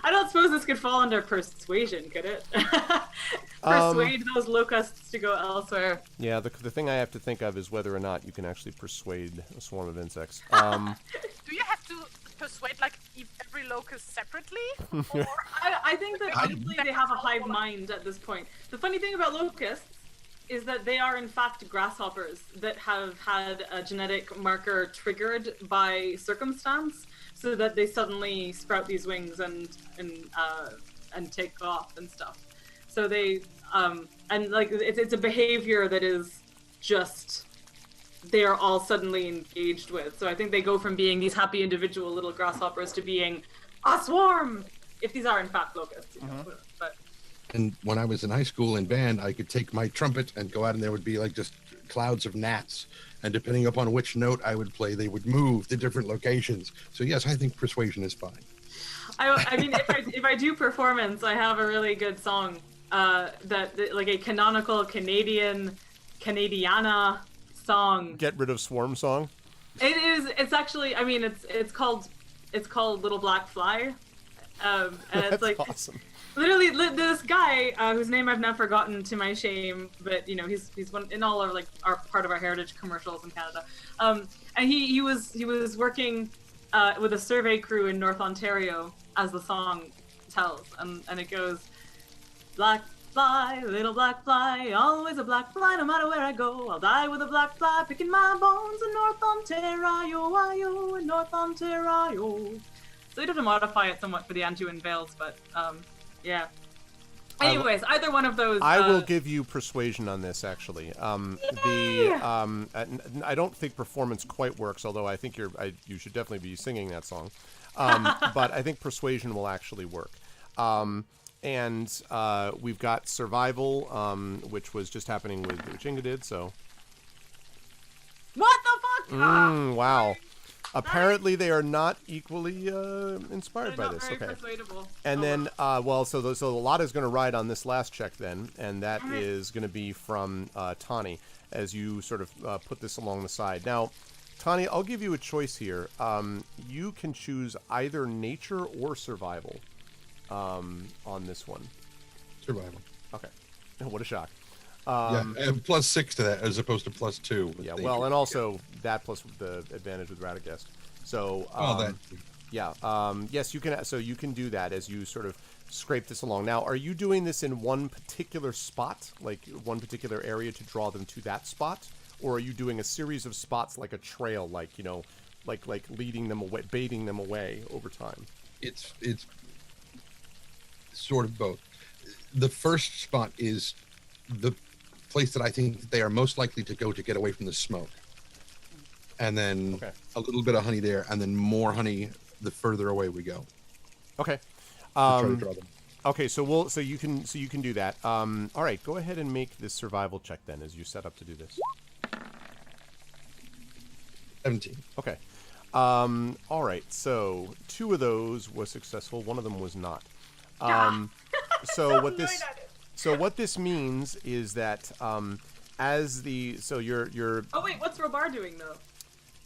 I don't suppose this could fall under persuasion, could it? Persuade those locusts to go elsewhere. Yeah, the thing I have to think of is whether or not you can actually persuade a swarm of insects. Do you have to persuade like every locust separately? Or I think that honestly they have a hive mind at this point. The funny thing about locusts is that they are in fact grasshoppers that have had a genetic marker triggered by circumstance, so that they suddenly sprout these wings and take off and stuff. So they and like it's a behavior that is just they are all suddenly engaged with. So I think they go from being these happy individual little grasshoppers to being a swarm, if these are in fact locusts. But And when I was in high school in band, I could take my trumpet and go out, and there would be like just clouds of gnats. And depending upon which note I would play, they would move to different locations. So yes, I think persuasion is fine. I mean, if I do performance, I have a really good song that like a canonical Canadiana song. Get rid of swarm song. It is. It's actually. I mean, it's called Little Black Fly. And it's That's like awesome. literally this guy whose name I've now forgotten to my shame, but he's one in all our part of our heritage commercials in Canada. And he was working with a survey crew in North Ontario, as the song tells, and it goes, black fly, little black fly, always a black fly, no matter where I go, I'll die with a black fly, picking my bones in North Ontario, in North Ontario. So they had to modify it somewhat for the Anjouan Vales, but yeah. Anyways, either one of those. I will give you persuasion on this, actually. I don't think performance quite works, although I think you should definitely be singing that song. But I think persuasion will actually work. And we've got survival, which was just happening which Inga did. So. What the fuck? Wow. Apparently, they are not equally inspired They're by not this. very Okay. persuadable. And Oh, then, well. so Lotta's going to ride on this last check then, and that Alright. is going to be from Tani as you sort of put this along the side. Now, Tani, I'll give you a choice here. You can choose either nature or survival on this one. Survival. Okay. What a shock. And +6 to that as opposed to +2. with Yeah, nature. well, and also that plus the advantage with Radagast. So, that. yeah, yes, you can. So you can do that as you sort of scrape this along. Now, are you doing this in one particular spot, like one particular area to draw them to that spot, or are you doing a series of spots like a trail, like like leading them away, baiting them away over time? It's sort of both. The first spot is the place that I think that they are most likely to go to get away from the smoke. And then Okay. a little bit of honey there, and then more honey the further away we go. Okay. To try to draw them. Okay, so you can do that. All right, go ahead and make this survival check then as you set up to do this. 17. Okay. All right. So 2 of those was successful. 1 of them was not. So what this means is that you're Oh wait, what's Robar doing though?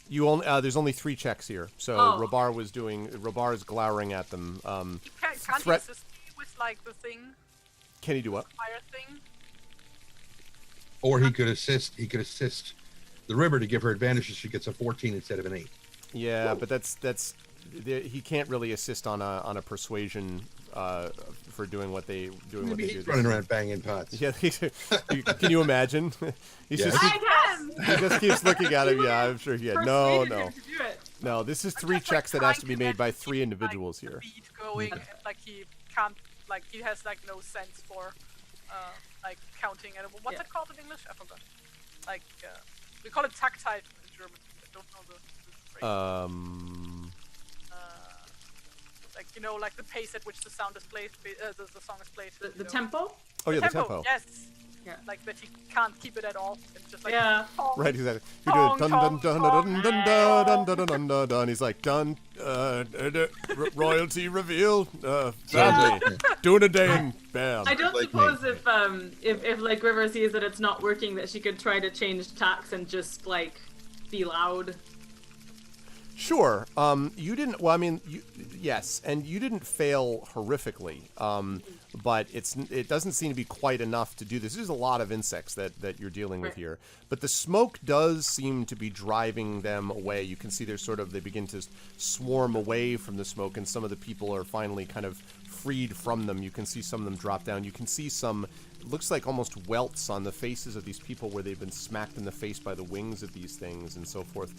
you only there's only 3 checks here. So Oh. Robar is glowering at them. Can't he Threat- assist me with like the thing, Can he do what? fire thing? Or he could assist the river to give her advantage so she gets a 14 instead of an 8. Yeah, but that's he can't really assist on a persuasion for doing what they do. Maybe he's running around banging pots. Yeah, can you imagine? He's Yes. just I can. he just keeps looking at him. Yeah, I'm sure he had no. Persuaded him to do it. No, this is I'm 3 just, like, checks that has to be trying made by get 3 the, individuals the here. beat going, and like he can't, like he has like no sense for, like counting. And what's Yeah. it called in English? I forgot. Like we call it Taktheit in German. I don't know the phrase. Like like the pace at which the sound is played, the song is played. The you know. tempo? Oh yeah, the tempo. Yes. Yeah. Like that he can't keep it at all. It's just like Yeah. tong, Right, exactly. You do it dun dun dun dun dun dun dun dun dun dun dun. He's like dun royalty reveal. Family doing a day and bam. I don't Like suppose me. if like River sees that it's not working, that she could try to change tacks and just like be loud. Sure. You didn't. Well, I mean, yes, and you didn't fail horrifically. But it doesn't seem to be quite enough to do this. There's a lot of insects that you're dealing with Right. here. But the smoke does seem to be driving them away. You can see they begin to swarm away from the smoke, and some of the people are finally kind of freed from them. You can see some of them drop down. You can see some. It looks like almost welts on the faces of these people where they've been smacked in the face by the wings of these things and so forth.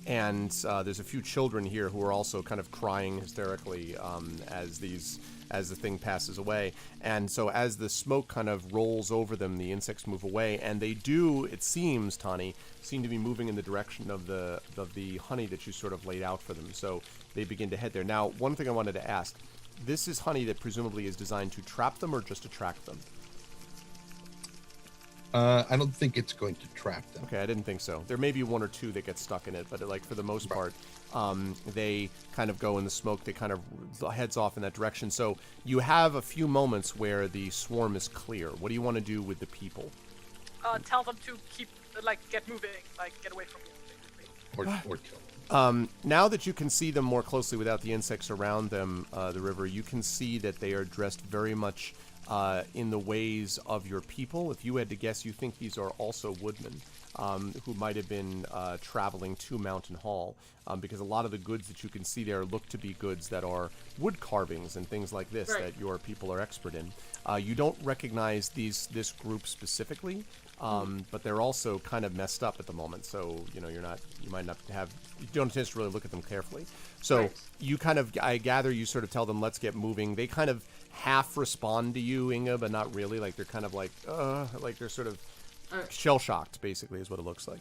And there's a few children here who are also kind of crying hysterically as the thing passes away. And so as the smoke kind of rolls over them, the insects move away, and they do, it seems, Tani, seem to be moving in the direction of the honey that you sort of laid out for them. So they begin to head there. Now, one thing I wanted to ask. This is honey that presumably is designed to trap them or just attract them? I don't think it's going to trap them. Okay, I didn't think so. There may be 1 or 2 that get stuck in it, but like for the most part, they kind of go in the smoke. They kind of heads off in that direction. So you have a few moments where the swarm is clear. What do you want to do with the people? Tell them to keep, get moving, get away from you. Or kill. Now that you can see them more closely without the insects around them, the river, you can see that they are dressed very much in the ways of your people. If you had to guess, you think these are also woodmen who might have been traveling to Mountain Hall, because a lot of the goods that you can see there look to be goods that are wood carvings and things like this Right. that your people are expert in. You don't recognize this group specifically, but they're also kind of messed up at the moment. So you don't have a chance to really look at them carefully. So Right. you kind of, I gather, you sort of tell them, let's get moving. They kind of half respond to you, Inga, but not really. Like they're kind of like they're sort of Alright. shell shocked, basically, is what it looks like.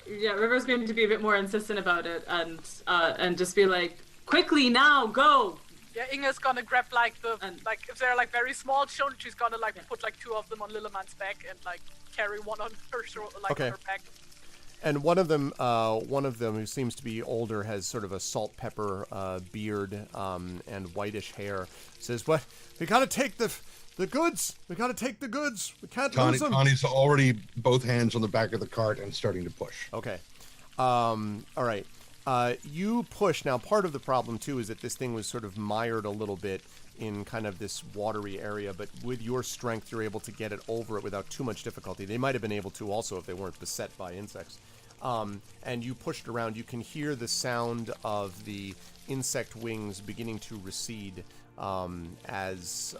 Yeah, River's going to be a bit more insistent about it and just be like, quickly now, go. Yeah, Inga's gonna grab the And- if they're very small children, she's gonna put 2 of them on Lilleman's back and carry one on her shoulder, Okay. her back. And one of them who seems to be older, has sort of a salt pepper beard and whitish hair. Says, "What? We gotta take the goods. We gotta take the goods. We can't lose them." Connie's already both hands on the back of the cart and starting to push. Okay. All right. You push. Now, part of the problem too is that this thing was sort of mired a little bit in kind of this watery area, but with your strength, you're able to get it over it without too much difficulty. They might have been able to also if they weren't beset by insects. And you pushed around. You can hear the sound of the insect wings beginning to recede as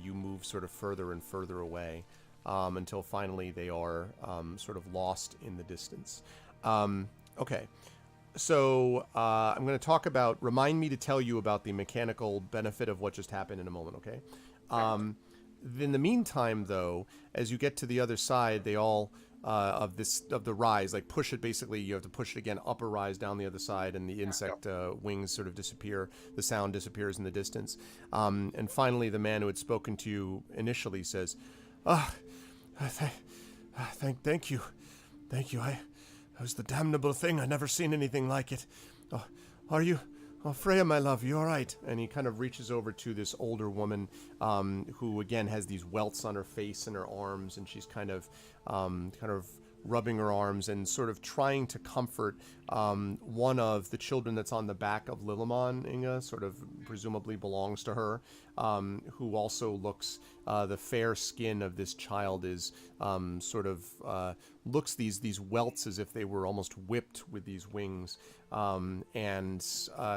you move sort of further and further away until finally they are sort of lost in the distance. Okay. So I'm going to talk about, remind me to tell you about the mechanical benefit of what just happened in a moment, okay? In the meantime, though, as you get to the other side, they all, of the rise, like push it basically, you have to push it again, up a rise down the other side, and the insect wings sort of disappear, the sound disappears in the distance. And finally, the man who had spoken to you initially says, thank you. Thank you. It was the damnable thing. I never seen anything like it. Oh, are you? Oh, Freya, my love, you all right? And he kind of reaches over to this older woman who, again, has these welts on her face and her arms, and she's kind of rubbing her arms and sort of trying to comfort one of the children that's on the back of Lillimon. Inga sort of presumably belongs to her, who also looks, the fair skin of this child is looks these welts as if they were almost whipped with these wings. And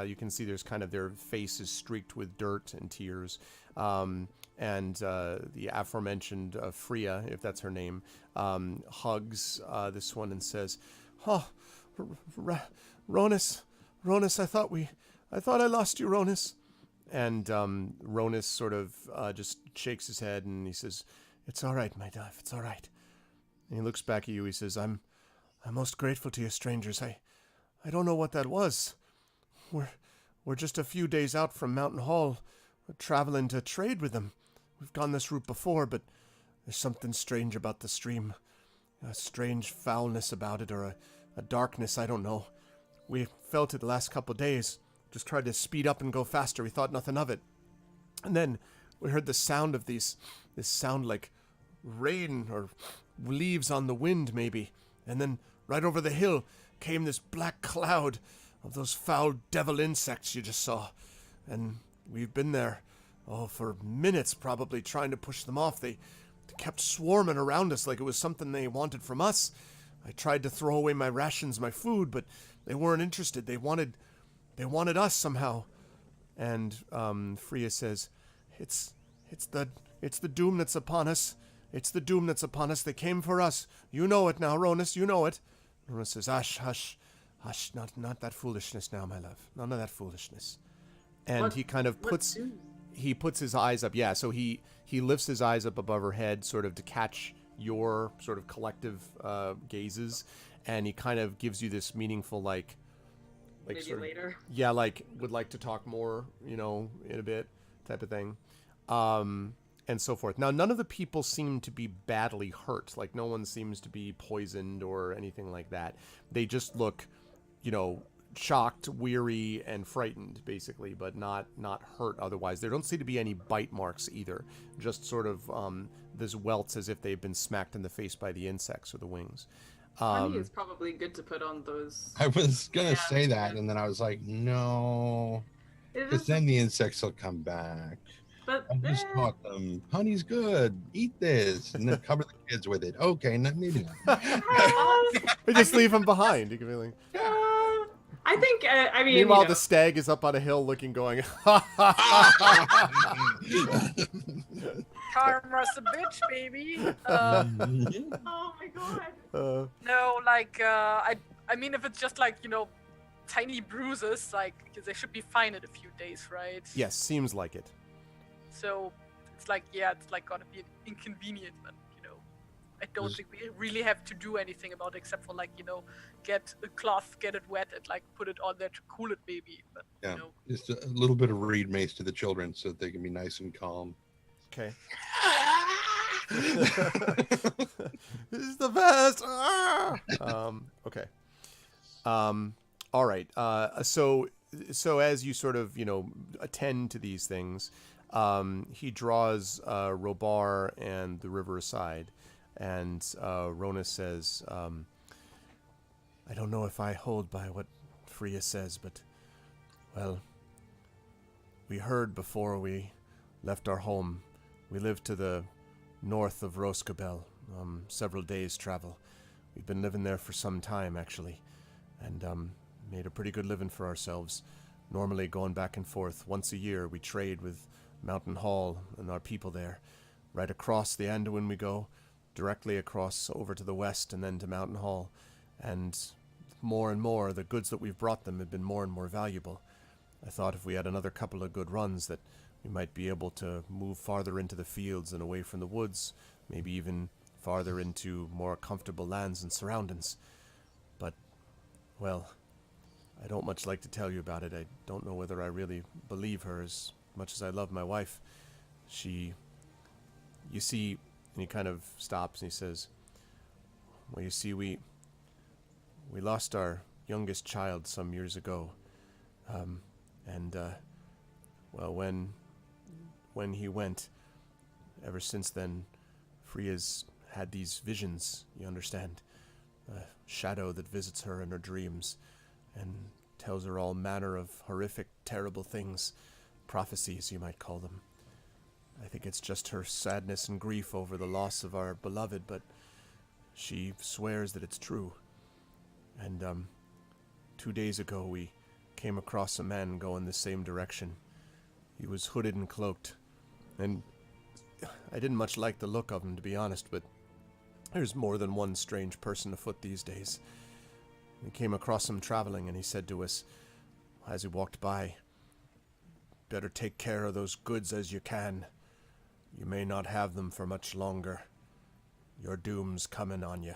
you can see there's kind of their face is streaked with dirt and tears. And the aforementioned Freya, if that's her name, hugs this one and says, "Oh, Ronus, I thought I lost you, Ronus." And Ronus sort of just shakes his head and he says, "It's all right, my dove, it's all right." And he looks back at you. He says, "I'm most grateful to you, strangers. I don't know what that was. We're just a few days out from Mountain Hall. We're traveling to trade with them. We've gone this route before, but there's something strange about the stream. A strange foulness about it, or a darkness, I don't know. We felt it the last couple days. Just tried to speed up and go faster. We thought nothing of it. And then we heard the sound of this sound like rain or leaves on the wind, maybe. And then right over the hill came this black cloud of those foul devil insects you just saw. And we've been there, for minutes probably, trying to push them off. They kept swarming around us like it was something they wanted from us. I tried to throw away my rations, my food, but they weren't interested. They wanted us somehow." And Freya says, It's the doom that's upon us. It's the doom that's upon us. They came for us. You know it now, Ronus, you know it." Ronus says, Hush, not that foolishness now, my love. None of that foolishness." And he kind of puts his eyes up. Yeah, so he lifts his eyes up above her head sort of to catch your sort of collective gazes, and he kind of gives you this meaningful like Maybe sort of, later. yeah, like would like to talk more, in a bit type of thing. And so forth. Now, none of the people seem to be badly hurt. Like, no one seems to be poisoned or anything like that. They just look, shocked, weary, and frightened, basically, but not hurt otherwise. There don't seem to be any bite marks either. Just sort of this welts as if they've been smacked in the face by the insects or the wings. Honey is probably good to put on those. I was going to say that, and then I was like, no. Because then the insects will come back. But I just taught them, honey's good, eat this, and then cover the kids with it. Okay, maybe not. We just leave them behind. You can be like, I think, meanwhile, the stag is up on a hill looking, going, Karma's a bitch, baby. Oh my god. No, like, I mean, if it's just like, tiny bruises, like, they should be fine in a few days, right? Yes, seems like it. So it's like, it's like gonna be inconvenient, but I don't think we really have to do anything about it except for like, get a cloth, get it wet, and like put it on there to cool it, maybe. But just a little bit of reed mace to the children so that they can be nice and calm. Okay. This is the best. Ah! Okay. All right. So as you sort of, attend to these things, he draws Robar and the river aside, and Rona says, I don't know if I hold by what Freya says, but, well, we heard before we left our home. We live to the north of Roskabel, several days' travel. We've been living there for some time, actually, and made a pretty good living for ourselves. Normally going back and forth once a year, we trade with Mountain Hall and our people there. Right across the Anduin we go, directly across over to the west and then to Mountain Hall. And more and more, the goods that we've brought them have been more and more valuable. I thought if we had another couple of good runs that we might be able to move farther into the fields and away from the woods, maybe even farther into more comfortable lands and surroundings. But, well, I don't much like to tell you about it. I don't know whether I really believe her as much as I love my wife. You see, and he kind of stops and he says, well, you see, we lost our youngest child some years ago. Well, when he went, ever since then, Freya's had these visions, you understand. A shadow that visits her in her dreams and tells her all manner of horrific, terrible things. Prophecies, you might call them. I think it's just her sadness and grief over the loss of our beloved, but she swears that it's true. And 2 days ago we came across a man going the same direction. He was hooded and cloaked, and I didn't much like the look of him, to be honest, but there's more than one strange person afoot these days. We came across him traveling, and he said to us, as he walked by, better take care of those goods as you can. You may not have them for much longer. Your doom's coming on you.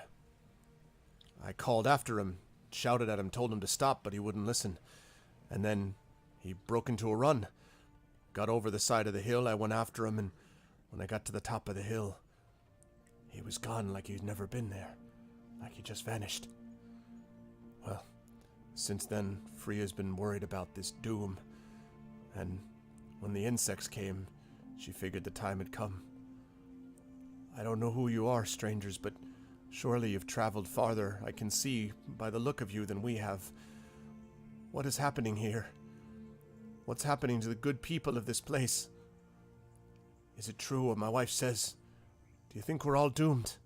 I called after him, shouted at him, told him to stop, but he wouldn't listen. And then he broke into a run. Got over the side of the hill, I went after him, and when I got to the top of the hill, he was gone like he'd never been there. Like he just vanished. Well, since then, Freya's been worried about this doom. And when the insects came, she figured the time had come. I don't know who you are, strangers, but surely you've traveled farther, I can see, by the look of you, than we have. What is happening here? What's happening to the good people of this place? Is it true what my wife says? Do you think we're all doomed?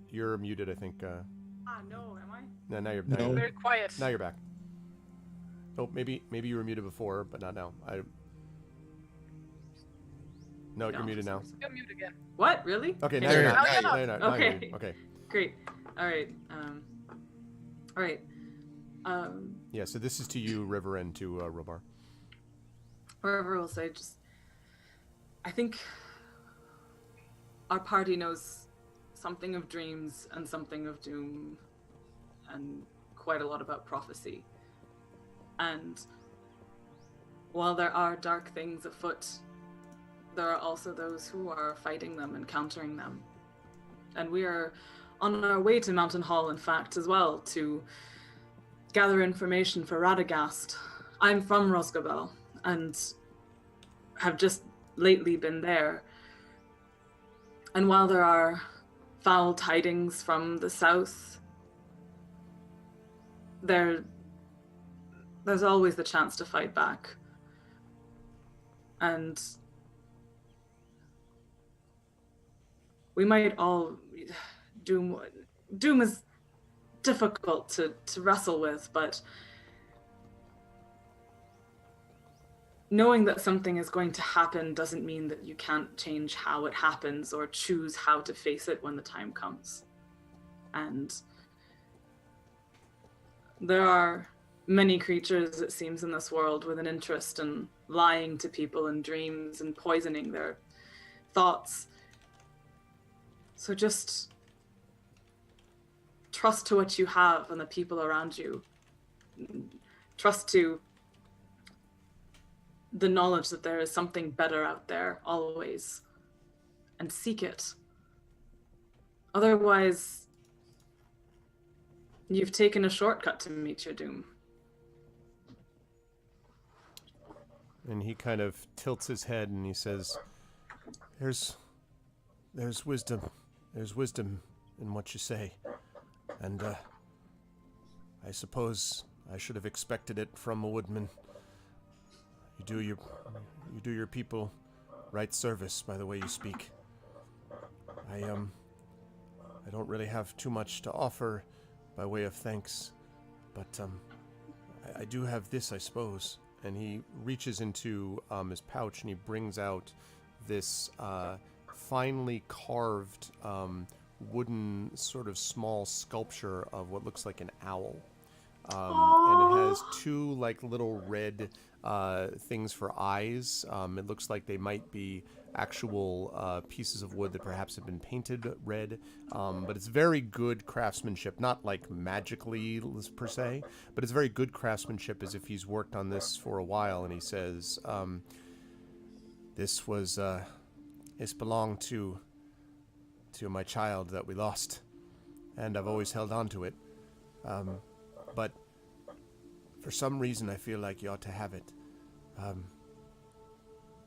You're muted, I think. No, am I? No, now you're No. Very quiet. now you're back. Oh, maybe you were muted before, but not now. No, you're muted now. You're mute again. What? Really? Okay, now Can you're you not. hear me? Now you're not. Now you're Okay. muted. Okay. Great. All right. All right. Yeah. So this is to you, River, and to Robar. Wherever we'll say, I think our party knows something of dreams and something of doom and quite a lot about prophecy. And while there are dark things afoot, there are also those who are fighting them and countering them. And we are on our way to Mountain Hall, in fact, as well, to gather information for Radagast. I'm from Rosgobel and have just lately been there. And while there are foul tidings from the south, there's always the chance to fight back. And we might all doom is difficult to wrestle with, but knowing that something is going to happen doesn't mean that you can't change how it happens or choose how to face it when the time comes. And there are many creatures, it seems, in this world with an interest in lying to people in dreams and poisoning their thoughts. So just trust to what you have and the people around you. Trust to the knowledge that there is something better out there always, and seek it. Otherwise, you've taken a shortcut to meet your doom. And he kind of tilts his head and he says, There's wisdom. There's wisdom in what you say. And, I suppose I should have expected it from a woodman. You do your people right service by the way you speak. I don't really have too much to offer by way of thanks, but I do have this, I suppose. And he reaches into his pouch and he brings out this finely carved wooden sort of small sculpture of what looks like an owl. And it has two like little red things for eyes. It looks like they might be actual pieces of wood that perhaps have been painted red, but it's very good craftsmanship, not like magically per se, but it's very good craftsmanship as if he's worked on this for a while. And he says, this belonged to my child that we lost, and I've always held on to it, but for some reason I feel like you ought to have it.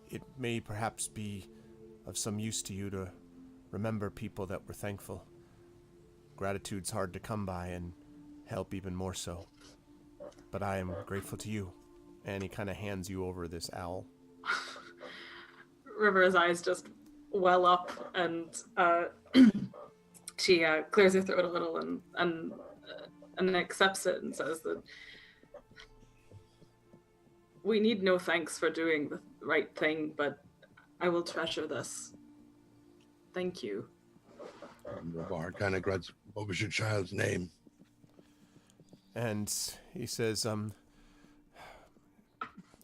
It may perhaps be of some use to you to remember people that were thankful. Gratitude's hard to come by, and help even more so. But I am grateful to you. And he kind of hands you over this owl. River's eyes just well up, and she clears her throat a little and accepts it and says that we need no thanks for doing the right thing, but I will treasure this. Thank you. Ravar kind of grunts, what was your child's name? And he says,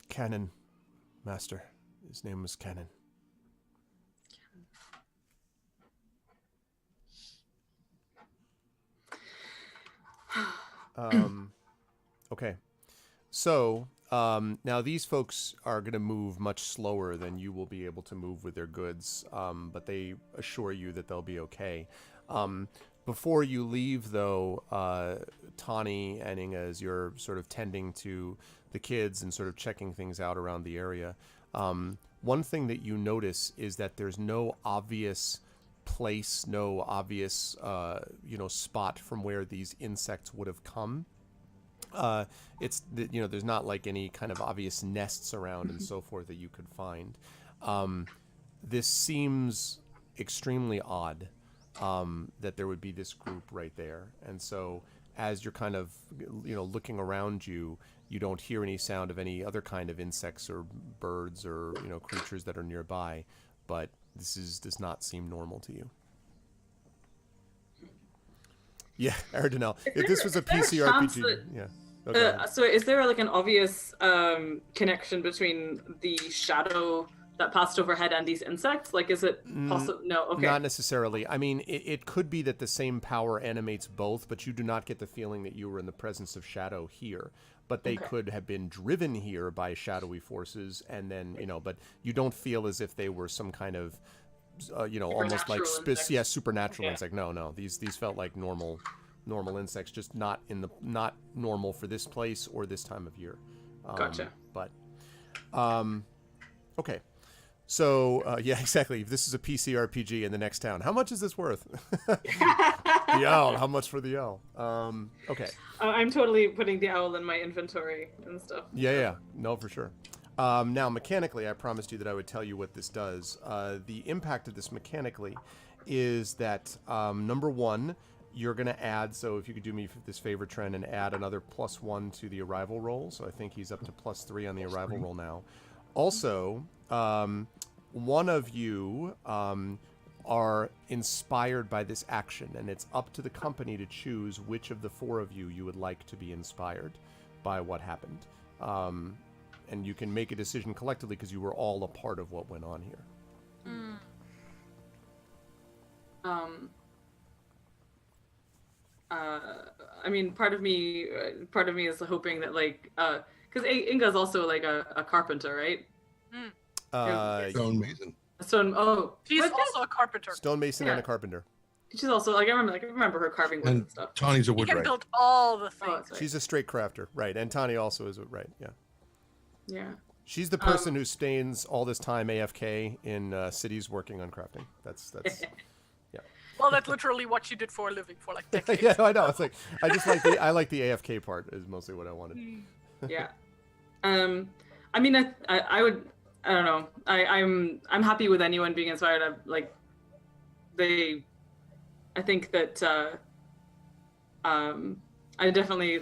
Cannon, Master. His name was Cannon. Okay. So, now these folks are going to move much slower than you will be able to move with their goods, but they assure you that they'll be okay. Before you leave, though, Tawny and Inga, as you're sort of tending to the kids and sort of checking things out around the area, one thing that you notice is that there's no obvious place, no obvious, spot from where these insects would have come. There's not like any kind of obvious nests around and so forth that you could find. This seems extremely odd, that there would be this group right there. And so as you're kind of, looking around you, you don't hear any sound of any other kind of insects or birds or, creatures that are nearby, but this does not seem normal to you. Yeah, Aradinel. If this was a PC RPG, yeah. Okay. So is there like an obvious connection between the shadow that passed overhead and these insects? Like, is it possible? No, okay. Not necessarily. I mean, it could be that the same power animates both, but you do not get the feeling that you were in the presence of shadow here. But they could have been driven here by shadowy forces, and then, but you don't feel as if they were some kind of, almost like supernatural insect. No. These felt like normal insects, just not normal for this place or this time of year. Gotcha. But okay. So yeah, exactly. If this is a PC RPG in the next town, how much is this worth? The owl. How much for the owl? Okay. I'm totally putting the owl in my inventory and stuff. Yeah. No, for sure. Now, mechanically, I promised you that I would tell you what this does. The impact of this mechanically is that, number one, you're going to add, so if you could do me this favor, Tren, and add another +1 to the arrival roll. So I think he's up to +3 on the arrival roll now. Also, one of you are inspired by this action, and it's up to the company to choose which of the four of you would like to be inspired by what happened. And you can make a decision collectively because you were all a part of what went on here. I mean, part of me is hoping that, like, because Inga's also like a carpenter, right? Stonemason. She's also a carpenter. Stonemason and a carpenter. She's also I remember her carving wood and stuff. Tawny's a He can woodwright. build all the things. That's right. She's a straight crafter, right? And Tani also is right. Yeah. Yeah. She's the person who stays all this time AFK in cities working on crafting. That's yeah. Well, that's literally what she did for a living for like decades. Yeah, I know. It's like I just like the AFK part is mostly what I wanted. Yeah. I mean, I would. I don't know. I'm happy with anyone being inspired. I think that I definitely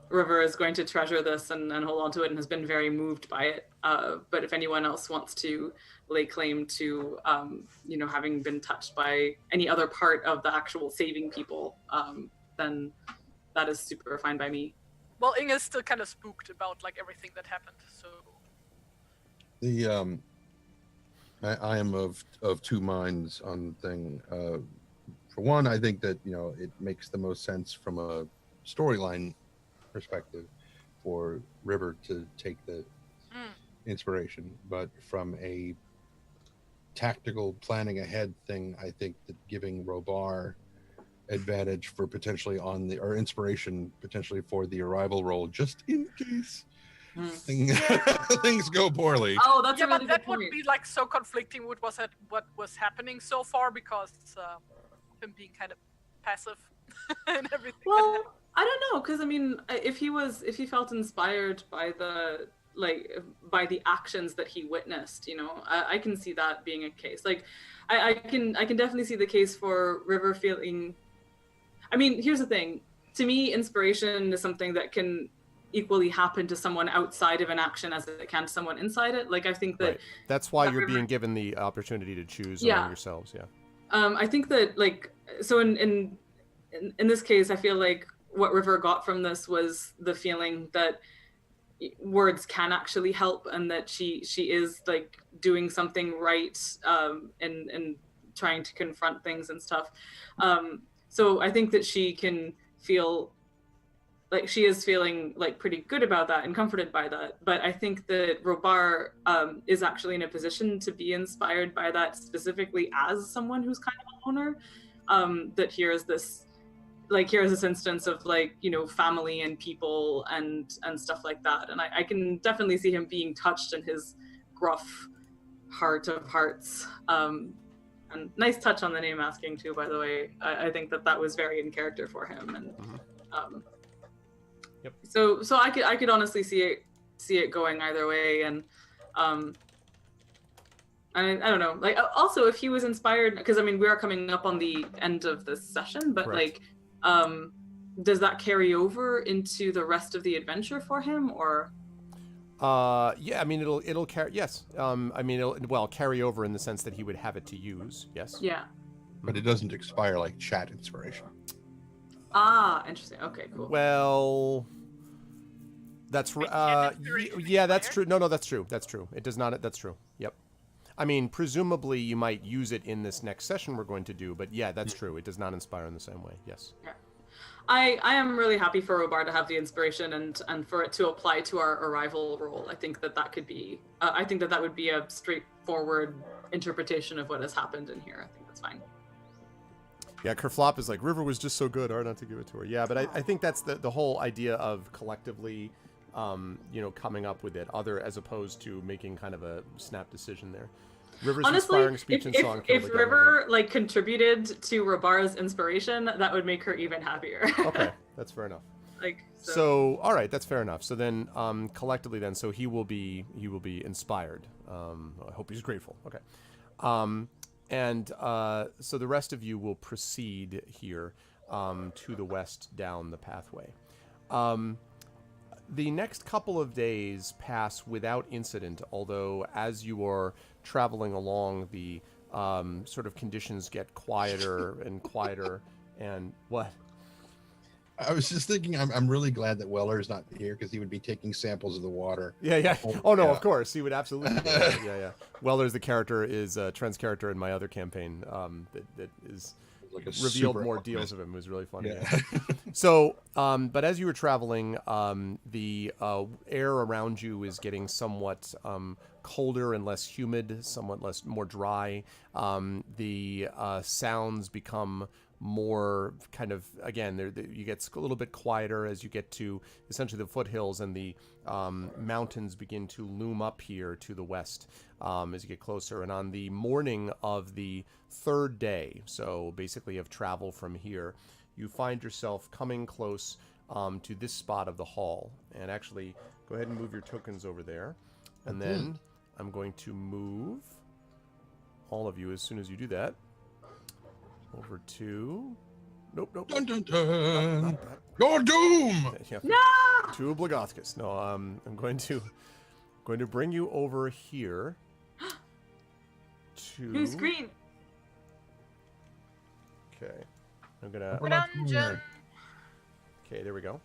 River is going to treasure this and hold on to it and has been very moved by it. But if anyone else wants to lay claim to, having been touched by any other part of the actual saving people, then that is super fine by me. Well, Inga's still kind of spooked about everything that happened. So I am of two minds on the thing. For one, I think that it makes the most sense from a storyline perspective for River to take the inspiration, but from a tactical planning ahead thing, I think that giving Robar advantage for potentially or inspiration potentially for the arrival role, just in case things go poorly. Oh, that's a really but that good point. would be so conflicting with what was happening so far because him being kind of passive and everything. Well, I don't know, because I mean, if he felt inspired by by the actions that he witnessed, I can see that being a case. I can definitely see the case for River feeling. I mean, here's the thing. To me, inspiration is something that can equally happen to someone outside of an action as it can to someone inside it. I think that right. That's why you're being given the opportunity to choose among yourselves. Yeah. I think that so in this case, I feel like what River got from this was the feeling that words can actually help, and that she is doing something right, and trying to confront things and stuff. So I think that she can feel she is feeling pretty good about that and comforted by that. But I think that Robar is actually in a position to be inspired by that, specifically as someone who's kind of a loner. That here's this instance of family and people and stuff like that. And I can definitely see him being touched in his gruff heart of hearts. And nice touch on the name asking too, by the way. I think that was very in character for him. And Yep. So I could honestly see it going either way. And I don't know. Also, if he was inspired, because I mean we are coming up on the end of this session, but Correct. does that carry over into the rest of the adventure for him, or? Yeah, I mean it'll carry. Yes, I mean it'll carry over in the sense that he would have it to use. Yes. Yeah. But it doesn't expire like chat inspiration. Ah, interesting. Okay, cool. Well, that's yeah, that's true. No, that's true. That's true. It does not. That's true. Yep. I mean, presumably you might use it in this next session we're going to do, but yeah, that's true. It does not inspire in the same way. Yes. Yeah. I am really happy for Robar to have the inspiration and for it to apply to our arrival role. I think that could be. I think that would be a straightforward interpretation of what has happened in here. I think that's fine. Yeah, Kerflop is River was just so good, hard not to give it to her. Yeah, but I think that's the whole idea of collectively, coming up with it, as opposed to making kind of a snap decision there. River's Honestly, inspiring speech and song. If River contributed to Robar's inspiration, that would make her even happier. Okay, that's fair enough. So all right, that's fair enough. So then, collectively, then, so he will be inspired. I hope he's grateful. Okay. And so the rest of you will proceed here to the west down the pathway. The next couple of days pass without incident, although as you are traveling along, the sort of conditions get quieter and quieter. And what? I was just thinking, I'm really glad that Weller's not here because he would be taking samples of the water. Yeah. Oh no, of course he would absolutely. Yeah. Weller's the character is Trent's character in my other campaign that is Like a revealed super more Alchemist. deals of him. It was really funny. Yeah. So, but as you were traveling, the air around you is getting somewhat colder and less humid, somewhat more dry. The sounds become more kind of, again, you get a little bit quieter as you get to essentially the foothills, and the mountains begin to loom up here to the west as you get closer. And on the morning of the third day, so basically of travel from here, you find yourself coming close to this spot of the hall. And actually, go ahead and move your tokens over there. And then I'm going to move all of you as soon as you do that over to... Nope. Dun, dun, dun. Your doom! Yeah, No! to Blagothkus. No, I'm going to bring you over here to... New screen. Okay. I'm gonna... Dungeon. Okay, there we go.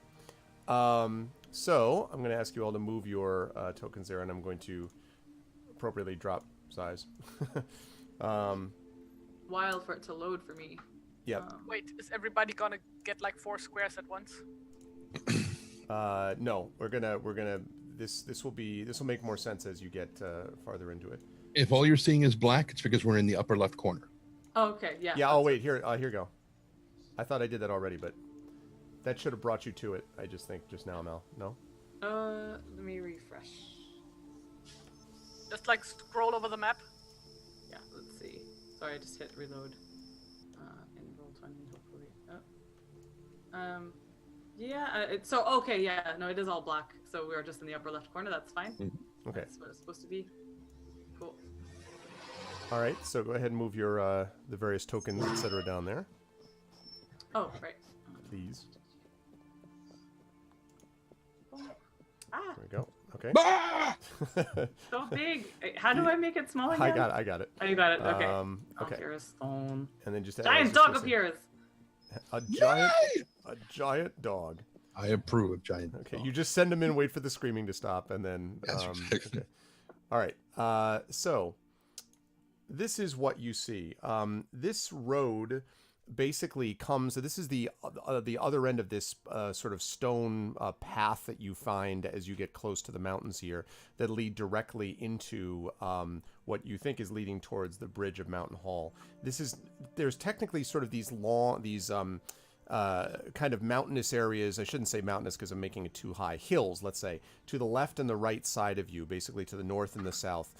So, I'm going to ask you all to move your tokens there, and I'm going to appropriately drop size. Wild for it to load for me. Yep. Wait, is everybody gonna get like 4 squares at once? No, we're gonna. This will make more sense as you get farther into it. If all you're seeing is black, it's because we're in the upper left corner. Oh, okay, yeah. Yeah. Oh wait, here you go. I thought I did that already, but that should have brought you to it. I just think just now, Mel. No. Let me refresh. Just like scroll over the map. Yeah, let's see. Sorry, I just hit reload. In Roll20, hopefully. Oh. Yeah. So okay, yeah. No, it is all black. So we are just in the upper left corner. That's fine. Okay. That's what it's supposed to be. Cool. All right. So go ahead and move your the various tokens, etc. down there, Oh, right. please. Ah, There we go. Okay. Ah! so big. How do I make it small again? I got it. Oh, you got it. Okay. Okay. Here's stone. And then just Giant dog appears. A giant dog. I approve of giant. Okay, you just send them in, wait for the screaming to stop, and then... Yes, exactly. Okay. All right, so this is what you see. This road basically comes... This is the other end of this sort of stone path that you find as you get close to the mountains here that lead directly into what you think is leading towards the bridge of Mountain Hall. There's technically sort of these kind of mountainous areas. I shouldn't say mountainous because I'm making it too high. Hills, let's say, to the left and the right side of you, basically to the north and the south,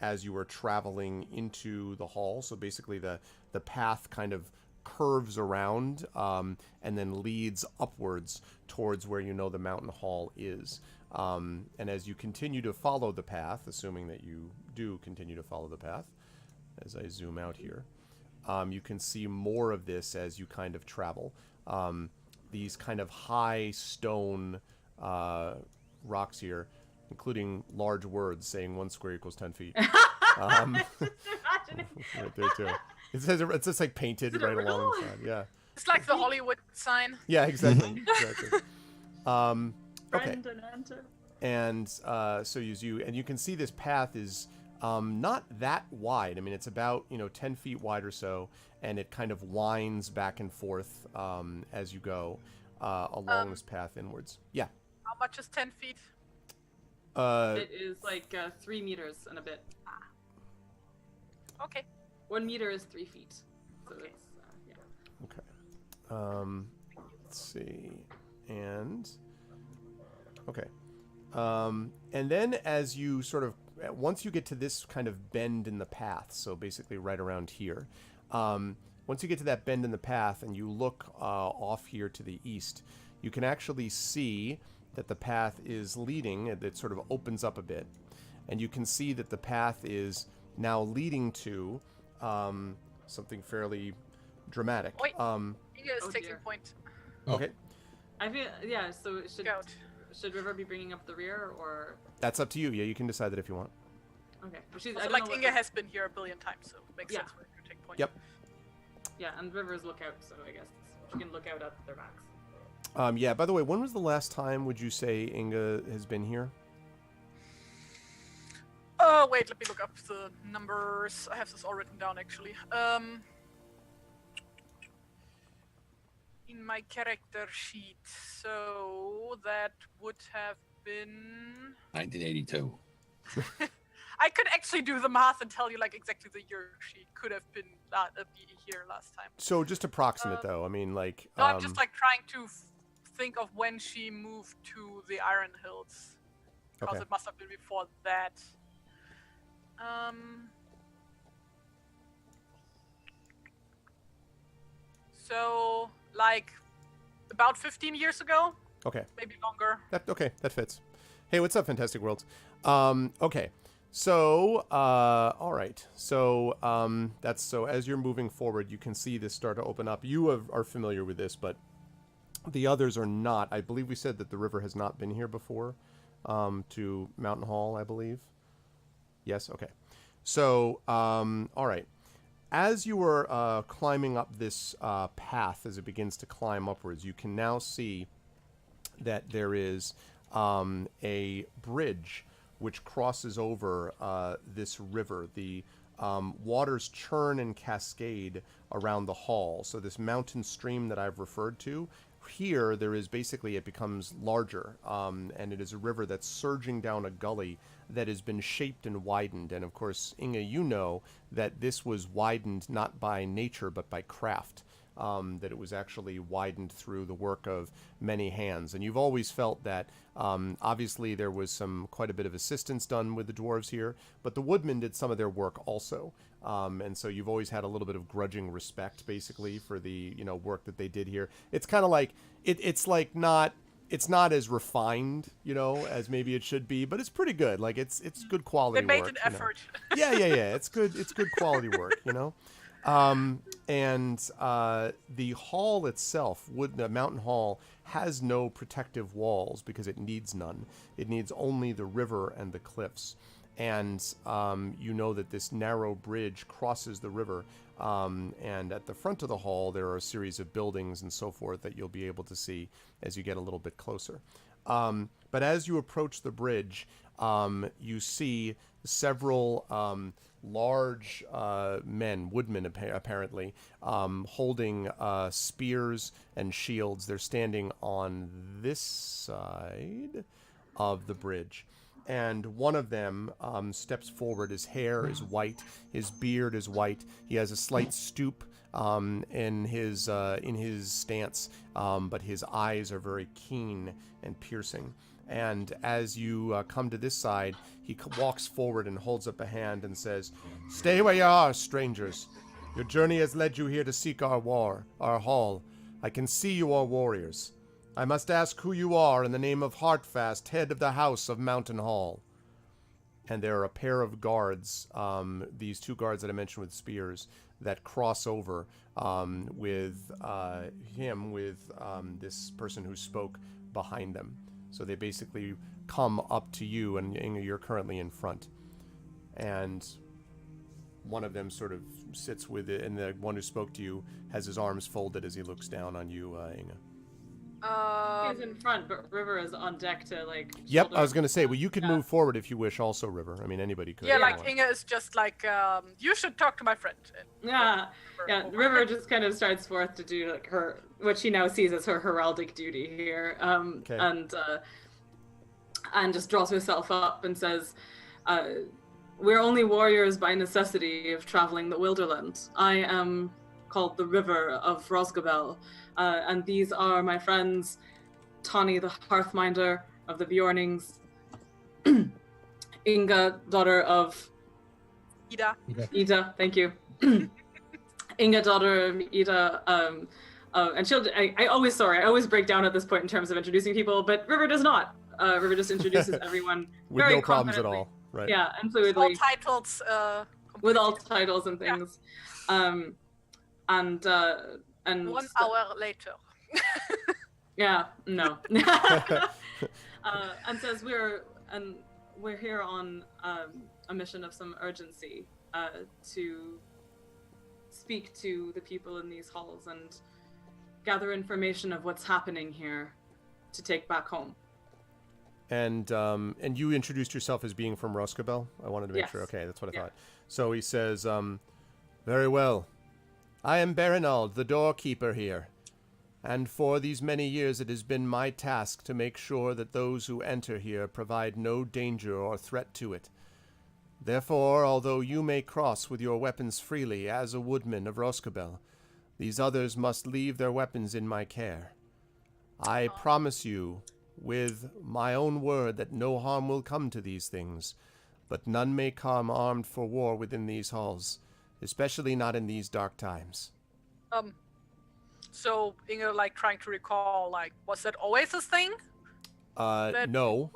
as you were traveling into the hall. So basically the path kind of curves around and then leads upwards towards where you know the mountain hall is. And as you continue to follow the path, assuming that you do continue to follow the path, as I zoom out here, you can see more of this as you kind of travel. These kind of high stone rocks here, including large words saying 1 square equals 10 feet. Imagine it. Right there too. It says it's just like painted Is it right along real? the side. Yeah. It's like the Hollywood sign. Yeah, exactly. Exactly. Okay. Friend and enter. And so you can see this path is not that wide. I mean, it's about 10 feet wide or so, and it kind of winds back and forth as you go along this path inwards. Yeah. How much is 10 feet? It is like 3 meters and a bit. Okay. 1 meter is 3 feet. So Okay. it's, yeah. Okay. Let's see. And okay. And then as you sort of once you get to this kind of bend in the path, so basically right around here, once you get to that bend in the path and you look off here to the east, you can actually see that the path is leading, it sort of opens up a bit, and you can see that the path is now leading to something fairly dramatic. Wait. Inga is Oh, taking dear. point. Okay, I feel, yeah, so it Scout. should River be bringing up the rear or... that's up to you. Yeah, you can decide that if you want. Okay. Well, she's, I Also, don't like know what Inga the- has been here a billion times, so it makes Yeah. sense for her to take point. Yep. Yeah, and River's lookout, so I guess she can look out at their backs. Yeah, by the way, when was the last time would you say Inga has been here? Oh, wait, let me look up the numbers. I have this all written down, actually. in my character sheet. So that would have been 1982. I could actually do the math and tell you like exactly the year she could have been here last time. So just approximate though. I mean, like. No, I'm just like trying to think of when she moved to the Iron Hills, because Okay. it must have been before that. So like about 15 years ago, Okay. maybe longer. That fits. Hey, what's up, Fantastic Worlds? Okay. So, all right. So, that's so as you're moving forward, you can see this start to open up. You are familiar with this, but the others are not. I believe we said that the river has not been here before, to Mountain Hall, I believe. Yes. Okay. So, all right. As you are climbing up this path, as it begins to climb upwards, you can now see that there is a bridge which crosses over this river. The waters churn and cascade around the hall. So this mountain stream that I've referred to, here there is basically, it becomes larger, and it is a river that's surging down a gully that has been shaped and widened. And of course, Inge, you know that this was widened not by nature but by craft. That it was actually widened through the work of many hands. And you've always felt that obviously there was quite a bit of assistance done with the dwarves here, but the woodmen did some of their work also. And so you've always had a little bit of grudging respect, basically, for the work that they did here. It's kind of like it's not as refined, as maybe it should be, but it's pretty good. Like it's good quality work. They made an effort. Yeah. It's good. It's good quality work. And the hall itself, the Mountain Hall, has no protective walls because it needs none. It needs only the river and the cliffs. And you know that this narrow bridge crosses the river. And at the front of the hall, there are a series of buildings and so forth that you'll be able to see as you get a little bit closer. But as you approach the bridge, you see several large woodmen apparently, holding spears and shields. They're standing on this side of the bridge. And one of them steps forward. His hair is white. His beard is white. He has a slight stoop in his stance, but his eyes are very keen and piercing. And as you come to this side, he walks forward and holds up a hand and says, "Stay where you are, strangers. Your journey has led you here to seek our hall. I can see you are warriors. I must ask who you are in the name of Heartfast, head of the House of Mountain Hall." And there are a pair of guards, these two guards that I mentioned with spears, that cross over with this person who spoke behind them. So they basically come up to you, and Inge, you're currently in front. And one of them sort of sits with it, and the one who spoke to you has his arms folded as he looks down on you, Inge. He's in front, but River is on deck to Yep, I was going to say, well, you could move forward if you wish also, River. I mean, anybody could. Yeah, like Inge is just like, you should talk to my friend. Yeah. River just kind of starts forth to do what she now sees as her heraldic duty here, and just draws herself up and says, "We're only warriors by necessity of traveling the Wilderland. I am called the River of Rosgabel, and these are my friends, Tani the Hearthminder of the Bjornings, Inga, daughter of Ida, thank you. Inga, daughter of Ida, and I always break down at this point in terms of introducing people, but River does not. River just introduces everyone with very no problems at confidently. all, right? Yeah, and fluidly. All titles. With all titles and things. Yeah. And 1 hour later. Yeah, no. And says we're here on a mission of some urgency to speak to the people in these halls and gather information of what's happening here to take back home. And you introduced yourself as being from Rosgabel? I wanted to make sure. Okay, that's what I thought. So he says, "Very well. I am Barinald, the doorkeeper here. And for these many years it has been my task to make sure that those who enter here provide no danger or threat to it. Therefore, although you may cross with your weapons freely as a woodman of Roscabel, these others must leave their weapons in my care. I promise you, with my own word, that no harm will come to these things, but none may come armed for war within these halls, especially not in these dark times. So Inga, like, trying to recall, like, was that always a thing? No.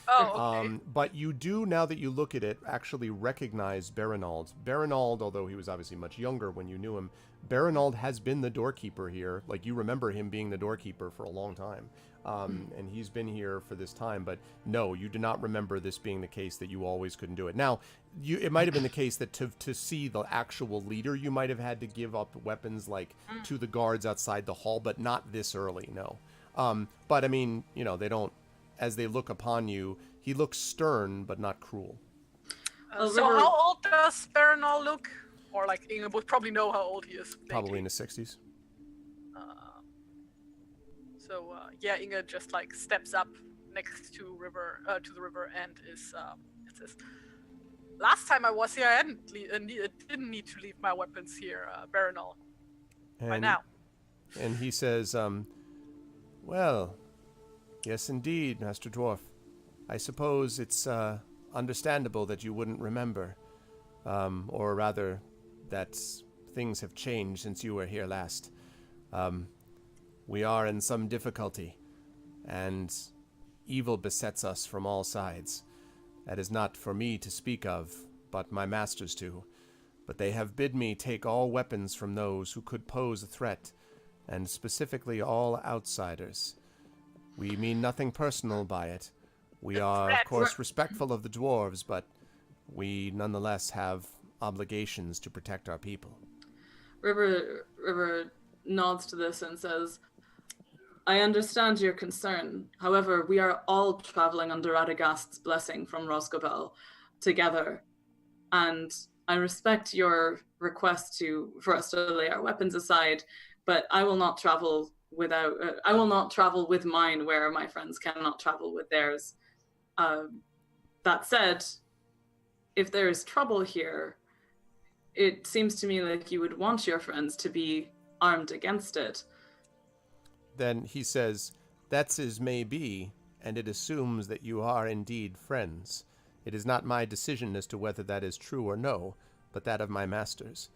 Oh, okay. But you do, now that you look at it, actually recognize Barinald. Barinald, although he was obviously much younger when you knew him, Barinald has been the doorkeeper here. Like, you remember him being the doorkeeper for a long time. And he's been here for this time. But no, you do not remember this being the case that you always couldn't do it. Now, it might have been the case that to see the actual leader, you might have had to give up weapons, like, to the guards outside the hall, but not this early, no. But I mean, you know, they don't, as they look upon you, he looks stern, but not cruel. So how old does Barinal look? Or, like, Inga would probably know how old he is. Probably in his 60s. Yeah, Inga just, like, steps up next to the river and is, it says, last time I was here, I didn't need to leave my weapons here, Barinal. By now. And he says, well, yes indeed, Master Dwarf. I suppose it's understandable that you wouldn't remember. Or rather, that things have changed since you were here last. We are in some difficulty, and evil besets us from all sides. That is not for me to speak of, but my masters to. But they have bid me take all weapons from those who could pose a threat, and specifically all outsiders. We mean nothing personal by it. We are, of course, respectful of the dwarves, but we nonetheless have obligations to protect our people. River nods to this and says, I understand your concern. However, we are all traveling under Radagast's blessing from Roscabel together. And I respect your request for us to lay our weapons aside, but I will not travel with mine where my friends cannot travel with theirs. That said, if there is trouble here, it seems to me like you would want your friends to be armed against it. Then he says, that's as may be, and it assumes that you are indeed friends. It is not my decision as to whether that is true or no, but that of my masters.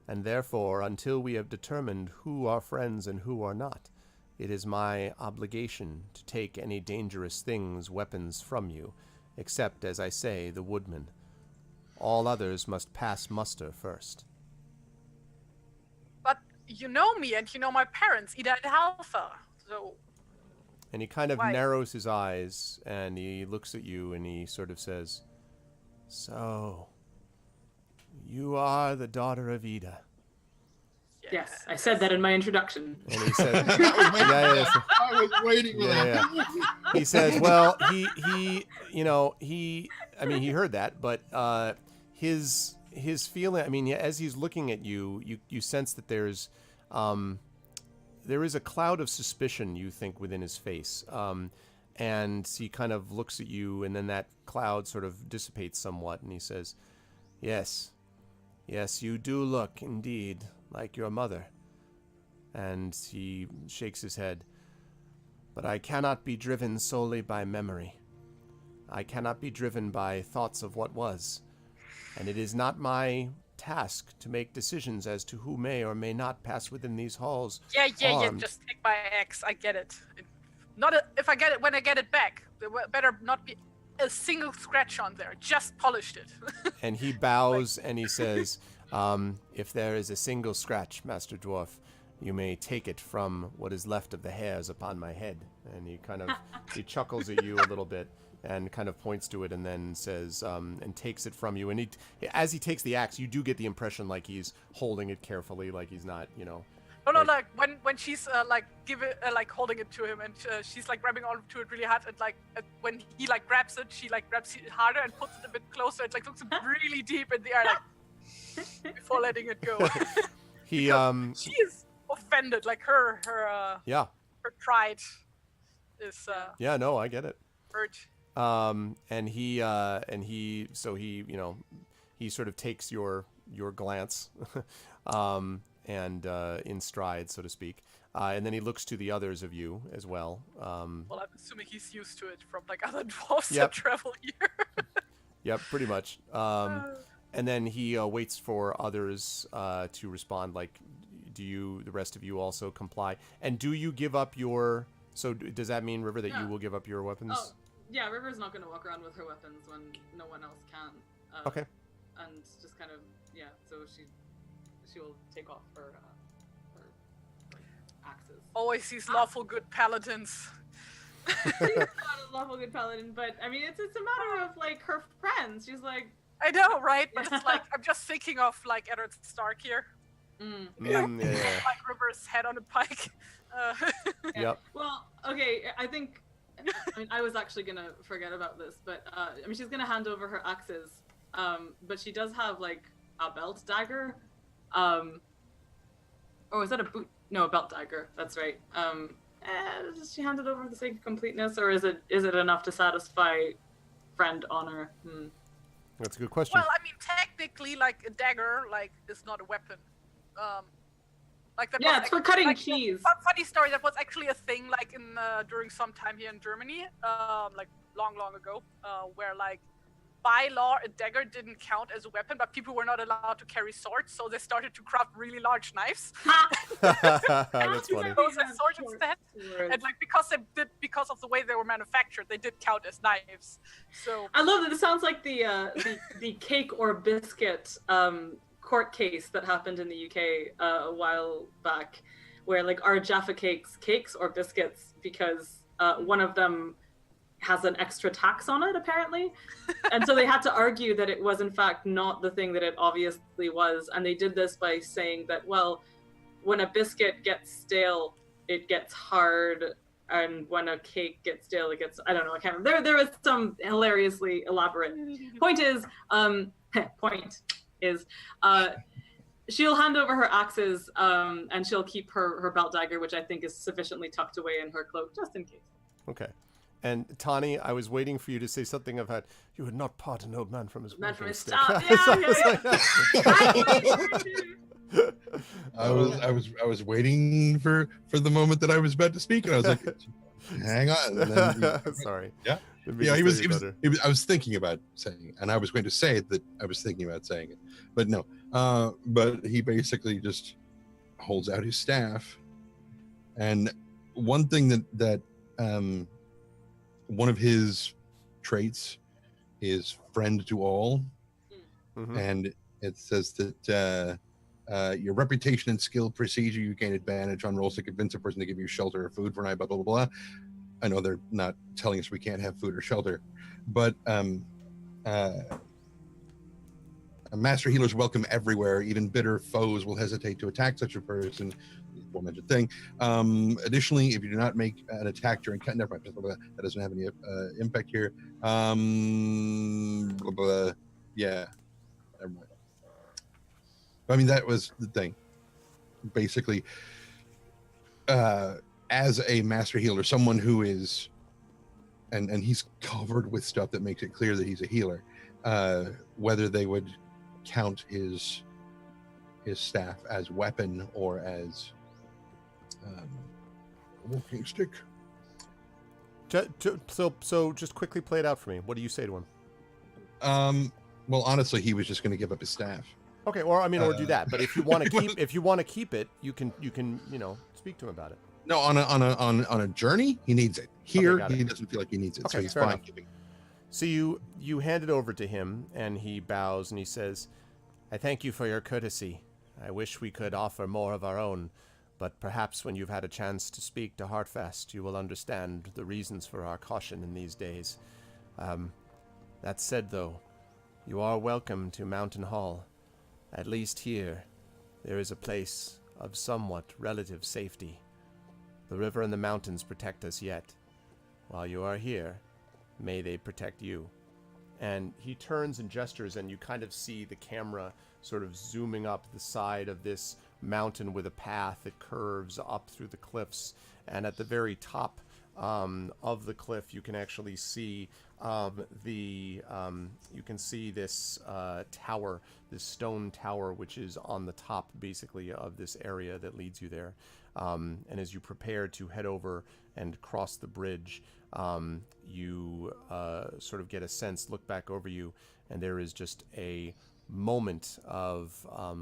And therefore, until we have determined who are friends and who are not, it is my obligation to take any dangerous things, weapons from you, except, as I say, the woodman. All others must pass muster first. But you know me, and you know my parents, Ida and Alpha, so... And he kind of narrows his eyes, and he looks at you, and he sort of says, so, you are the daughter of Ida. Yes, I said that in my introduction. And he says, I was waiting for that. He says, well, he heard that, but his feeling, I mean, as he's looking at you sense that there is a cloud of suspicion, you think, within his face. And he kind of looks at you, and then that cloud sort of dissipates somewhat, and he says, yes, you do look, indeed, like your mother. And he shakes his head. But I cannot be driven solely by memory. I cannot be driven by thoughts of what was. And it is not my task to make decisions as to who may or may not pass within these halls. Yeah, just take my axe, I get it. If I get it when I get it back. There better not be a single scratch on there, just polished it. And he bows and he says, if there is a single scratch, Master Dwarf, you may take it from what is left of the hairs upon my head. And he kind of, he chuckles at you a little bit and kind of points to it and then says, and takes it from you. And as he takes the axe, you do get the impression like he's holding it carefully, like he's not, No, like when she's holding it to him, and she's like grabbing onto it really hard, and when he grabs it, she grabs it harder and puts it a bit closer. It looks really deep in the air, before letting it go. He offended. Like her Yeah. her pride is Yeah. No, I get it. hurt. And he so he, you know, he sort of takes your glance, and in stride, so to speak. And then he looks to the others of you as well. Well, I'm assuming he's used to it from like other dwarves Yep. that travel here. Yep, pretty much. And then he waits for others to respond. Like, do the rest of you also comply? And do you give up your? So does that mean, River, that you will give up your weapons? Oh, yeah, River's not going to walk around with her weapons when no one else can. Okay. And just kind of, so she will take off her axes. Always these lawful good paladins. She's not a lawful good paladin, but I mean, it's a matter of like her friends. She's like, I know, right? But it's like I'm just thinking of like Eddard Stark here. Yeah. Like River's head on a pike. Yep. Well, okay, I think. I mean, I was actually gonna forget about this, but I mean, she's gonna hand over her axes, but she does have like a belt dagger, or is that a boot? No, a belt dagger. That's right. Does she hand it over for the sake of completeness, or is it enough to satisfy friend honor? That's a good question. Well, I mean, technically, like a dagger, like is not a weapon. Like that. Yeah, it's for cutting cheese. Funny story. That was actually a thing, like in during some time here in Germany, like long ago, where like by law a dagger didn't count as a weapon, but people were not allowed to carry swords, so they started to craft really large knives. That's funny. Those as swords instead, and like because of the way they were manufactured, they did count as knives. So I love that. It sounds like the cake or biscuit court case that happened in the UK a while back, where like are Jaffa cakes or biscuits because one of them has an extra tax on it apparently, and so they had to argue that it was in fact not the thing that it obviously was, and they did this by saying that, well, when a biscuit gets stale it gets hard, and when a cake gets stale it gets, I don't know, I can't remember. There was some hilariously elaborate point is she'll hand over her axes, and she'll keep her belt dagger, which I think is sufficiently tucked away in her cloak just in case. Okay. And Tani, I was waiting for you to say something about you would not part an old man from his Man from walking his stick. staff. I was waiting for the moment that I was about to speak, and I was like, hang on. And then Sorry. Yeah. Didn't mean Yeah, to he say was, better. I was thinking about saying it, and I was going to say that I was thinking about saying it, but no. But he basically just holds out his staff, and one thing that one of his traits is friend to all, and it says that your reputation and skill precede you. You gain advantage on rolls to convince a person to give you shelter or food for a night, blah, blah, blah, blah. I know they're not telling us we can't have food or shelter, but master healers welcome everywhere. Even bitter foes will hesitate to attack such a person. Aforementioned thing. Additionally, if you do not make an attack during never mind, blah, blah, that doesn't have any impact here. Blah, blah, yeah, never mind. I mean, that was the thing. Basically, as a master healer, someone who is, and he's covered with stuff that makes it clear that he's a healer, whether they would count his staff as weapon or as a walking stick. So just quickly play it out for me. What do you say to him? Well, honestly, he was just going to give up his staff. Okay, or I mean, or do that. But if you want to keep it, you can speak to him about it. No, on a journey, he needs it. Here, Okay, he doesn't feel like he needs it, Okay, so he's fair fine enough. giving. So you hand it over to him, and he bows and he says, "I thank you for your courtesy. I wish we could offer more of our own, but perhaps when you've had a chance to speak to Heartfast, you will understand the reasons for our caution in these days. That said, though, you are welcome to Mountain Hall. At least here, there is a place of somewhat relative safety. The river and the mountains protect us yet. While you are here, may they protect you." And he turns and gestures, and you kind of see the camera sort of zooming up the side of this mountain with a path that curves up through the cliffs, and at the very top of the cliff, you can actually see you can see this tower, this stone tower, which is on the top, basically, of this area that leads you there. And as you prepare to head over and cross the bridge, you sort of get a sense, look back over you, and there is just a moment of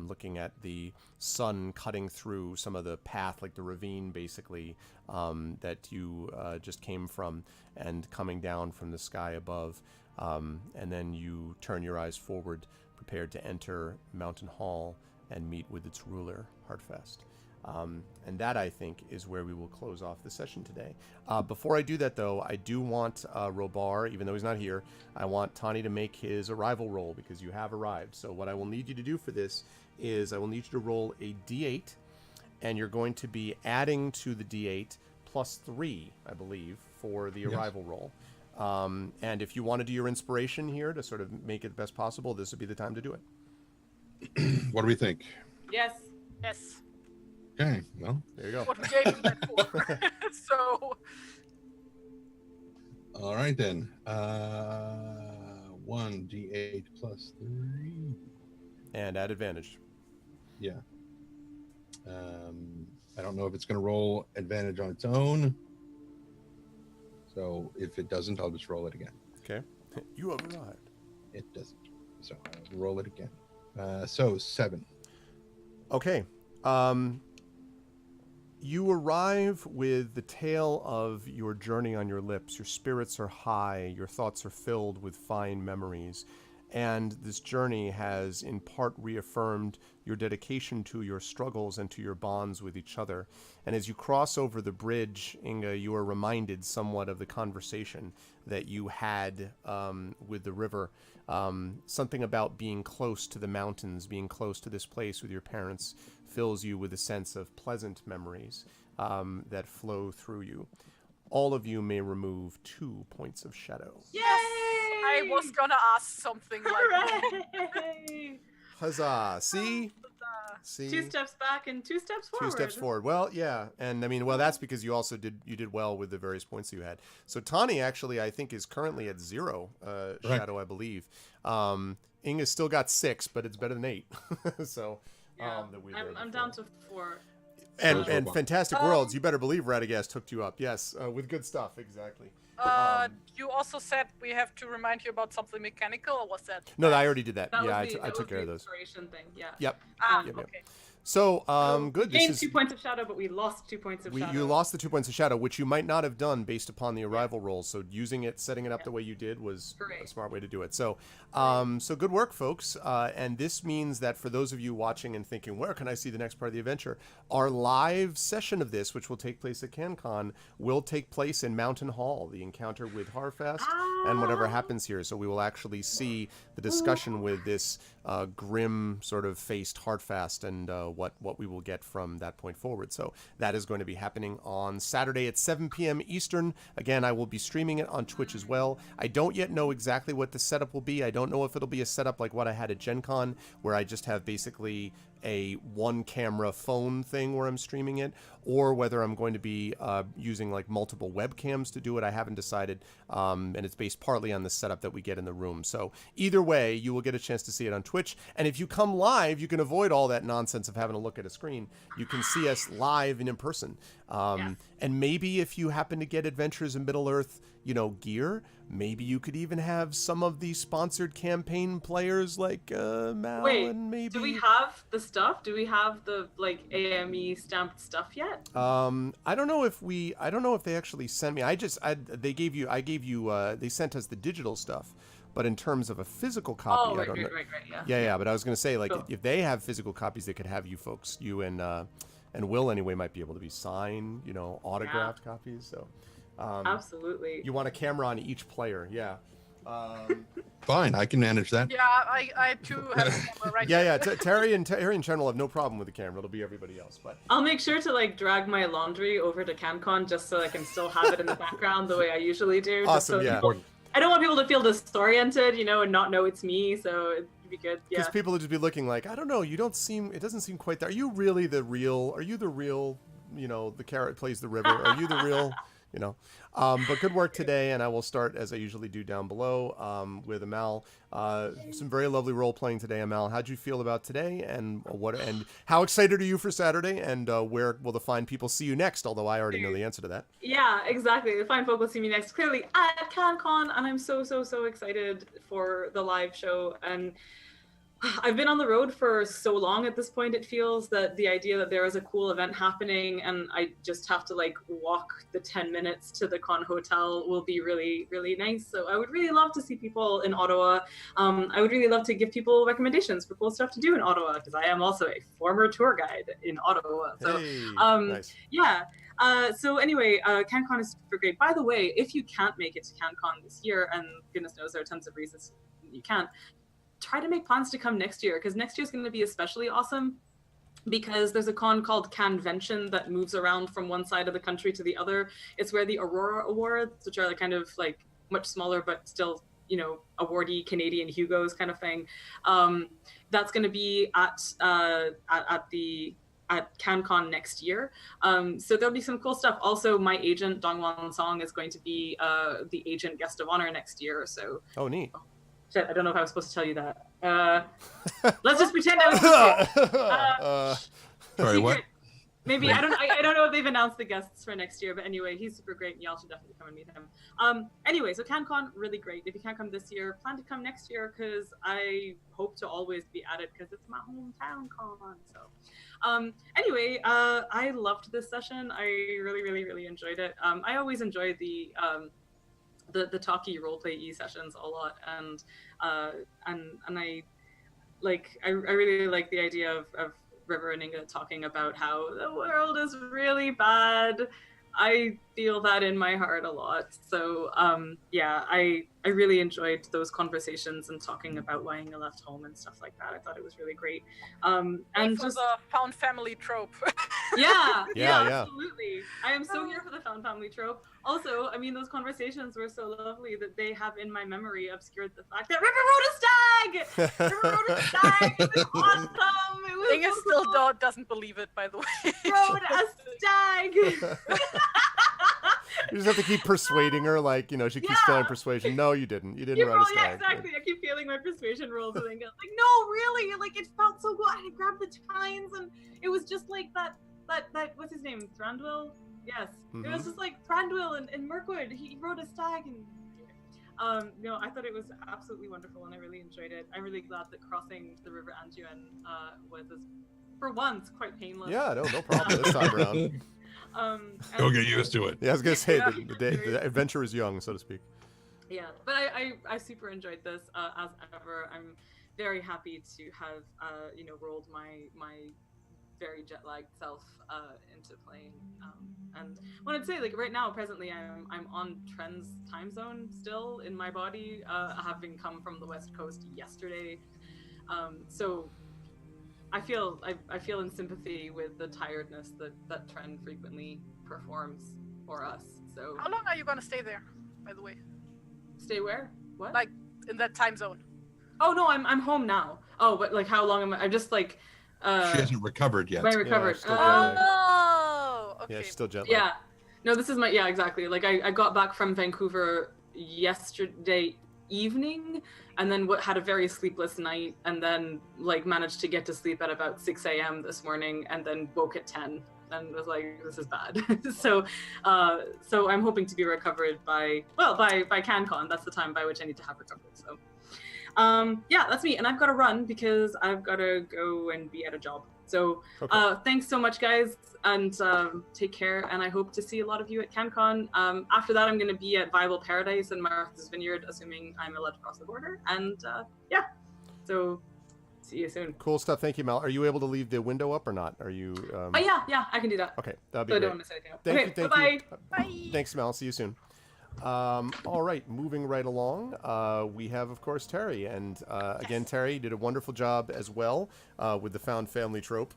looking at the sun cutting through some of the path, like the ravine, basically, that you just came from, and coming down from the sky above. And then you turn your eyes forward, prepared to enter Mountain Hall and meet with its ruler, Hartfast. And that, I think, is where we will close off the session today. Before I do that, though, I do want Robar, even though he's not here, I want Tani to make his arrival roll, because you have arrived. So what I will need you to do for this is I will need you to roll a d8, and you're going to be adding to the d8 plus 3, I believe, for the arrival roll. And if you want to do your inspiration here to sort of make it the best possible, this would be the time to do it. What do we think? Yes. Yes. Okay, well, There you go. What we gave him that for. So, all right then. 1d8 plus 3. And add advantage. Yeah. I don't know if it's going to roll advantage on its own. So if it doesn't, I'll just roll it again. Okay. You have arrived. It doesn't. So I'll roll it again. So 7. Okay. You arrive with the tale of your journey on your lips. Your spirits are high. Your thoughts are filled with fine memories. And this journey has in part reaffirmed your dedication to your struggles and to your bonds with each other. And as you cross over the bridge, Inga, you are reminded somewhat of the conversation that you had with the river. Something about being close to the mountains, being close to this place with your parents, fills you with a sense of pleasant memories that flow through you. All of you may remove 2 points of shadow. Yay! I was gonna ask something like that. Hooray! Huzzah! See? See? 2 steps back and 2 steps forward. 2 steps forward. Well, yeah, and I mean, well, that's because you also did well with the various points you had. So Tani actually, I think, is currently at 0 shadow, I believe. Inga's still got 6, but it's better than 8. So Yeah. I'm down to 4. and Fantastic Worlds, you better believe Radagast hooked you up. Yes, with good stuff, exactly. You also said we have to remind you about something mechanical, or was that? No, I already did that. That Yeah, was I took care of those. Inspiration thing. Yeah. Yep. Yep. Okay. So, good. We gained 2 points of shadow, but we lost 2 points of shadow. You lost the 2 points of shadow, which you might not have done based upon the arrival rolls. So setting it up the way you did was a smart way to do it. So, so good work, folks. And this means that for those of you watching and thinking, where can I see the next part of the adventure? Our live session of this, which will take place at CanCon, will take place in Mountain Hall, the encounter with Harfast and whatever happens here. So we will actually see the discussion with this grim sort of faced Harfast and what we will get from that point forward. So that is going to be happening on Saturday at 7 p.m. Eastern. Again, I will be streaming it on Twitch as well. I don't yet know exactly what the setup will be. I don't know if it'll be a setup like what I had at Gen Con, where I just have basically a one camera phone thing where I'm streaming it, or whether I'm going to be using like multiple webcams to do it. I haven't decided, and it's based partly on the setup that we get in the room. So either way, you will get a chance to see it on Twitch. And if you come live, you can avoid all that nonsense of having to look at a screen. You can see us live and in person. And maybe if you happen to get Adventures in Middle-earth, gear, maybe you could even have some of the sponsored campaign players like Mal. Wait, and maybe. do we have the stuff? Do we have the AME stamped stuff yet? I don't know if they actually sent me. They sent us the digital stuff. But in terms of a physical copy, I don't know. Right, Yeah. But I was going to say, Cool. if they have physical copies, they could have you folks, you and Will anyway, might be able to be signed, autographed copies. So. Absolutely. You want a camera on each player, yeah. Fine, I can manage that. Yeah, I too have a camera right here. Yeah. Terry and Chen will have no problem with the camera. It'll be everybody else, but I'll make sure to drag my laundry over to CanCon just so I can still have it in the background the way I usually do. Awesome, just so yeah. people, I don't want people to feel disoriented, and not know it's me. So It'd be good. Because Yeah. people would just be looking like, I don't know, it doesn't seem quite there. Are you really the real, the carrot plays the river? Are you the real, But good work today, and I will start, as I usually do, down below with Amal. Some very lovely role-playing today, Amal. How'd you feel about today, and how excited are you for Saturday, and where will the fine people see you next, although I already know the answer to that. Yeah, exactly. The fine folk will see me next, clearly at CanCon, and I'm so excited for the live show. And I've been on the road for so long at this point, it feels, that the idea that there is a cool event happening and I just have to walk the 10 minutes to the con hotel will be really, really nice. So I would really love to see people in Ottawa. I would really love to give people recommendations for cool stuff to do in Ottawa, because I am also a former tour guide in Ottawa. So Nice. yeah. So anyway, CanCon is super great. By the way, if you can't make it to CanCon this year, and goodness knows there are tons of reasons you can't, try to make plans to come next year, because next year is going to be especially awesome, because there's a con called Canvention that moves around from one side of the country to the other. It's where the Aurora Awards, which are much smaller but still awardee Canadian Hugos kind of thing, that's going to be at CanCon next year. So there'll be some cool stuff. Also, my agent Dongwon Song is going to be the agent guest of honor next year. So neat. Shit, I don't know if I was supposed to tell you that. Let's just pretend I was. Sorry, what? Maybe I don't know if they've announced the guests for next year, but anyway, he's super great, and y'all should definitely come and meet him. Anyway, so CanCon, really great. If you can't come this year, plan to come next year, because I hope to always be at it, because it's my hometown con. So, anyway, I loved this session. I really, really, really enjoyed it. I always enjoy the talky roleplay sessions a lot, and I really like the idea of River and Inga talking about how the world is really bad. I feel that in my heart a lot. So I really enjoyed those conversations and talking why Inga left home and stuff like that. I thought it was really great. And just the found family trope. Yeah, Yeah. absolutely. I am so here for the found family trope. Also, I mean, those conversations were so lovely that they have in my memory obscured the fact that River rode a stag! River rode a stag! It was awesome! It was Inga so still cool. doesn't believe it, by the way. Rode a stag! You just have to keep persuading her, she keeps failing persuasion. No, you didn't. You didn't run a stag. Yeah, exactly. I keep failing my persuasion rolls and then go, no, really? It felt so good. I grabbed the tines and it was just like that what's his name? Thranduil? Yes. Mm-hmm. It was just like Thranduil and Mirkwood. He rode a stag and I thought it was absolutely wonderful and I really enjoyed it. I'm really glad that crossing the River Anduin was, for once, quite painless. Yeah, no problem this time around. Don't get used to it. Yeah, I was gonna say the adventure is young, so to speak. Yeah, but I super enjoyed this as ever. I'm very happy to have rolled my very jet lagged self into playing. And when I'd say right now, presently, I'm on Trent's time zone still in my body, having come from the West Coast yesterday. So I feel in sympathy with the tiredness that Trent frequently performs for us. So How long are you gonna stay there, by the way? Stay where? What? In that time zone. Oh no, I'm home now. Oh, but how long am I? I'm just She hasn't recovered yet. I recovered. still jet lagged. Oh, okay. Yeah, she's still jet lagged. Yeah. No, this is exactly. I got back from Vancouver yesterday evening and then had a very sleepless night and then managed to get to sleep at about 6 a.m. this morning and then woke at 10 and was like, this is bad. So I'm hoping to be recovered by CanCon. That's the time by which I need to have recovered. So that's me. And I've got to run because I've got to go and be at a job. So thanks so much, guys, and take care. And I hope to see a lot of you at CanCon. After that, I'm going to be at Viable Paradise in Martha's Vineyard, assuming I'm allowed to cross the border. And so see you soon. Cool stuff. Thank you, Mel. Are you able to leave the window up or not? Are you? Yeah, I can do that. Okay, that'd be so I great. don't miss anything else. Thank you. Bye. Bye. Thanks, Mel. See you soon. All right, moving right along, we have, of course, Terry. And again, Terry, you did a wonderful job as well with the found family trope,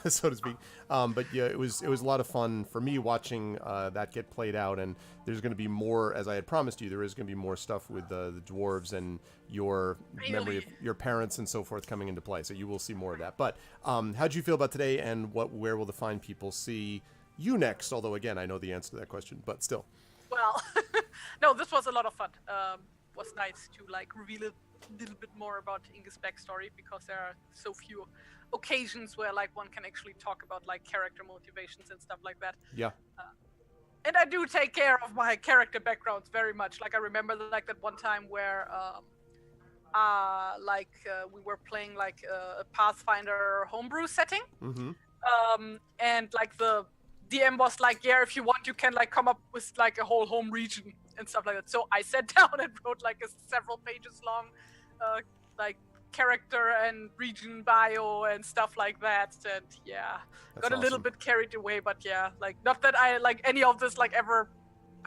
so to speak. But yeah, it was a lot of fun for me watching that get played out. And there's going to be more, as I had promised you, there is going to be more stuff with the dwarves and your memory of your parents and so forth coming into play. So you will see more of that. But how'd you feel about today, and where will the fine people see you next? Although, again, I know the answer to that question, but still. Well, no, this was a lot of fun. Was nice to like reveal a little bit more about Inge's backstory, because there are so few occasions where like one can actually talk about like character motivations and stuff like that. Yeah. And I do take care of my character backgrounds very much. Like I remember like that one time where we were playing like a Pathfinder homebrew setting. Mm-hmm. And like the DM was like, yeah, if you want, you can like come up with like a whole home region and stuff like that. So I sat down and wrote like a several pages long, like character and region bio and stuff like that. And yeah, That's got a little bit carried away, but yeah, like not that I like any of this like ever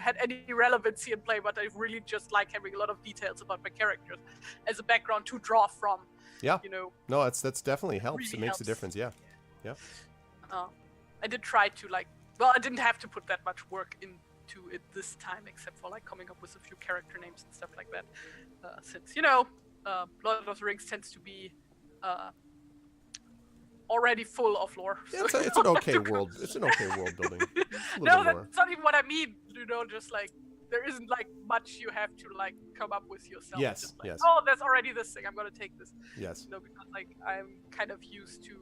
had any relevancy in play, but I really just like having a lot of details about my characters as a background to draw from. Yeah. You know. No, that's definitely helps. Really It makes helps. a difference. Yeah. Yeah. I did try to like, well, I didn't have to put that much work into it this time, except for like coming up with a few character names and stuff like that. Since Lord of the Rings tends to be already full of lore. Yeah, so it's an okay world. It's an okay world building. Just a No, little bit more. that's not even what I mean. You know, just like there isn't like much you have to like come up with yourself. Yes, Just like, yes. oh, there's already this thing. I'm gonna take this. Yes. You know, because like I'm kind of used to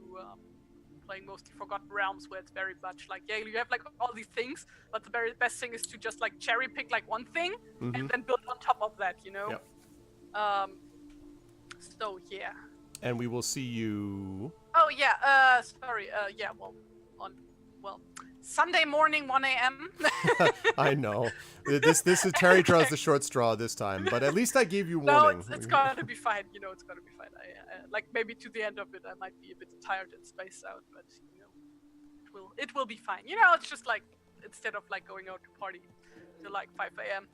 playing mostly Forgotten Realms, where it's very much like, yeah, you have like all these things, but the very best thing is to just like cherry pick like one thing Mm-hmm. and then build on top of that, you know. Yep. So yeah. And we will see you. Oh yeah. Sorry. Yeah. Well, Sunday morning, 1 a.m. I know. This is Terry draws the short straw this time, but at least I gave you warning. No, it's gonna be fine. You know, it's gonna be fine. I like maybe to the end of it, I might be a bit tired and spaced out, but you know, it will be fine. You know, it's just like instead of like going out to party till like 5 a.m.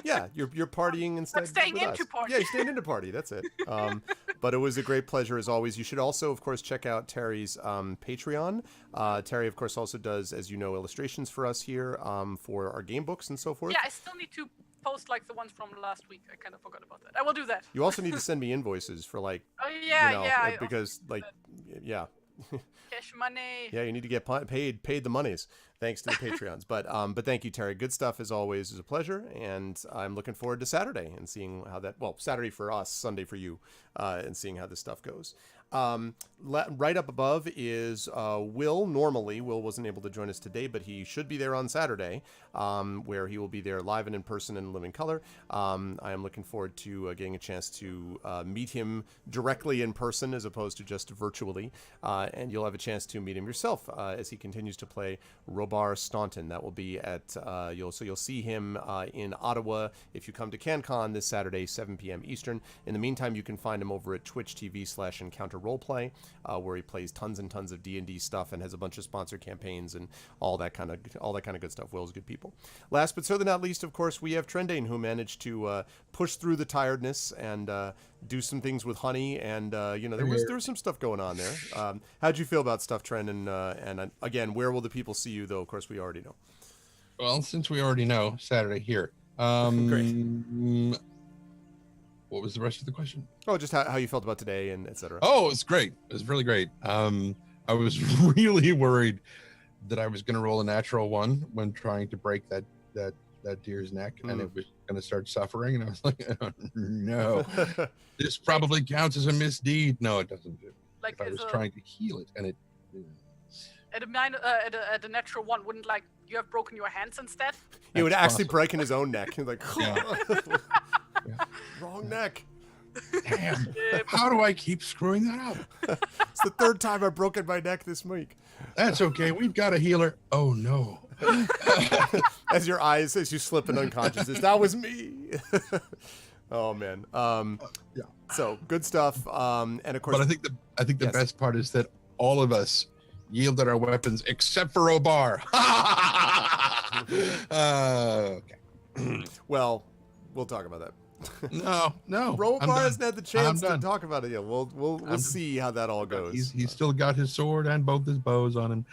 Yeah, you're partying instead. I'm staying with into us. party. Yeah, you're staying into party. That's it. But it was a great pleasure as always. You should also, of course, check out Terry's Patreon. Terry, of course, also does, as you know, illustrations for us here for our game books and so forth. Yeah, I still need to post like the ones from last week. I kind of forgot about that. I will do that. You also need to send me invoices for like, Oh yeah, you know, yeah. I because also like, yeah. cash money. Yeah, you need to get paid the monies, thanks to the Patreons. But thank you, Terry. Good stuff as always. It was a pleasure, and I'm looking forward to Saturday and seeing how that. Well, Saturday for us, Sunday for you, and seeing how this stuff goes. Right up above is Will. Normally, Will wasn't able to join us today, but he should be there on Saturday, where he will be there live and in person and in living color. I am looking forward to getting a chance to meet him directly in person as opposed to just virtually, and you'll have a chance to meet him yourself as he continues to play Robar Staunton. That will be at you'll see him in Ottawa if you come to CanCon this Saturday, 7 p.m. Eastern. In the meantime, you can find him over at Twitch TV/Encounter Roleplay, where he plays tons and tons of D&D stuff and has a bunch of sponsored campaigns and all that kind of good stuff. Will's good people. Last but certainly not least, of course, we have Trendane, who managed to push through the tiredness and do some things with honey, and there was some stuff going on there. How'd you feel about stuff, Trend? And again, where will the people see you? Though, of course, we already know. Well, since we already know, Saturday here. Great. What was the rest of the question? Oh, just how you felt about today and etc. Oh, it's great. It was really great. I was really worried that I was going to roll a natural one when trying to break that deer's neck, and it was going to start suffering. And I was like, oh, no, this probably counts as a misdeed. No, it doesn't. Like if I was trying to heal it, and it. At a natural one, wouldn't like you have broken your hands instead? He would That's actually possible. break in his own neck. He's like, Yeah. wrong neck. Damn, how do I keep screwing that up? It's the third time I've broken my neck this week. That's okay. We've got a healer. Oh no. As you slip in unconsciousness, that was me. Oh man. Yeah. So good stuff. And of course, But I think the Yes. best part is that all of us yielded our weapons except for Obar. Okay. Well, we'll talk about that. No. I'm Robar done. hasn't had the chance I'm to done. talk about it yet. We'll see how that all goes. He's still got his sword and both his bows on him.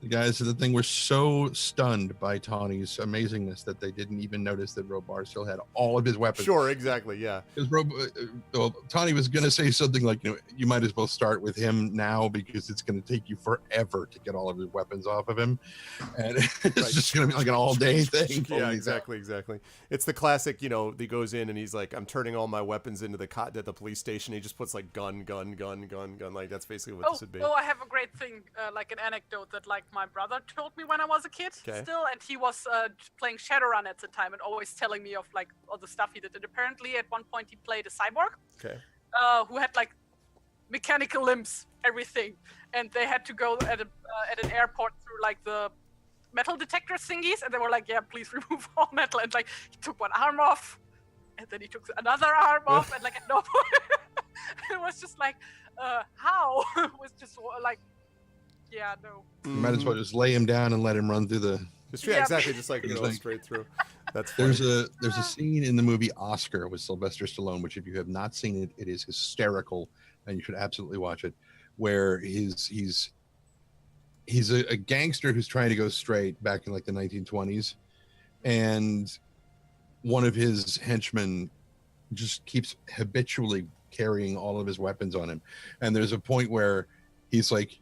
The guys at the thing were so stunned by Tawny's amazingness that they didn't even notice that Robar still had all of his weapons. Sure, exactly, yeah. Because Tawny was going to say something like, you might as well start with him now because it's going to take you forever to get all of his weapons off of him. And it's just going to be like an all-day thing. Yeah, exactly. It's the classic, he goes in and he's like, I'm turning all my weapons into the cot at the police station. He just puts like gun. Like, that's basically what this would be. Oh, I have a great thing, like an anecdote that like my brother told me when I was a kid still, and he was playing Shadowrun at the time and always telling me of like all the stuff he did. And apparently at one point he played a cyborg who had like mechanical limbs, everything, and they had to go at an airport through like the metal detector thingies, and they were like, yeah, please remove all metal, and like he took one arm off and then he took another arm off, and like at no point it was just like how it was just like, yeah, no. You might as well just lay him down and let him run through the. Exactly, just like straight through. That's funny. There's a scene in the movie Oscar with Sylvester Stallone, which if you have not seen it, it is hysterical, and you should absolutely watch it. Where he's a gangster who's trying to go straight back in like the 1920s, and one of his henchmen just keeps habitually carrying all of his weapons on him, and there's a point where he's like,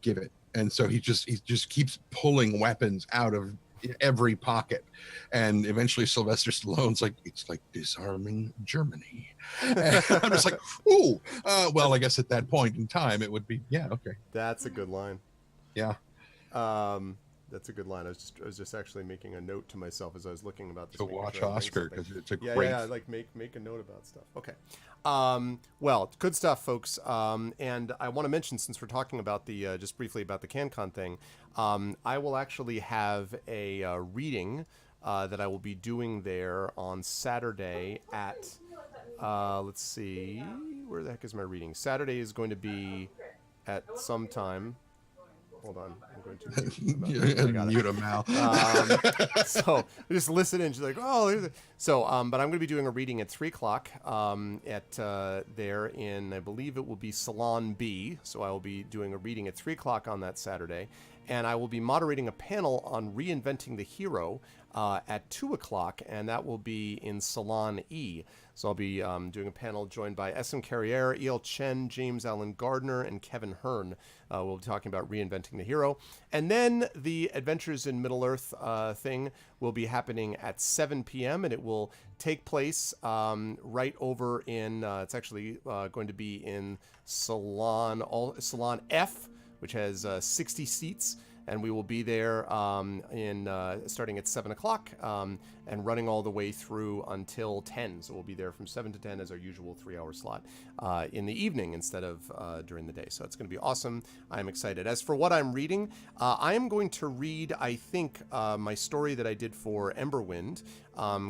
give it, and so he just keeps pulling weapons out of every pocket, and eventually Sylvester Stallone's like, it's like disarming Germany. And I'm just like, ooh, well, I guess at that point in time it would be, yeah, okay. That's a good line. Yeah. That's a good line. I was just actually making a note to myself as I was looking about this. To watch Oscar, because it's a great. Yeah, like make a note about stuff. Okay. Well, good stuff, folks. And I want to mention, since we're talking about the just briefly about the CanCon thing, I will actually have a reading that I will be doing there on Saturday at. Let's see, where the heck is my reading? Saturday is going to be at some time. Hold on, I'm going to mute him now. So just listen and she's like, oh, so but I'm going to be doing a reading at 3:00 at there in, I believe it will be Salon B. So I will be doing a reading at 3:00 on that Saturday, and I will be moderating a panel on reinventing the hero at 2:00, and that will be in Salon E. So I'll be doing a panel joined by S.M. Carriere, E.L. Chen, James Allen Gardner, and Kevin Hearn. We'll be talking about reinventing the hero. And then the Adventures in Middle-earth thing will be happening at 7 p.m., and it will take place right over in, it's actually going to be in Salon F, which has 60 seats. And we will be there starting at 7 o'clock and running all the way through until 10. So we'll be there from 7 to 10 as our usual 3-hour slot in the evening instead of during the day. So it's going to be awesome. I'm excited. As for what I'm reading, I am going to read, I think, my story that I did for Emberwind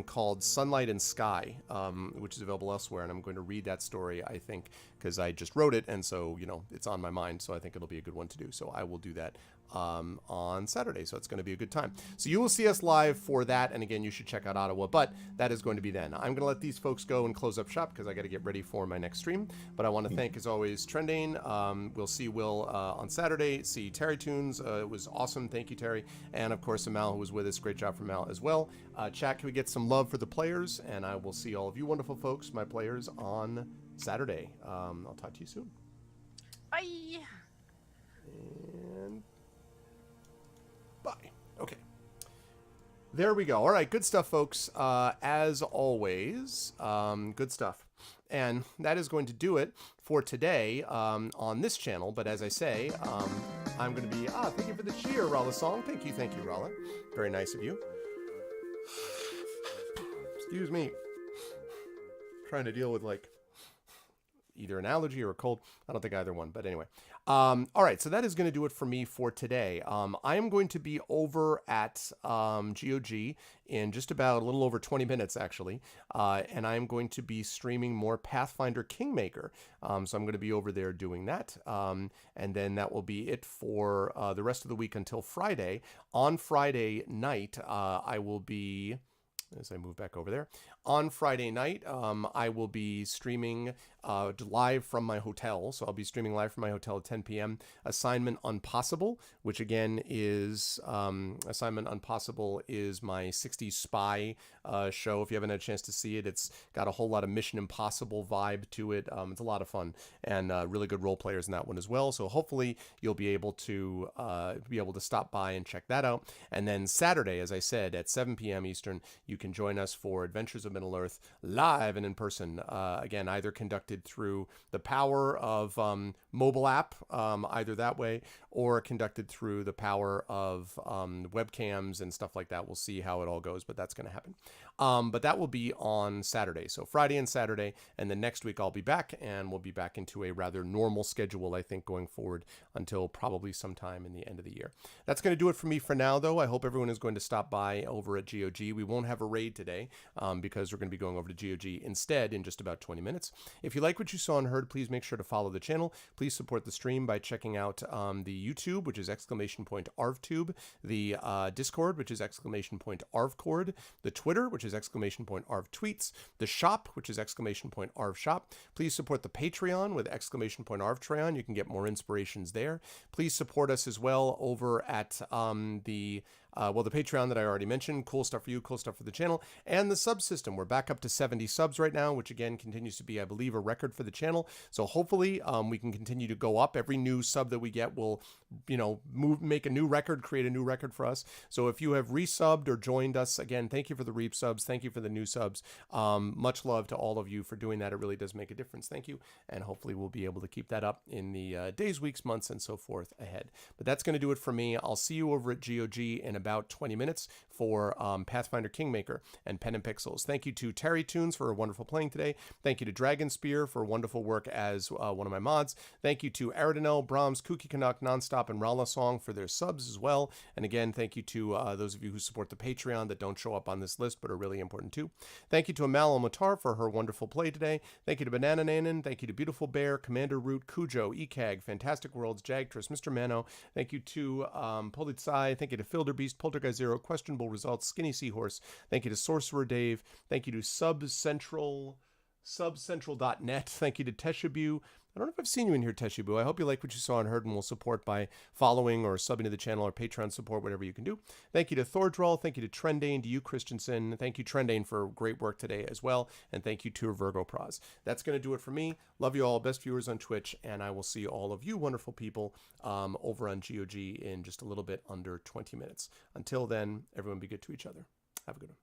called Sunlight and Sky, which is available elsewhere. And I'm going to read that story, I think, because I just wrote it. And so, it's on my mind. So I think it'll be a good one to do. So I will do that on Saturday, so it's going to be a good time. So you will see us live for that, and again, you should check out Ottawa, but that is going to be then. I'm going to let these folks go and close up shop because I got to get ready for my next stream, but I want to thank, as always, Trendane. We'll see Will on Saturday, see Terry Tunes. It was awesome. Thank you, Terry. And of course, Amal, who was with us. Great job from Mal as well. Chat, can we get some love for the players? And I will see all of you wonderful folks, my players, on Saturday. I'll talk to you soon. Bye. And bye. Okay. There we go. All right. Good stuff, folks. As always, good stuff. And that is going to do it for today on this channel. But as I say, I'm going to be... thank you for the cheer, Rala Song. Thank you, Rala. Very nice of you. Excuse me. Trying to deal with, either an allergy or a cold. I don't think either one, but anyway. All right, so that is going to do it for me for today. I am going to be over at GOG in just about a little over 20 minutes, actually, and I am going to be streaming more Pathfinder Kingmaker. So I'm going to be over there doing that, and then that will be it for the rest of the week until Friday. On Friday night, I will be... as I move back over there. On Friday night, I will be streaming live from my hotel. So I'll be streaming live from my hotel at 10 p.m. Assignment Unpossible, which again is Assignment Unpossible is my 60s spy show. If you haven't had a chance to see it, it's got a whole lot of Mission Impossible vibe to it. It's a lot of fun, and really good role players in that one as well. So hopefully you'll be able to stop by and check that out. And then Saturday, as I said, at 7 p.m. Eastern, you can join us for Adventures of Middle-earth live and in person. Again, either conducted through the power of mobile app, either that way, or conducted through the power of webcams and stuff like that. We'll see how it all goes, but that's going to happen. But that will be on Saturday. So Friday and Saturday, and then next week I'll be back, and we'll be back into a rather normal schedule, I think, going forward until probably sometime in the end of the year. That's going to do it for me for now, though. I hope everyone is going to stop by over at GOG. We won't have a raid today because we're going to be going over to GOG instead in just about 20 minutes. If you like what you saw and heard, please make sure to follow the channel. Please support the stream by checking out the YouTube, which is !ArvTube, the Discord, which is !ArvCord, the Twitter, which is !ArvTweets, the shop, which is !ArvShop. Please support the Patreon with !ArvTrayon. You can get more inspirations there. Please support us as well over at the Patreon that I already mentioned. Cool stuff for you, cool stuff for the channel, and the sub system. We're back up to 70 subs right now, which again continues to be, I believe, a record for the channel. So hopefully we can continue to go up. Every new sub that we get will, make a new record, create a new record for us. So if you have resubbed or joined us, again, thank you for the resubs. Thank you for the new subs. Much love to all of you for doing that. It really does make a difference. Thank you. And hopefully we'll be able to keep that up in the days, weeks, months, and so forth ahead. But that's going to do it for me. I'll see you over at GOG in about 20 minutes for Pathfinder Kingmaker and Pen and Pixels. Thank you to Terry Tunes for a wonderful playing today. Thank you to Dragon Spear for wonderful work as one of my mods. Thank you to Aridinel, Brahms, Kooky Canuck, Nonstop, and Rala Song for their subs as well. And again, thank you to those of you who support the Patreon that don't show up on this list but are really important too. Thank you to Amal Al-Mutar for her wonderful play today. Thank you to Banana Nanan. Thank you to Beautiful Bear, Commander Root, Cujo, ECAG, Fantastic Worlds, Jagtress, Mr. Mano. Thank you to Politsai. Thank you to Filderbeast, Poltergeist Zero, Questionable Results, Skinny Seahorse. Thank you to Sorcerer Dave. Thank you to subcentral.net. Thank you to Teshabu. I don't know if I've seen you in here, Teshabu. I hope you like what you saw and heard and will support by following or subbing to the channel or Patreon support, whatever you can do. Thank you to Thordral. Thank you to Trendane, to you, Christensen. Thank you, Trendane, for great work today as well. And thank you to Virgo Praz. That's going to do it for me. Love you all. Best viewers on Twitch. And I will see all of you wonderful people over on GOG in just a little bit under 20 minutes. Until then, everyone be good to each other. Have a good one.